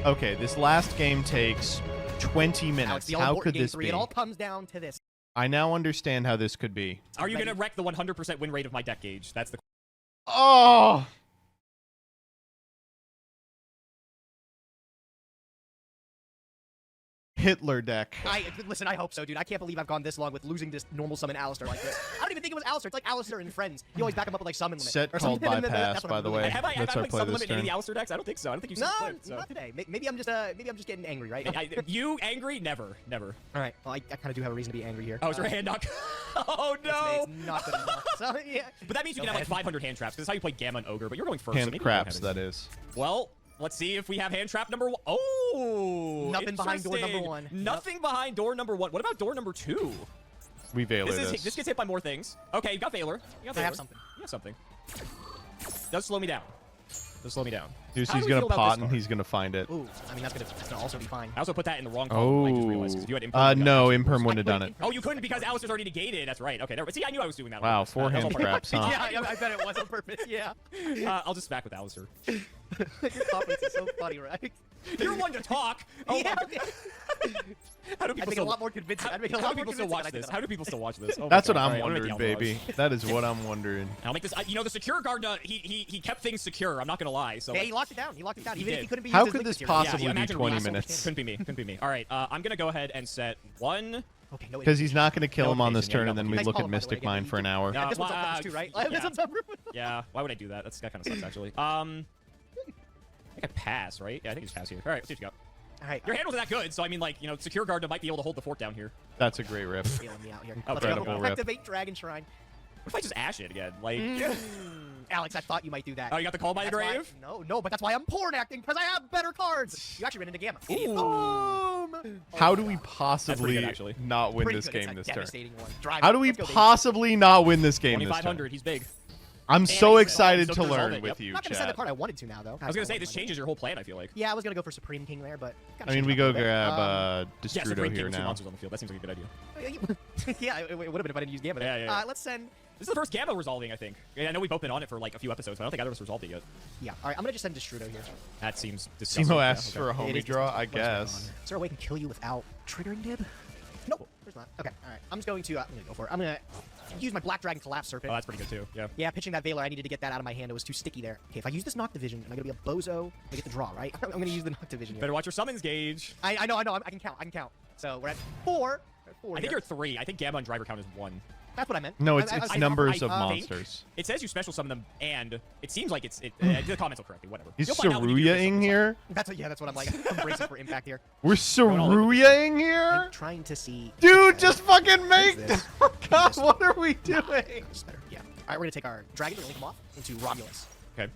Okay, this last game takes 20 Now, it's minutes. the How all-important could game this 3. be? It all comes down to this. I now understand how this could be. Are you Ready? gonna wreck the 100% win rate of my deck gauge? That's the... Oh! Hitler deck. Listen, I hope so, dude. I can't believe I've gone this long with losing this normal summon Alistair like this. I don't even think it was Alistair. It's like Alistair and Friends. You always back him up with like summon limit. Set or called something. bypass, That's what by I'm the really way. mad Have I That's our like play summon this limit in any of turn. the Alistair decks? I don't think so. I don't think you've seen No, the clip, so... not today. Maybe I'm just getting angry, right? You angry? Never. Never. All right. Well, I kind of do have a reason to be angry here. Oh, is your hand knock? Oh, no! It's not good enough. So, yeah. But that means you can have like 500 hand traps, because that's how you play Gamma and Ogre, but you're going first. so Hand maybe you don't craps, have that anything. is. Well, let's see if we have hand trap number 1. Oh, Ooh. Nothing behind door number interesting. 1. Nothing behind door number 1. What about door number 2? We Veiler this. This gets hit by more things. Okay, you got Veiler. I have something. You have something. Does slow me down. Does slow me down. He's How do we gonna feel about pot this and card? he's gonna find it. Ooh, I mean, that's gonna also be fine. I also put that in the wrong column. I just realized. 'Cause if you had Imperm, you got No, Imperm. Imperm wouldn't have done it. Oh, you couldn't because Alistair's already negated. That's right. Okay, see, I knew I was doing that. Wow, on purpose. forehand That was all traps, huh? Yeah, I bet it was on purpose. Yeah. I'll just back with Alistair. Your confidence is so funny, right? You're one to talk. Oh, Yeah. how do I'd people make it still a lot more convincing. I'd make it a How lot do more people still convincing watch than I did this? that. How do people still watch this? Oh my That's God. what All I'm right, I'm gonna wondering, make the baby. That is what I'm wondering. I'll make this. You know, the secure guard. He kept things secure. I'm not gonna lie. So Yeah, he locked it down. He locked it down. Even if he did. couldn't be How used as could link this material. possibly be imagine 20 Reese- minutes? Couldn't be me. Couldn't be me. All right, I'm gonna go ahead and set 1. Okay, no. Because he's not gonna kill him on this Notification, turn, yeah, and then we Nice look call, at by the way, Mystic again. Mine for an hour. No, This one's on purpose too, right? yeah. This one's on purpose. Yeah. Why would I do that? That kind of sucks actually. I think I pass, right? Yeah, I think I just pass here. All right, let's see what you got. All right. Your handles are that good, so I mean, like, you know, secure guard might be able to hold the fort down here. That's a great rip. Feeling me out here. Oh, Let's incredible go. rip. Activate Dragon Shrine. What if I just ash it again? Like, Alex, I thought you might do that. oh, you got the call by the That's why- grave? No, but that's why I'm porn acting, because I have better cards. You actually ran into Gamma. Ooh. Boom. How do we pretty possibly good, actually. not win Pretty this good. It's game a this turn? devastating one. Drive How it. do we Let's go, baby. possibly not win this game this turn? 2500. He's big. I'm so he's excited so to resolve learn it, with yep. you, I'm not gonna send the chat. card I wanted to now, though. I was gonna say this changes your whole plan. I feel like. Yeah, I was gonna go for Supreme King there, but gotta I mean, change we it go up a little bit. grab Yeah, Destrudo Supreme here King, 2 now. monsters on the field. That seems like a good idea. Yeah, it would have been if I didn't use Gamma. Yeah, yeah, yeah. Let's send. This is the first Gamma resolving, I think. Yeah, I know we've both been on it for like a few episodes, but I don't think either of us resolved it yet. Yeah. All right, I'm gonna just send Destrudo here. That seems disgusting. Simo Yeah, asks okay. for a It homie is draw, I what's going on? guess. Is there a way I can kill you without triggering Dib? Nope, there's not. Okay, all right. I'm just going to. I'm gonna go for it. I'm gonna use my Black Dragon Collapse Serpent. Oh, that's pretty good too. Yeah. Yeah, pitching that Veiler, I needed to get that out of my hand. It was too sticky there. Okay, if I use this Noct Division, am I gonna be a bozo? I get the draw, right? I'm gonna use the Noct Division here. Better watch your summons gauge. I know. I can count. So we're at 4. We're at 4 I think here. you're 3. I think Gamma and driver count is 1. That's what I meant. No, I- it's I- it's I- numbers I of think- monsters. It says you special summon them, and it seems like the comments will correct me. Whatever. Is You'll find out when you do your Saruya in summons. here? That's what I'm like. I'm bracing for impact here. We're Saruya in here? I'm trying to see. Dude, just fucking make this? Oh God, what are we doing? This is better. Yeah. All right, we're gonna take our dragon. We're gonna link them off into Romulus. Okay.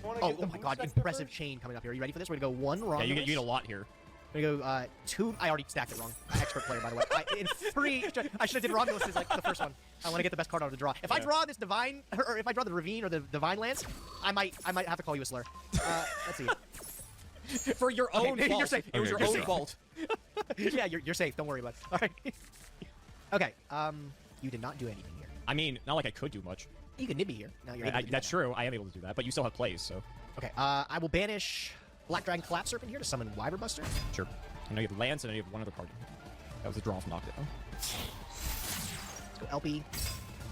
Oh my God! Impressive chain coming up here. Are you ready for this? We're gonna go 1 Romulus. Yeah, you get a lot here. We're gonna go 2. I already stacked it wrong. Expert player, by the way. In 3, I should have did Romulus as like the first one. I want to get the best card out of the draw. If I draw this divine, or if I draw the Ravine or the Divine Lance, I might have to call you a slur. Let's see. For your own fault. You're safe. It was Okay, your good own job. fault. Yeah, you're safe. Don't worry about it. All right. Okay. You did not do anything here. I mean, not like I could do much. You can nib me here. Now you're able to do That's that. true. I am able to do that, but you still have plays, so Okay. I will banish Black Dragon Collapse Serpent here to summon Wyvern Buster. sure. I know you have Lance, and I know you have one other card. That was a draw from Knockdown. Let's go LP.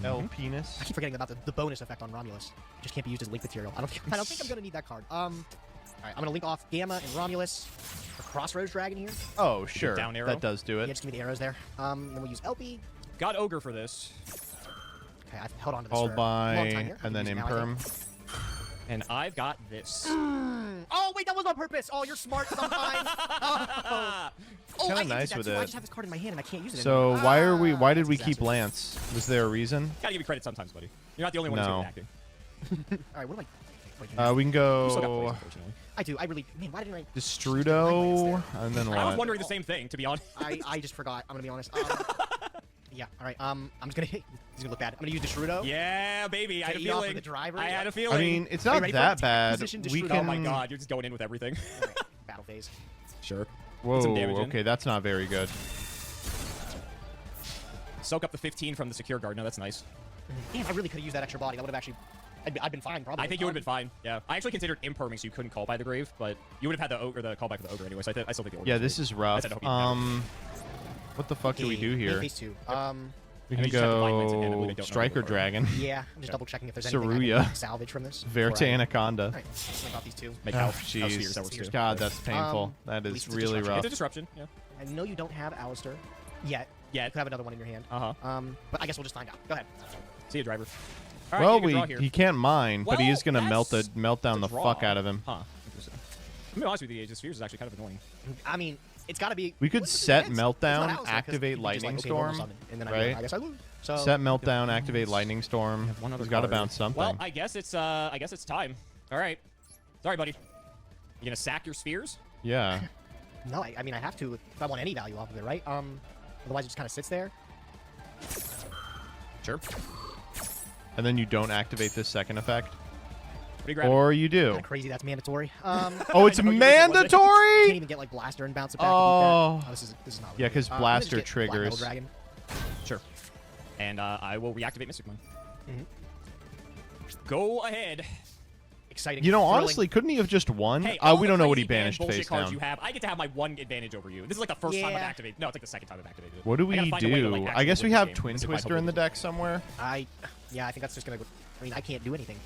L penis. I keep forgetting about the bonus effect on Romulus. It just can't be used as link material. I don't think I'm gonna need that card. All right, I'm gonna link off Gamma and Romulus for Crossroads Dragon here. Oh, sure. down arrow? That does do Yeah, it. just give me the arrows there. Then we'll use LP. Got Ogre for this, Okay, I've held on to this Followed for a long time by, here. I and can then use it now, I Imperm. think. and I've got this. Oh wait, that was on purpose. Oh, you're smart. 'Cause I'm fine. Oh, Kinda I can do nice that with too. I it. just have this card in my hand and I can't use it. So anymore. why did we that's keep disaster. Lance? Was there a reason? Gotta give you credit sometimes, buddy. You're not the only one who's No. good at acting. All right, what am I? Wait, We can You still got plays, go unfortunately. I do. I really. Man, why didn't I? Destrudo, and then I was what? wondering the same thing, to be honest. I just forgot. I'm gonna be honest. Yeah. All right. I'm just gonna. He's gonna look bad. I'm gonna use Destrudo. Yeah, baby. I had a Take you off of feeling. the driver, I yeah. had a feeling. I mean, it's Are you not ready for that it? bad. Position We Destrudo. can. Oh my God, you're just going in with everything. All right, battle phase. Sure. Whoa. some damage in. Okay, that's not very good. Soak up the 15 from the secure guard. No, that's nice. Damn, I really could have used that extra body. That would have actually. I'd been fine, probably. I think you would have been fine. Yeah. I actually considered imperming, so you couldn't call by the grave, but you would have had the ogre, the callback of the ogre anyway. So I still think the ogre. Yeah, was this good. is rough. I said I hope you didn't What the fuck do we do Main here? phase 2. We I can mean, you just have to find Lance again, I believe go they don't know Striker who they are. Dragon, Yeah, I'm just double checking if there's anything I Saruya. can salvage from this. Verte before I- Anaconda. All right, let's link off these two. Make Oh, health. Spheres, that jeez. works too. God, that's painful. That at is least it's a really disruption. rough. It's a disruption. Yeah. I know you don't have Alistair yet. Yeah. You could have another one in your hand. Uh-huh. But I guess we'll just find out. Go ahead. See you, driver. All right, Well, you can draw here. he can't mine, but he Well, is gonna melt that's down the draw. fuck out of him. Huh. Interesting. I'm gonna be honest with you, the spheres is actually kind of annoying. I mean, it's got to be. We could What's the set defense? Meltdown, It's not Alistair, 'cause activate you could just, Lightning okay, normal Storm, summon, and then right? I guess I lose. So Set Meltdown, activate Lightning Storm. One other He's got to card. bounce something. Well, I guess it's time. All right. Sorry, buddy. You gonna sack your spheres? Yeah. No, I mean, I have to if I want any value off of it, right? Otherwise it just kind of sits there. Sure. And then you don't activate this second effect. What do you grab? Or you do. Kinda crazy, that's mandatory. Oh, it's I know you wish it wasn't. mandatory? Can't even get like Blaster and bounce it back Oh. to beat that. This is not Yeah, really 'cause good. Blaster Let me just get Black Metal triggers. Dragon. Sure. And I will reactivate Mystic Mine. Mhm. Go ahead. Exciting. You know, thrilling. honestly, couldn't he have just won? Hey, We don't know what he banished bullshit face cards down. you have. I get to have my one advantage over you. This is like the first time I've Yeah. activated. No, it's like the second time I've activated it. What do I gotta we find a way to, do? like, I actually guess we win this have game. Twin This is my Twister hope in the with this. deck somewhere. Yeah, I think that's just gonna go. I mean, I can't do anything.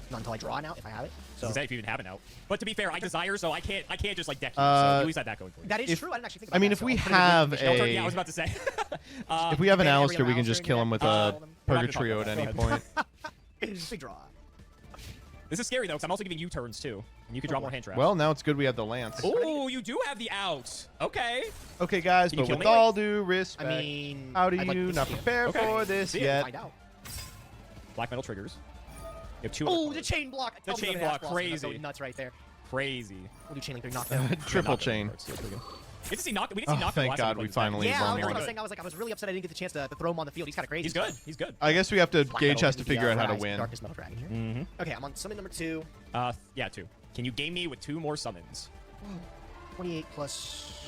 Not until I draw it out, if I have it. So So say if you even have it out. But to be fair, I desire, so I can't just like deck you. So at least I had that going for you. that is If- true. I didn't actually think about I mean, that, if so we I'll put it in have the Shelter? a- Yeah, I was about to say. If we have an ban every Alistair, we other can just Alistair kill him with a we're not gonna talk Purgatrio about at that. any Go ahead. point. Big draw. This is scary though, because I'm also giving you turns too, and you can draw more hand traps. Well, now it's good we have the Lance. oh, you do have the out. Okay. Okay, guys, Can you but kill with me? all due respect, I mean, how do I'd like you to not see it. prepare Okay. for this See it. yet? Find out. Black metal triggers. You have two. Oh, other the colors. chain block. The Tell me chain that block, Hash Blossom is gonna crazy. go nuts right there. Crazy. We'll do chain link 3 knockdown. Triple chain. We get to see knock. We didn't see Oh, knock. thank God we finally Yeah, won that's what I one. was saying. I was really upset I didn't get the chance to throw him on the field. He's kind of crazy. He's good. He's good. I guess we have to. Black Gage Metal has to with the, figure out how to Rise, win. Darkness Metal Dragon here. Mm-hmm. Okay, I'm on summon number 2. Yeah, 2. Can you game me with 2 more summons? 28 plus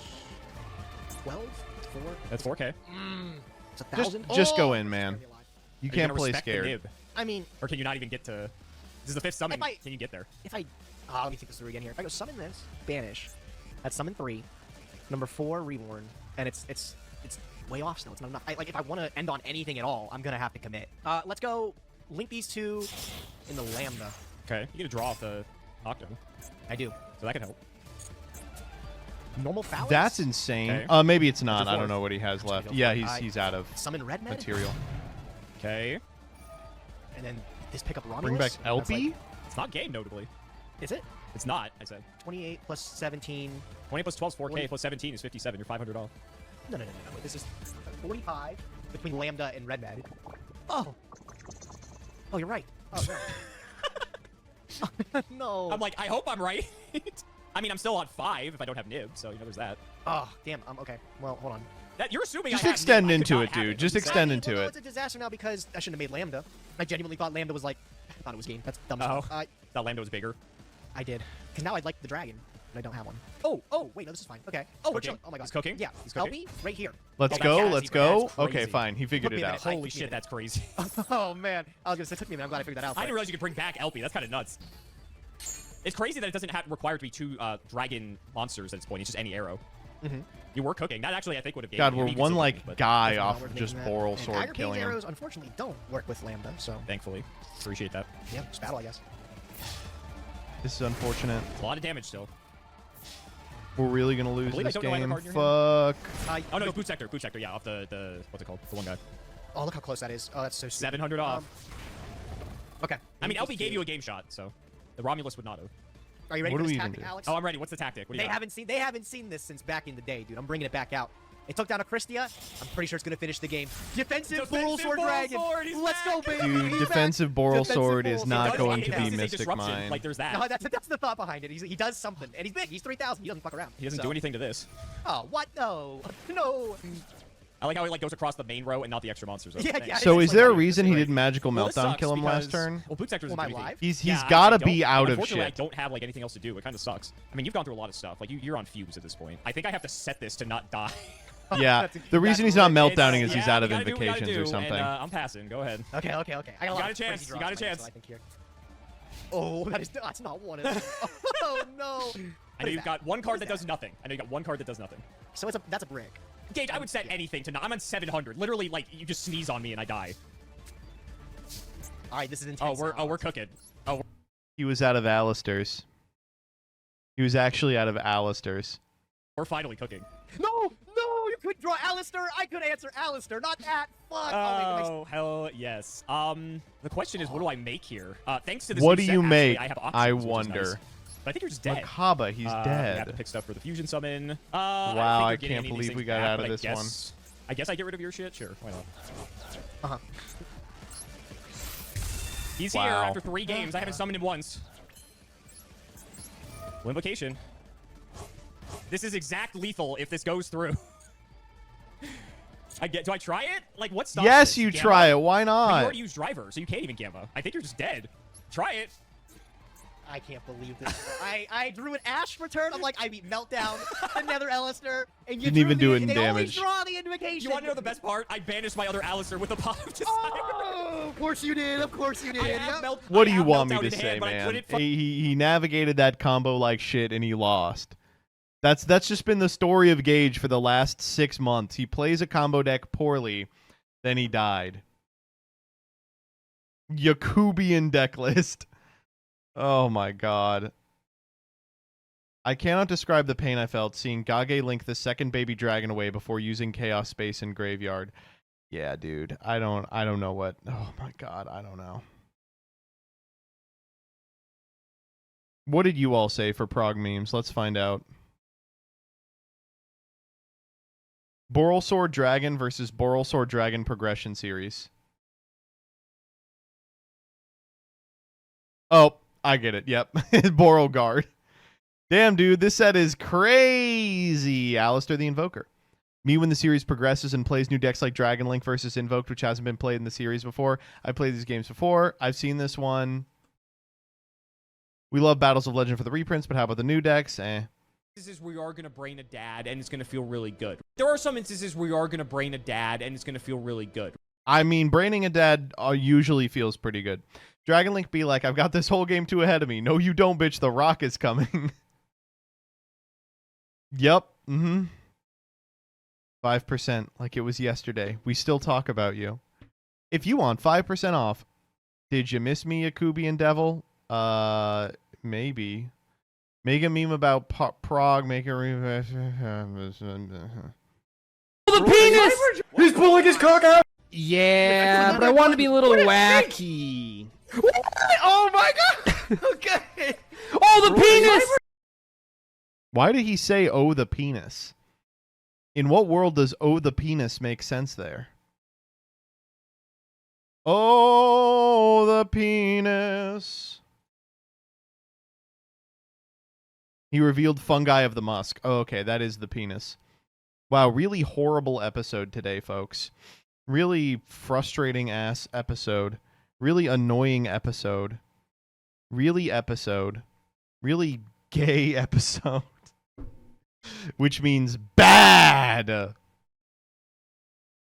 12? 4? That's 4K. It's 1,000. Just go Oh! in, man. It's gonna be alive. You Are can't gonna play respect the scared. nib? I mean, Or can you not even get to? This is the 5th summon. If I- Can you get there? if I... let me think this through again here. If I go summon this, banish. That's summon 3. Number 4, reborn. And it's way off still. It's not enough. Like, if I want to end on anything at all, I'm going to have to commit. Let's go link these 2 in the Lambda. Okay. You get to draw off the knockdown, I do. so that can help. Normal Phallus? That's insane. Okay. Maybe it's not. That's a I don't fourth. know what he has That's gonna left. go Yeah, for it. he's out of Summon Red Med? material. Okay. And then this pick up Romulus. Bring back That's LP. like- It's not game, notably. is it? It's not. I said 28 plus 17. 20 plus 12 is 4K 40. plus 17 is 57. You're 500 off. No. This is 45 between Lambda and Red Med. Oh. Oh, you're right. Oh, no. No. I'm like, I hope I'm right. I mean, I'm still on 5 if I don't have nib, so you know there's that. Oh, damn. Okay. Well, hold on. That you're assuming Just I have extend nib. I could into not it, have dude. it. Just That's extend sad. into well, no, it. it's a disaster now because I shouldn't have made Lambda. I genuinely thought Lambda was like... I thought it was game. That's dumb Oh. stuff. That Lambda was bigger. I did. Because now I'd like the dragon, and I don't have one. Oh, wait, no, this is fine. Okay. Oh, we're Cooking? chilling. Oh my god. He's cooking? Yeah. He's cooking? LB, right here. Let's Oh, go. that's Let's crazy, go. that's Okay, crazy. fine. He figured Took me it a out. minute. Holy shit, that's crazy. Oh, man. I was going to say, it took me a minute. I'm glad I figured that out. I didn't realize you could bring back LP. That's kind of nuts. It's crazy that it doesn't require to be 2 dragon monsters at this point. It's just any arrow. Mm-hmm. You were cooking. That actually, I think, would have gained God, you. we're Maybe one still like cooking, but guy Definitely off not of worth just making that. Boral And Sword Aggregate killing him. arrows, unfortunately, don't work with Lambda, so... Thankfully. Appreciate that. Yeah, just battle, I guess. This is unfortunate. A lot of damage still. We're really gonna lose believe I this don't know either game. card in your Fuck. Oh, no, it's Boot Sector. Boot Sector, yeah, off the what's it called? The one guy. Oh, look how close that is. Oh, that's so stupid. 700 off. Okay. I mean, LP gave you a game shot, so the Romulus would not have. Are you ready What for do this we even tactic, do? Alex? Oh, I'm ready. What's the tactic? What do you got? They haven't seen this since back in the day, dude. I'm bringing it back out. It took down a Christia. I'm pretty sure it's gonna finish the game. Defensive Boral Sword Boral Dragon. Sword, he's Let's go, back. baby. Dude, He's defensive back. Boral Defensive Sword Boral is Sword. not Does going it to has be to say Mystic disruption. Mine. Like, there's that. No, that's the thought behind it. He does something, and he's big. He's 3,000. He doesn't fuck around. He doesn't So- do anything to this. Oh, what? No, no. I like how he like goes across the main row and not the extra monsters. though. Yeah, Thanks. yeah. So It's is there a like- reason he like- did Magical Well, this Meltdown sucks kill him last because- turn? Well, Boot Sector's Am a I 3v. live? He's Yeah, gotta I don't- be out of unfortunately, shit. I don't have like anything else to do. It kind of sucks. I mean, you've gone through a lot of stuff. Like you're on fumes at this point. I think I have to set this to not die. Yeah, the reason he's not legit. meltdowning is Yeah, he's out we of gotta do what we gotta invocations or do, something. And, I'm passing. Go ahead. Okay. I got a lot got a of chance, crazy you draws got a tonight, chance. so I think here. Oh, that's not one of them. Oh no. I know you've got one card that does nothing. I know you got one card that does nothing. So that's a brick. Gage, I would set anything to not. I'm on 700. Literally, like you just sneeze on me and I die. All right, this is intense. Oh, we're cooking. Oh, He was out of Alistair's. He was actually out of Alistair's. we're finally cooking. No, you could draw Alistair. I could answer Alistair, not that. Fuck. Oh, hell yes. The question is, what do I make here? Thanks to this What new do set, you actually, make? I have options, I which is wonder. nice. But I think you're just dead. Makaba, he's We have to dead. pick stuff for the fusion summon. Wow, I I can't believe we got out of this one. I guess I get rid of your shit. Sure, why not? Uh-huh. He's here Wow. after 3 games. I haven't summoned him once. Invocation. This is exact lethal if this goes through. Do I try it? Like, what stops Yes, this? you Gamma? try it. Why But not? you already used driver, so you can't even gamma. I think you're just dead. Try it. I can't believe this. I drew an Ash return. I'm like, I beat Meltdown, another Alistair, and you Didn't drew even do the, it in they always damage. draw the invocation. You want to know the best part? I banished my other Alistair with a pop. Oh, of course you did. Of course you did. Yep. What do you want me to say, man? He navigated that combo like shit and he lost. That's just been the story of Gage for the last 6 months. He plays a combo deck poorly, then he died. Yakubian deck list. Oh my god. I cannot describe the pain I felt seeing Gage link the second baby dragon away before using Chaos Space in Graveyard. Yeah, dude. I don't know what. Oh my god, I don't know. What did you all say for prog memes? Let's find out. Boral Sword Dragon versus Boral Sword Dragon progression series. Oh, I get it. Yep. Boral Guard. Damn, dude, this set is crazy. Alistair the Invoker. Me when the series progresses and plays new decks like Dragon Link versus Invoked, which hasn't been played in the series before. I've played these games before. I've seen this one. We love Battles of Legend for the reprints, but how about the new decks? Instances where you are going to brain a dad and it's going to feel really good. There are some instances where you are going to brain a dad and it's going to feel really good. I mean, braining a dad usually feels pretty good. Dragon Link be like, I've got this whole game 2 ahead of me. No, you don't, bitch. The Rock is coming. Yep. 5%, like it was yesterday. We still talk about you. If you want 5% off, did you miss me, Yakubian Devil? Maybe. Make a meme about prog, make a The penis! He's pulling his cock out! Yeah, but I want to be a little wacky. Oh my god! Okay. Oh, the penis! Why did he say, oh, the penis? In what world does oh, the penis make sense there? Oh, the penis. He revealed fungi of the musk. Oh, okay, that is the penis. Wow, really horrible episode today, folks. Really frustrating ass episode. Really annoying episode. Really gay episode. Which means bad.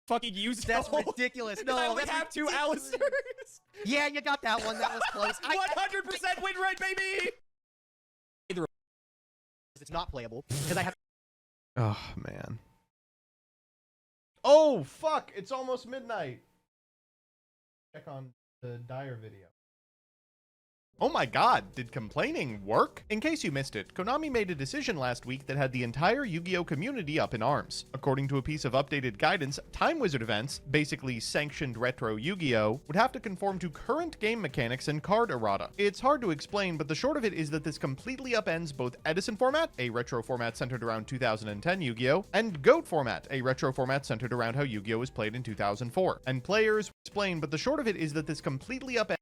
Fucking use That's ridiculous. No, I only that's have 2 ridiculous. Alistairs. Yeah, you got that one. That was close. 100% win rate, baby. It's not playable because I have. Oh, man. Oh, fuck. It's almost midnight. Check on the Dire video. Oh my god, did complaining work? In case you missed it, Konami made a decision last week that had the entire Yu-Gi-Oh community up in arms. According to a piece of updated guidance, Time Wizard events, basically sanctioned retro Yu-Gi-Oh, would have to conform to current game mechanics and card errata. It's hard to explain, but the short of it is that this completely upends both Edison format, a retro format centered around 2010 Yu-Gi-Oh, and GOAT format, a retro format centered around how Yu-Gi-Oh was played in 2004. And players explain, but the short of it is that this completely upends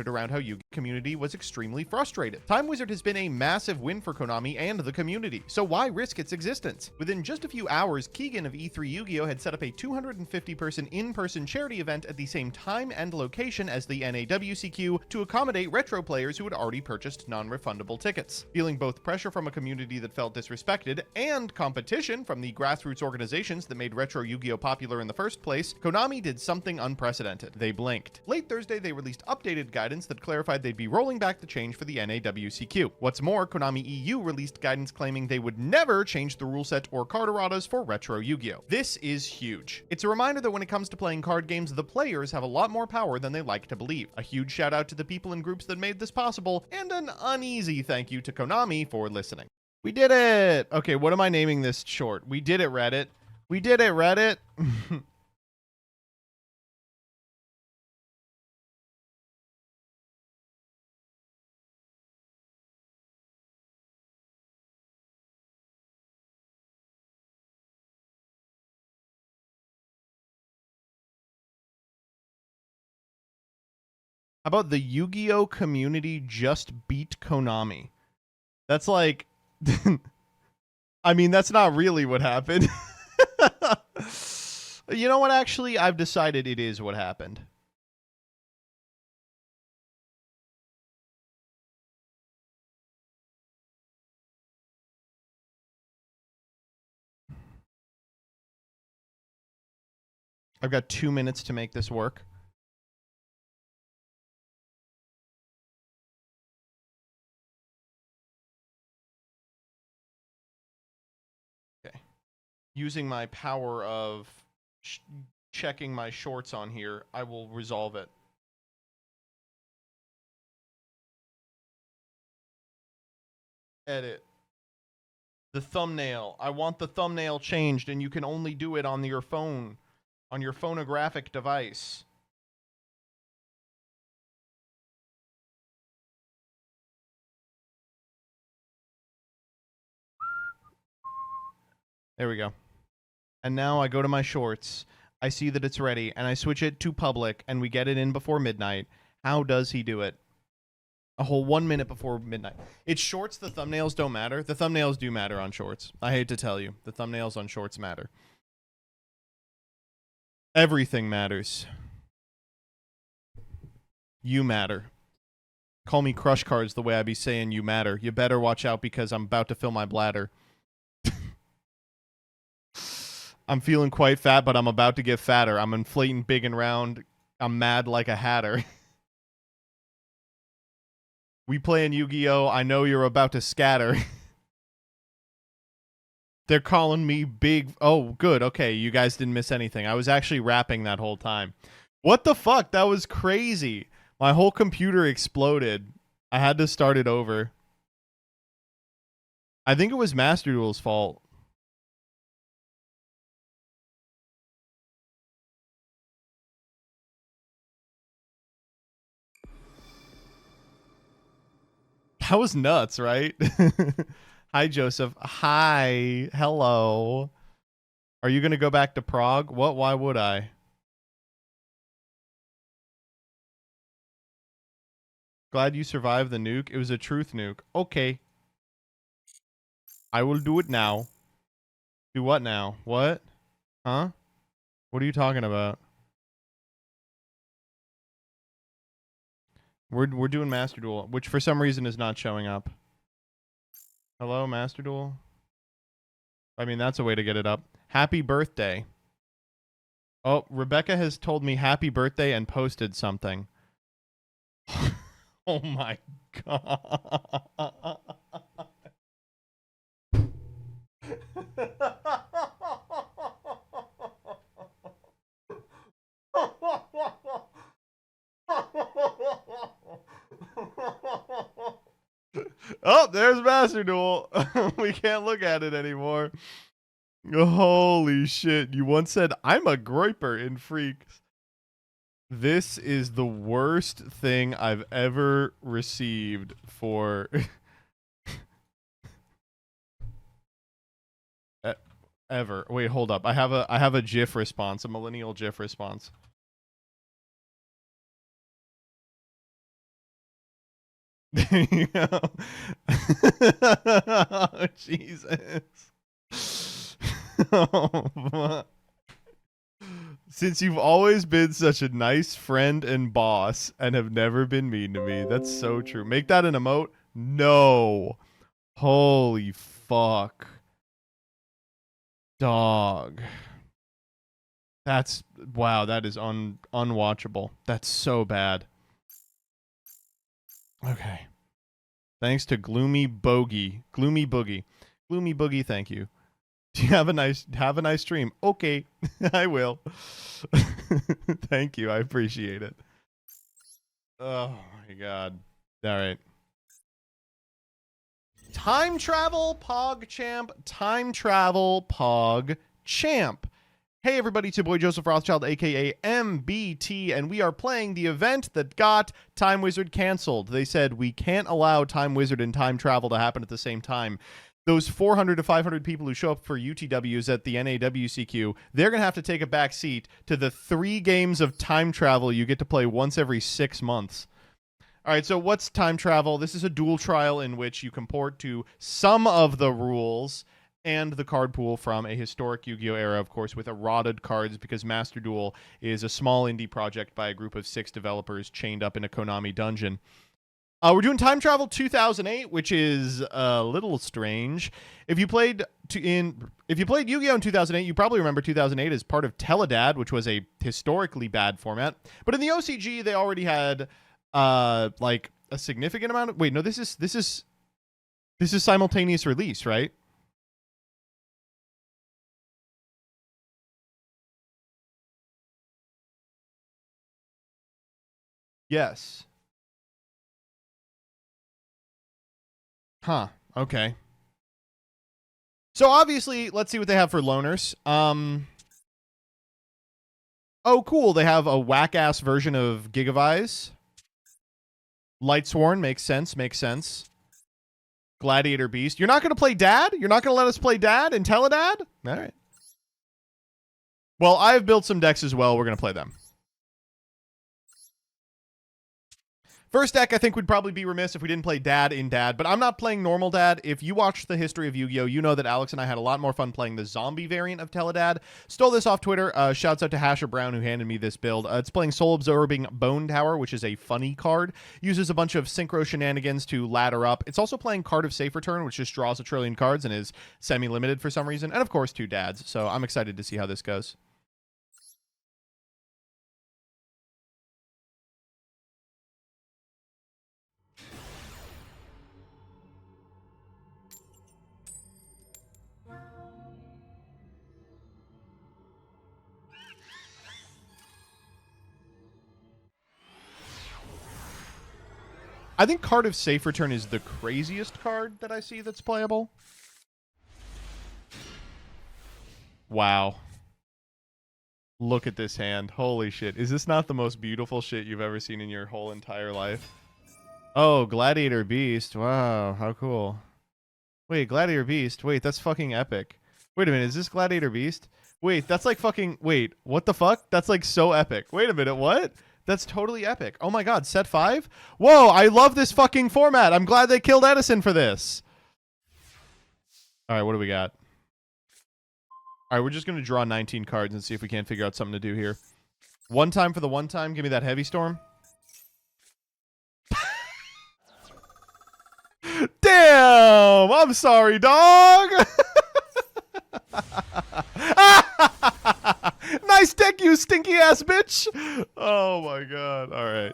around how Yu-Gi-Oh community was extremely frustrated. Time Wizard has been a massive win for Konami and the community, so why risk its existence? Within just a few hours, Keegan of E3 Yu-Gi-Oh had set up a 250-person in-person charity event at the same time and location as the NAWCQ to accommodate retro players who had already purchased non-refundable tickets. Feeling both pressure from a community that felt disrespected and competition from the grassroots organizations that made retro Yu-Gi-Oh popular in the first place, Konami did something unprecedented. They blinked. Late Thursday, they released updated guidance that clarified they'd be rolling back the change for the NAWCQ. What's more, Konami EU released guidance claiming they would never change the rule set or card erratas for retro Yu-Gi-Oh! This is huge. It's a reminder that when it comes to playing card games, the players have a lot more power than they like to believe. A huge shout out to the people and groups that made this possible, and an uneasy thank you to Konami for listening. We did it! Okay, what am I naming this short? We did it, Reddit. We did it, Reddit. How about the Yu-Gi-Oh community just beat Konami? That's like I mean, that's not really what happened. You know what? Actually, I've decided it is what happened. I've got 2 minutes to make this work. Okay. Using my power of checking my shorts on here, I will resolve it. Edit. The thumbnail. I want the thumbnail changed, and you can only do it on your phone, on your phonographic device. There we go. And now I go to my shorts. I see that it's ready, and I switch it to public, and we get it in before midnight. How does he do it? A whole 1 minute before midnight. It's shorts, the thumbnails don't matter. The thumbnails do matter on shorts. I hate to tell you. The thumbnails on shorts matter. Everything matters. You matter. Call me crush cards the way I be saying you matter. You better watch out because I'm about to fill my bladder. I'm feeling quite fat, but I'm about to get fatter. I'm inflating big and round. I'm mad like a hatter. We playing Yu-Gi-Oh! I know you're about to scatter. They're calling me big. Oh, good. Okay, you guys didn't miss anything. I was actually rapping that whole time. What the fuck? That was crazy. My whole computer exploded. I had to start it over. I think it was Master Duel's fault. That was nuts, right? Hi, Joseph. Hi. Hello. Are you going to go back to Prague? What? Why would I? Glad you survived the nuke. It was a truth nuke. Okay. I will do it now. Do what now? What? Huh? What are you talking about? We're doing Master Duel, which for some reason is not showing up. Hello, Master Duel? I mean, that's a way to get it up. Happy birthday. Oh, Rebecca has told me happy birthday and posted something. Oh my god. Oh, there's Master Duel. We can't look at it anymore. Holy shit. You once said, I'm a groiper in freax. This is the worst thing I've ever received for... ever. Wait, hold up. I have a GIF response, a millennial GIF response. There you go. Oh, Jesus. Oh, since you've always been such a nice friend and boss and have never been mean to me. That's so true. Make that an emote? No. Holy fuck. Dog. That's... Wow, that is unwatchable. That's so bad. Okay. Thanks to Gloomy Bogey. Gloomy Boogie. Gloomy Boogie, thank you. Have a nice stream. Okay. I will. Thank you. I appreciate it. Oh my god. All right. Time travel pog champ. Time travel pog champ. Hey everybody, it's your boy Joseph Rothschild, aka MBT, and we are playing the event that got Time Wizard canceled. They said we can't allow Time Wizard and time travel to happen at the same time. Those 400 to 500 people who show up for UTWs at the NAWCQ, they're going to have to take a back seat to the 3 games of time travel you get to play once every 6 months. All right, so what's time travel? This is a dual trial in which you comport to some of the rules and the card pool from a historic Yu-Gi-Oh era, of course, with eroded cards, because Master Duel is a small indie project by a group of 6 developers chained up in a Konami dungeon. We're doing Time Travel 2008, which is a little strange. If you played Yu-Gi-Oh in 2008, you probably remember 2008 as part of Teledad, which was a historically bad format. But in the OCG, they already had like a significant amount of. Wait, no, this is simultaneous release, right? Yes. Huh. Okay. So obviously, let's see what they have for loaners. Oh, cool. They have a whack-ass version of Gigavise. Lightsworn makes sense. Makes sense. Gladiator Beast. You're not going to play Dad? You're not going to let us play Dad in Teledad? All right. Well, I've built some decks as well. We're going to play them. First deck, I think we'd probably be remiss if we didn't play Dad in Dad, but I'm not playing normal Dad. If you watch the history of Yu-Gi-Oh, you know that Alex and I had a lot more fun playing the zombie variant of Teledad. Stole this off Twitter. Shouts out to Hasher Brown, who handed me this build. It's playing Soul Absorbing Bone Tower, which is a funny card. Uses a bunch of synchro shenanigans to ladder up. It's also playing Card of Safe Return, which just draws a trillion cards and is semi-limited for some reason. And of course, 2 Dads. So I'm excited to see how this goes. I think Card of Safe Return is the craziest card that I see that's playable. Wow. Look at this hand. Holy shit. Is this not the most beautiful shit you've ever seen in your whole entire life? Oh, Gladiator Beast. Wow, how cool. Wait, Gladiator Beast. Wait, that's fucking epic. Wait a minute, is this Gladiator Beast? Wait, that's like fucking... Wait, what the fuck? That's like so epic. Wait a minute, what? That's totally epic. Oh my god, set 5? Whoa, I love this fucking format. I'm glad they killed Edison for this. Alright, what do we got? Alright, we're just going to draw 19 cards and see if we can't figure out something to do here. One time for the one time. Give me that Heavy Storm. Damn! I'm sorry, dog! Nice deck, you stinky ass bitch! Oh my god. Alright.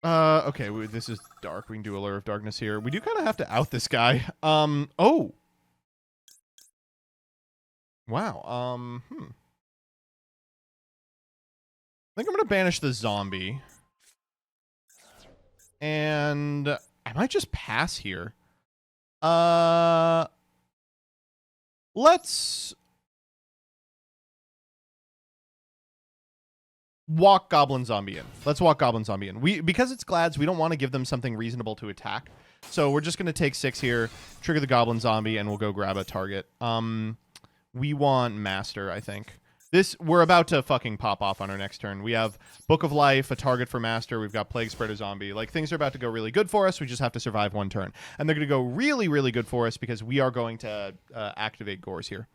Okay, this is dark. We can do Allure of Darkness here. We do kind of have to out this guy. Oh! Wow. I think I'm going to banish the zombie. And I might just pass here. Let's walk Goblin Zombie in. Let's walk Goblin Zombie in. Because it's Glads, we don't want to give them something reasonable to attack. So we're just going to take 6 here, trigger the Goblin Zombie, and we'll go grab a target. We want Master, I think. We're about to fucking pop off on our next turn. We have Book of Life, a target for Master. We've got Plague Spreader Zombie. Like, things are about to go really good for us. We just have to survive one turn. And they're going to go really, really good for us because we are going to activate Gores here.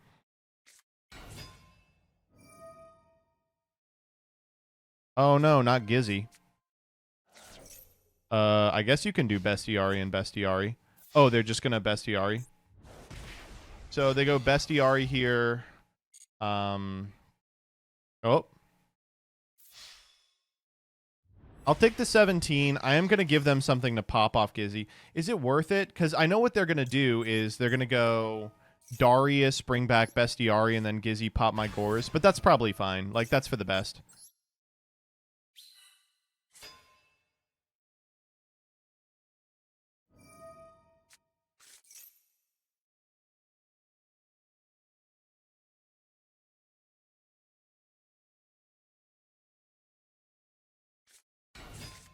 Oh, no, not Gizzy. I guess you can do Bestiari and Bestiari. Oh, they're just going to Bestiari. So they go Bestiari here. Oh. I'll take the 17. I am going to give them something to pop off Gizzy. Is it worth it? Because I know what they're going to do is they're going to go Darius, bring back Bestiari, and then Gizzy pop my Gores. But that's probably fine. Like, that's for the best.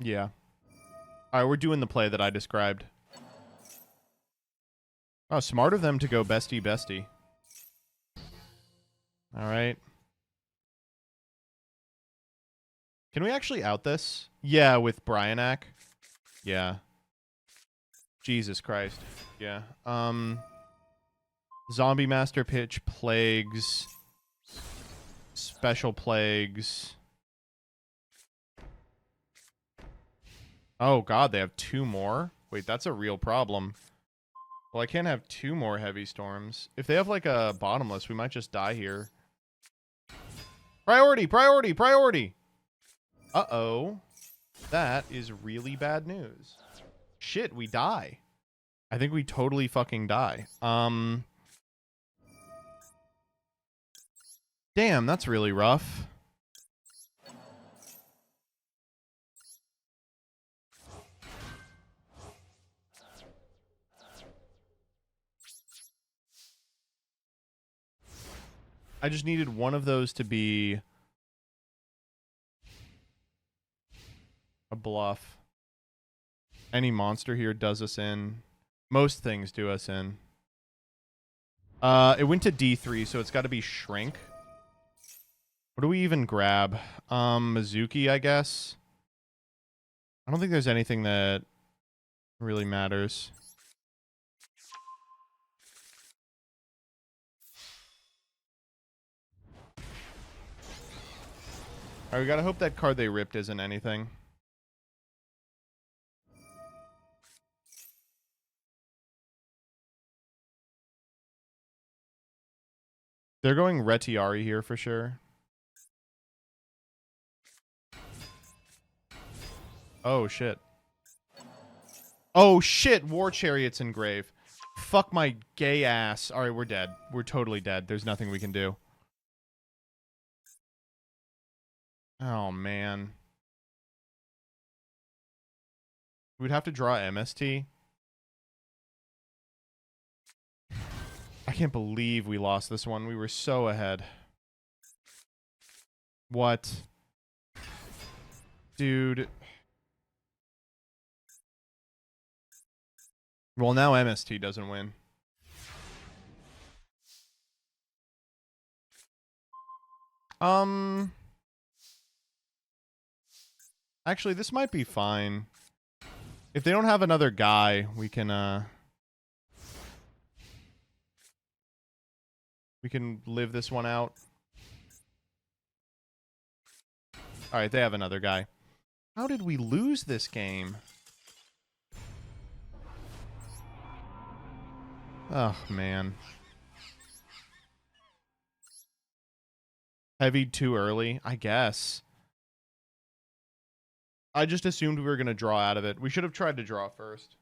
Yeah. All right, we're doing the play that I described. Oh, smart of them to go bestie bestie. All right. Can we actually out this? Yeah, with Bryanak. Yeah. Jesus Christ. Yeah. Zombie Master Pitch, Plagues, Special Plagues. Oh god, they have 2 more? Wait, that's a real problem. Well, I can't have 2 more heavy storms. If they have like a bottomless, we might just die here. Priority, priority, priority! Uh-oh. That is really bad news. Shit, we die. I think we totally fucking die. Damn, that's really rough. I just needed one of those to be a bluff. Any monster here does us in. Most things do us in. It went to D3, so it's got to be Shrink. What do we even grab? Mizuki, I guess. I don't think there's anything that really matters. Alright, we gotta hope that card they ripped isn't anything. They're going Retiari here for sure. Oh, shit. Oh, shit! War Chariot's in grave. Fuck my gay ass. Alright, we're dead. We're totally dead. There's nothing we can do. Oh, man. We'd have to draw MST. I can't believe we lost this one. We were so ahead. What? Dude. Well, now MST doesn't win. Actually, this might be fine. If they don't have another guy, we can live this one out. Alright, they have another guy. How did we lose this game? Oh, man. Heavied too early? I guess. I just assumed we were going to draw out of it. We should have tried to draw first.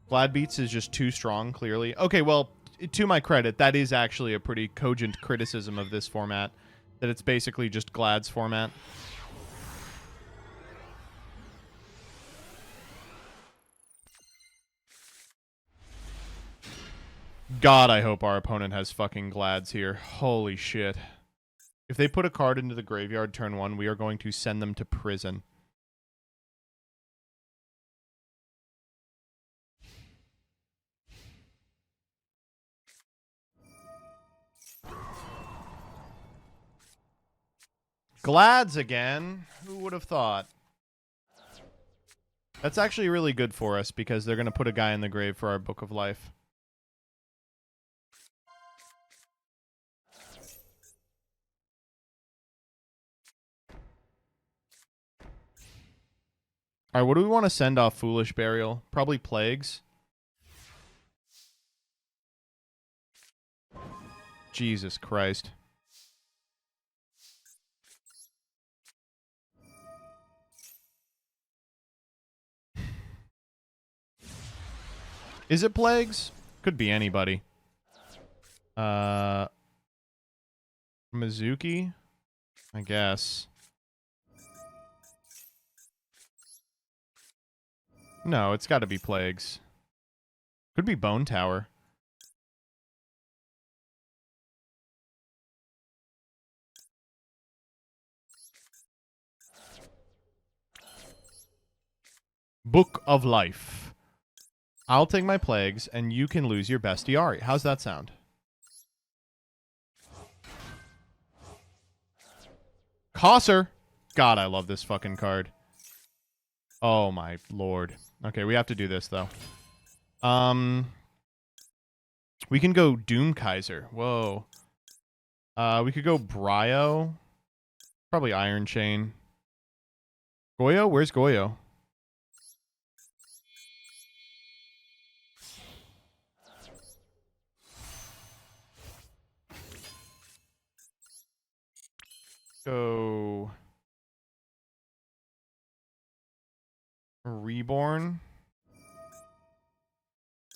Glad Beats is just too strong, clearly. Okay, well, to my credit, that is actually a pretty cogent criticism of this format. That it's basically just Glad's format. God, I hope our opponent has fucking Glads here. Holy shit. If they put a card into the graveyard turn 1, we are going to send them to prison. Glads again? Who would have thought? That's actually really good for us because they're going to put a guy in the grave for our Book of Life. Alright, what do we want to send off Foolish Burial? Probably Plagues. Jesus Christ. Is it Plagues? Could be anybody. Mizuki? I guess. No, it's got to be Plagues. Could be Bone Tower. Book of Life. I'll take my Plagues, and you can lose your bestiari. How's that sound? Cosser. God, I love this fucking card. Oh my lord. Okay, we have to do this though. We can go Doom Kaiser. Whoa. We could go Bryo. Probably Iron Chain. Goyo? Where's Goyo? Go Reborn.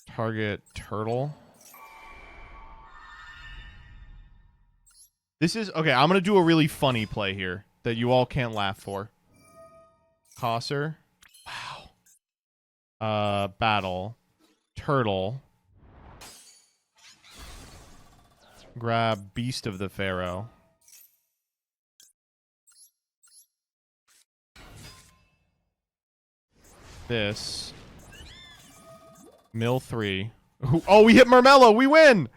Target Turtle. This is okay. I'm gonna do a really funny play here that you all can't laugh for. Cosser. Wow. Battle. Turtle. Grab Beast of the Pharaoh. This. Mill 3. Oh, we hit Marmello. We win.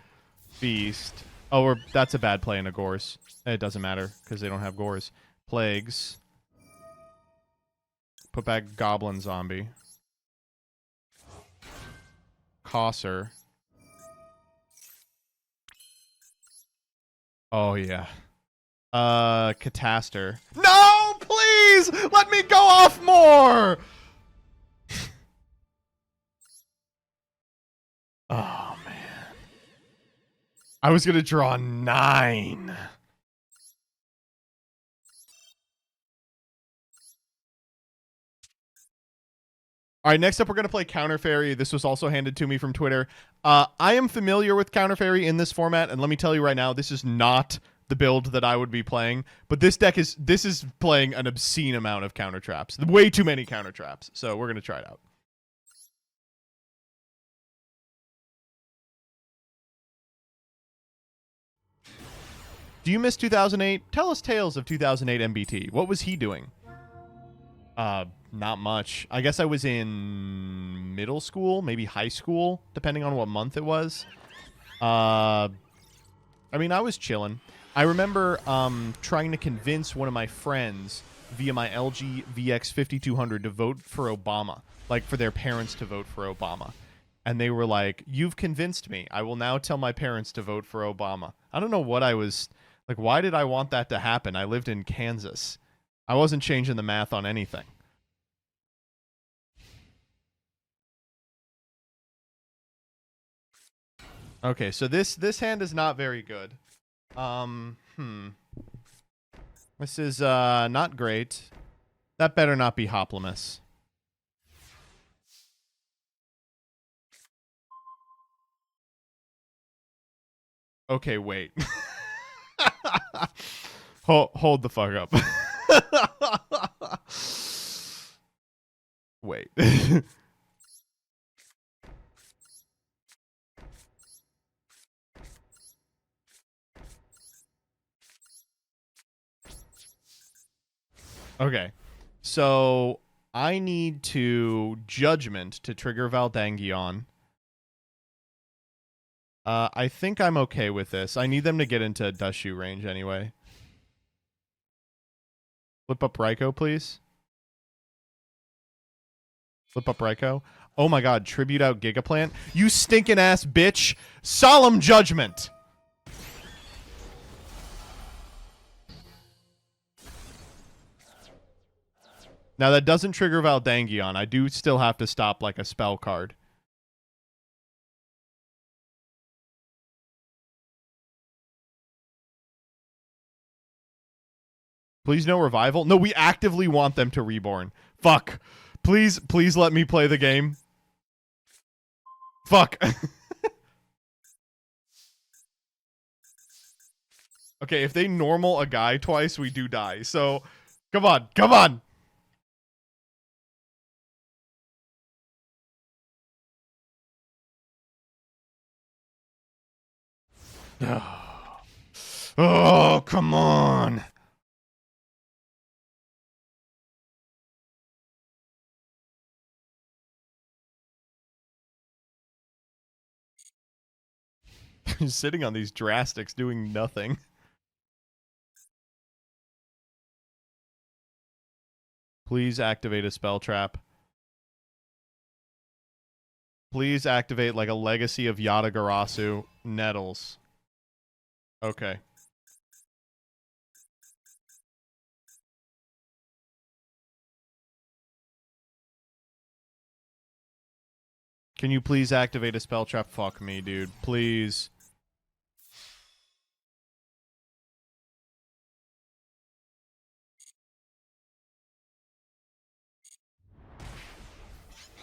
Beast. Oh, that's a bad play in a Gores. It doesn't matter because they don't have Gores. Plagues. Put back Goblin Zombie. Cosser. Oh, yeah. Cataster. No, please! Let me go off more! Oh, man. I was going to draw 9. All right, next up, we're going to play Counter Fairy. This was also handed to me from Twitter. I am familiar with Counter Fairy in this format, and let me tell you right now, this is not the build that I would be playing. But this is playing an obscene amount of counter traps. Way too many counter traps. So we're going to try it out. Do you miss 2008? Tell us tales of 2008 MBT. What was he doing? Not much. I guess I was in middle school, maybe high school, depending on what month it was. I mean, I was chilling. I remember trying to convince one of my friends via my LG VX 5200 to vote for Obama, like for their parents to vote for Obama. And they were like, "You've convinced me. I will now tell my parents to vote for Obama." I don't know what I was like. Why did I want that to happen? I lived in Kansas. I wasn't changing the math on anything. Okay, so this hand is not very good. This is not great. That better not be Hoplimus. Okay, wait. Hold the fuck up. Wait. Okay. So I need to Judgment to trigger Valdangion. I think I'm okay with this. I need them to get into Dushu range anyway. Flip up Raikou, please. Flip up Raikou. Oh my god, tribute out Gigaplant. You stinking ass bitch. Solemn Judgment. Now that doesn't trigger Valdangion. I do still have to stop like a spell card. Please no revival. No, we actively want them to reborn. Fuck. Please let me play the game. Fuck. Okay, if they normal a guy twice, we do die. So, come on. Come on. Oh, come on. Sitting on these drastics doing nothing. Please activate a spell trap. Please activate like a Legacy of Yatagarasu. Nettles. Okay. Can you please activate a spell trap? Fuck me, dude. Please.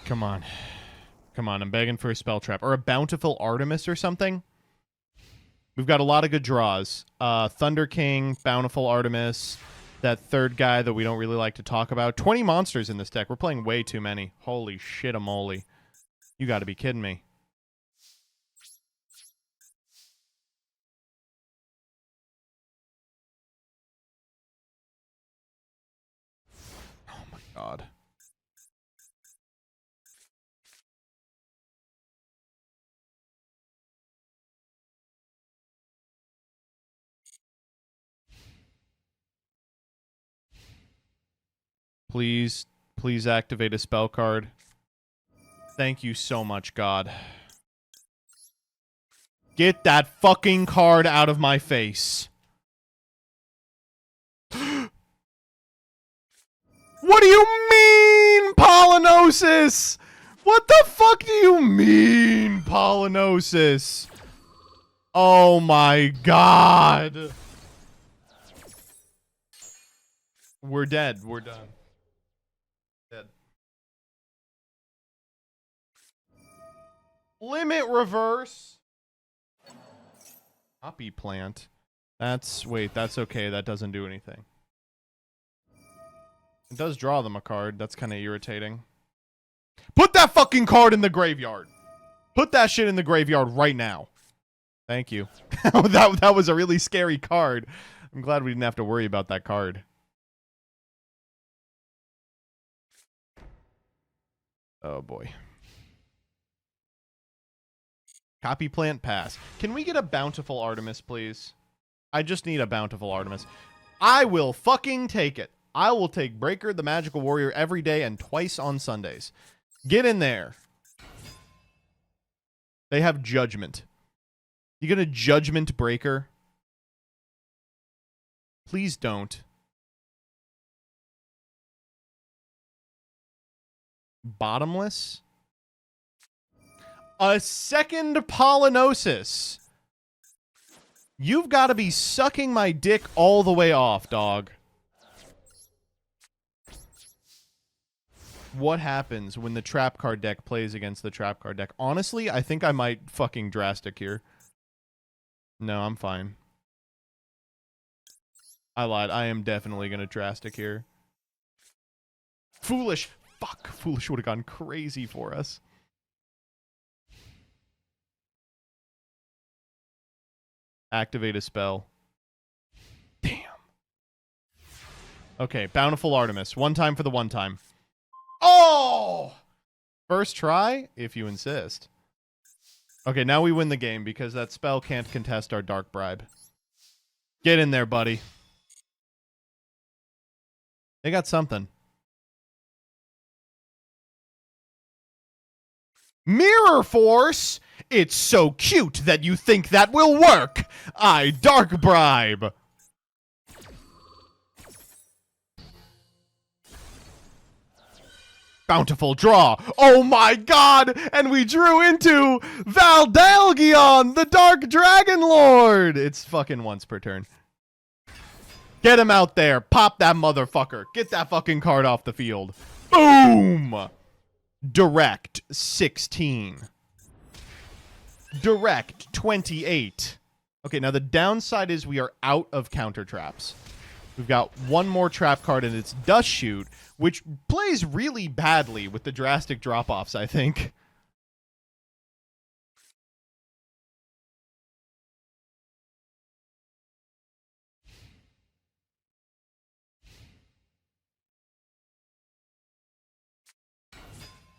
Come on. Come on, I'm begging for a spell trap. Or a Bountiful Artemis or something? We've got a lot of good draws. Thunder King, Bountiful Artemis, that third guy that we don't really like to talk about. 20 monsters in this deck. We're playing way too many. Holy shit-a-moly. You gotta be kidding me. Oh my god. Please, please activate a spell card. Thank you so much, God. Get that fucking card out of my face. What do you mean, Polynosis? What the fuck do you mean, Polynosis? Oh my god. We're dead. We're done. Dead. Limit reverse. Copy plant. Wait, that's okay. That doesn't do anything. It does draw them a card. That's kind of irritating. Put that fucking card in the graveyard. Put that shit in the graveyard right now. Thank you. that was a really scary card. I'm glad we didn't have to worry about that card. Oh boy. Copy plant pass. Can we get a Bountiful Artemis, please? I just need a Bountiful Artemis. I will fucking take it. I will take Breaker the Magical Warrior every day and twice on Sundays. Get in there. They have Judgment. You gonna Judgment Breaker? Please don't. Bottomless? A second Polynosis. You've got to be sucking my dick all the way off, dog. What happens when the trap card deck plays against the trap card deck? Honestly, I think I might fucking drastic here. No, I'm fine. I lied. I am definitely going to drastic here. Foolish. Fuck. Foolish would have gone crazy for us. Activate a spell. Damn. Okay, Bountiful Artemis. One time for the one time. Oh! First try, if you insist. Okay, now we win the game because that spell can't contest our Dark Bribe. Get in there, buddy. They got something. Mirror Force? It's so cute that you think that will work. I Dark Bribe. Bountiful draw. Oh my god! And we drew into Valdalgion, the Dark Dragon Lord. It's fucking once per turn. Get him out there. Pop that motherfucker. Get that fucking card off the field. Boom! Direct 16. Direct 28. Okay, now the downside is we are out of counter traps. We've got one more trap card, and it's Dust Shoot, which plays really badly with the drastic drop-offs, I think.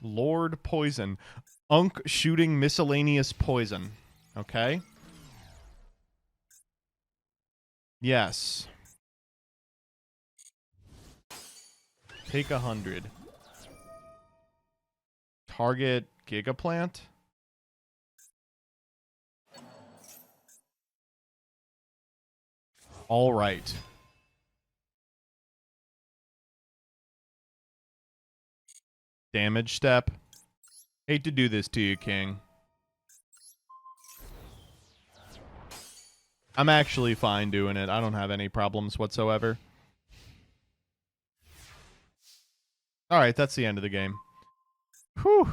Lord Poison. Unk shooting miscellaneous poison. Okay. Take 100. Target Gigaplant. All right. Damage step. Hate to do this to you, King. I'm actually fine doing it. I don't have any problems whatsoever. All right, that's the end of the game. Whew.